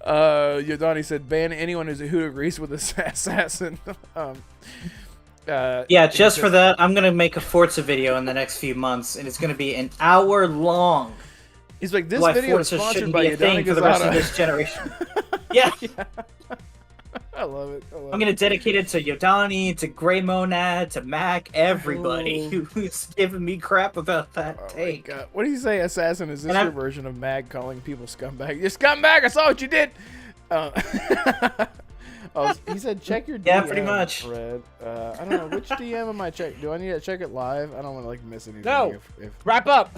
Yodani said, "Ban anyone who agrees with assassin." Yeah, just for that, I'm gonna make a Forza video in the next few months, and it's gonna be an hour long. He's like, "This Why video Forza is sponsored shouldn't by be a thing for the rest of this generation." Yeah. I love it. I'm gonna dedicate it to Yodani, to Grey Monad, to Mac, everybody who's giving me crap about that take. God. What do you say, Assassin? Is this your version of Mag calling people scumbag? You're scumbag! I saw what you did! He said check your DM. Yeah, pretty much. Fred. I don't know, which DM am I checking? Do I need to check it live? I don't want to miss anything. No! Wrap up!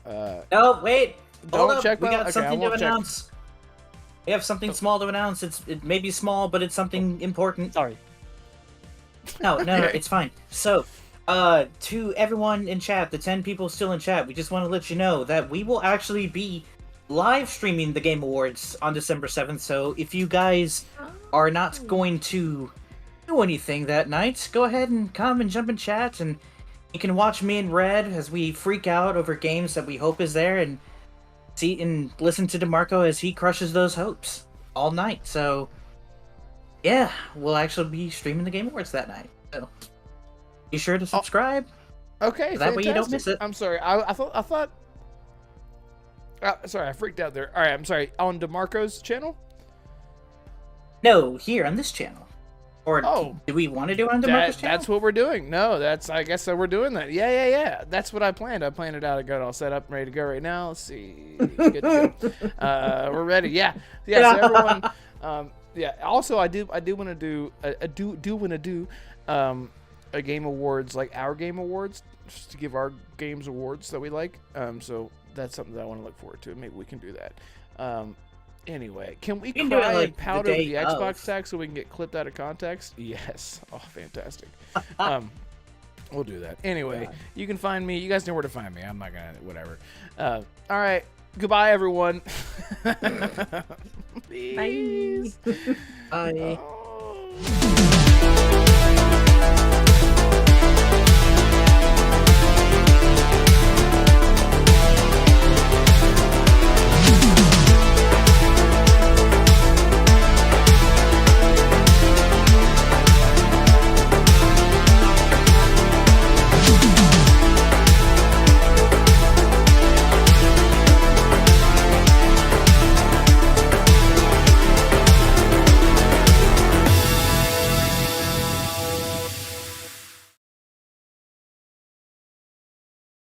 No, wait! Hold up. Check We got okay, something to announce. We have something small to announce. It may be small, but it's something important. Sorry. No, it's fine. So, to everyone in chat, the 10 people still in chat, we just want to let you know that we will actually be live streaming the Game Awards on December 7th. So, if you guys are not going to do anything that night, go ahead and come and jump in chat, and you can watch me and Red as we freak out over games that we hope is there, and see and listen to Damarco as he crushes those hopes all night. So, yeah, we'll actually be streaming the Game Awards that night. So, be sure to subscribe. Okay, that way you don't miss it. I'm sorry. I thought. Sorry, I freaked out there. All right, I'm sorry. On Damarco's channel? No, here on this channel. Or do we want to do it on Damarco's channel? That's what we're doing. No, I guess we're doing that. Yeah. That's what I planned. I planned it out. I got it all set up and ready to go right now. Let's see. Good to go. We're ready. Yeah. So everyone. Also, I do want to do. Want to do. A Game Awards, like our Game Awards, just to give our games awards that we like. So that's something that I want to look forward to. Maybe we can do that. Anyway, can we cry and pout over the Xbox tag so we can get clipped out of context? Yes. Oh, fantastic. We'll do that. Anyway, you can find me. You guys know where to find me. I'm not gonna whatever. All right. Goodbye, everyone. Bye. Bye. Oh.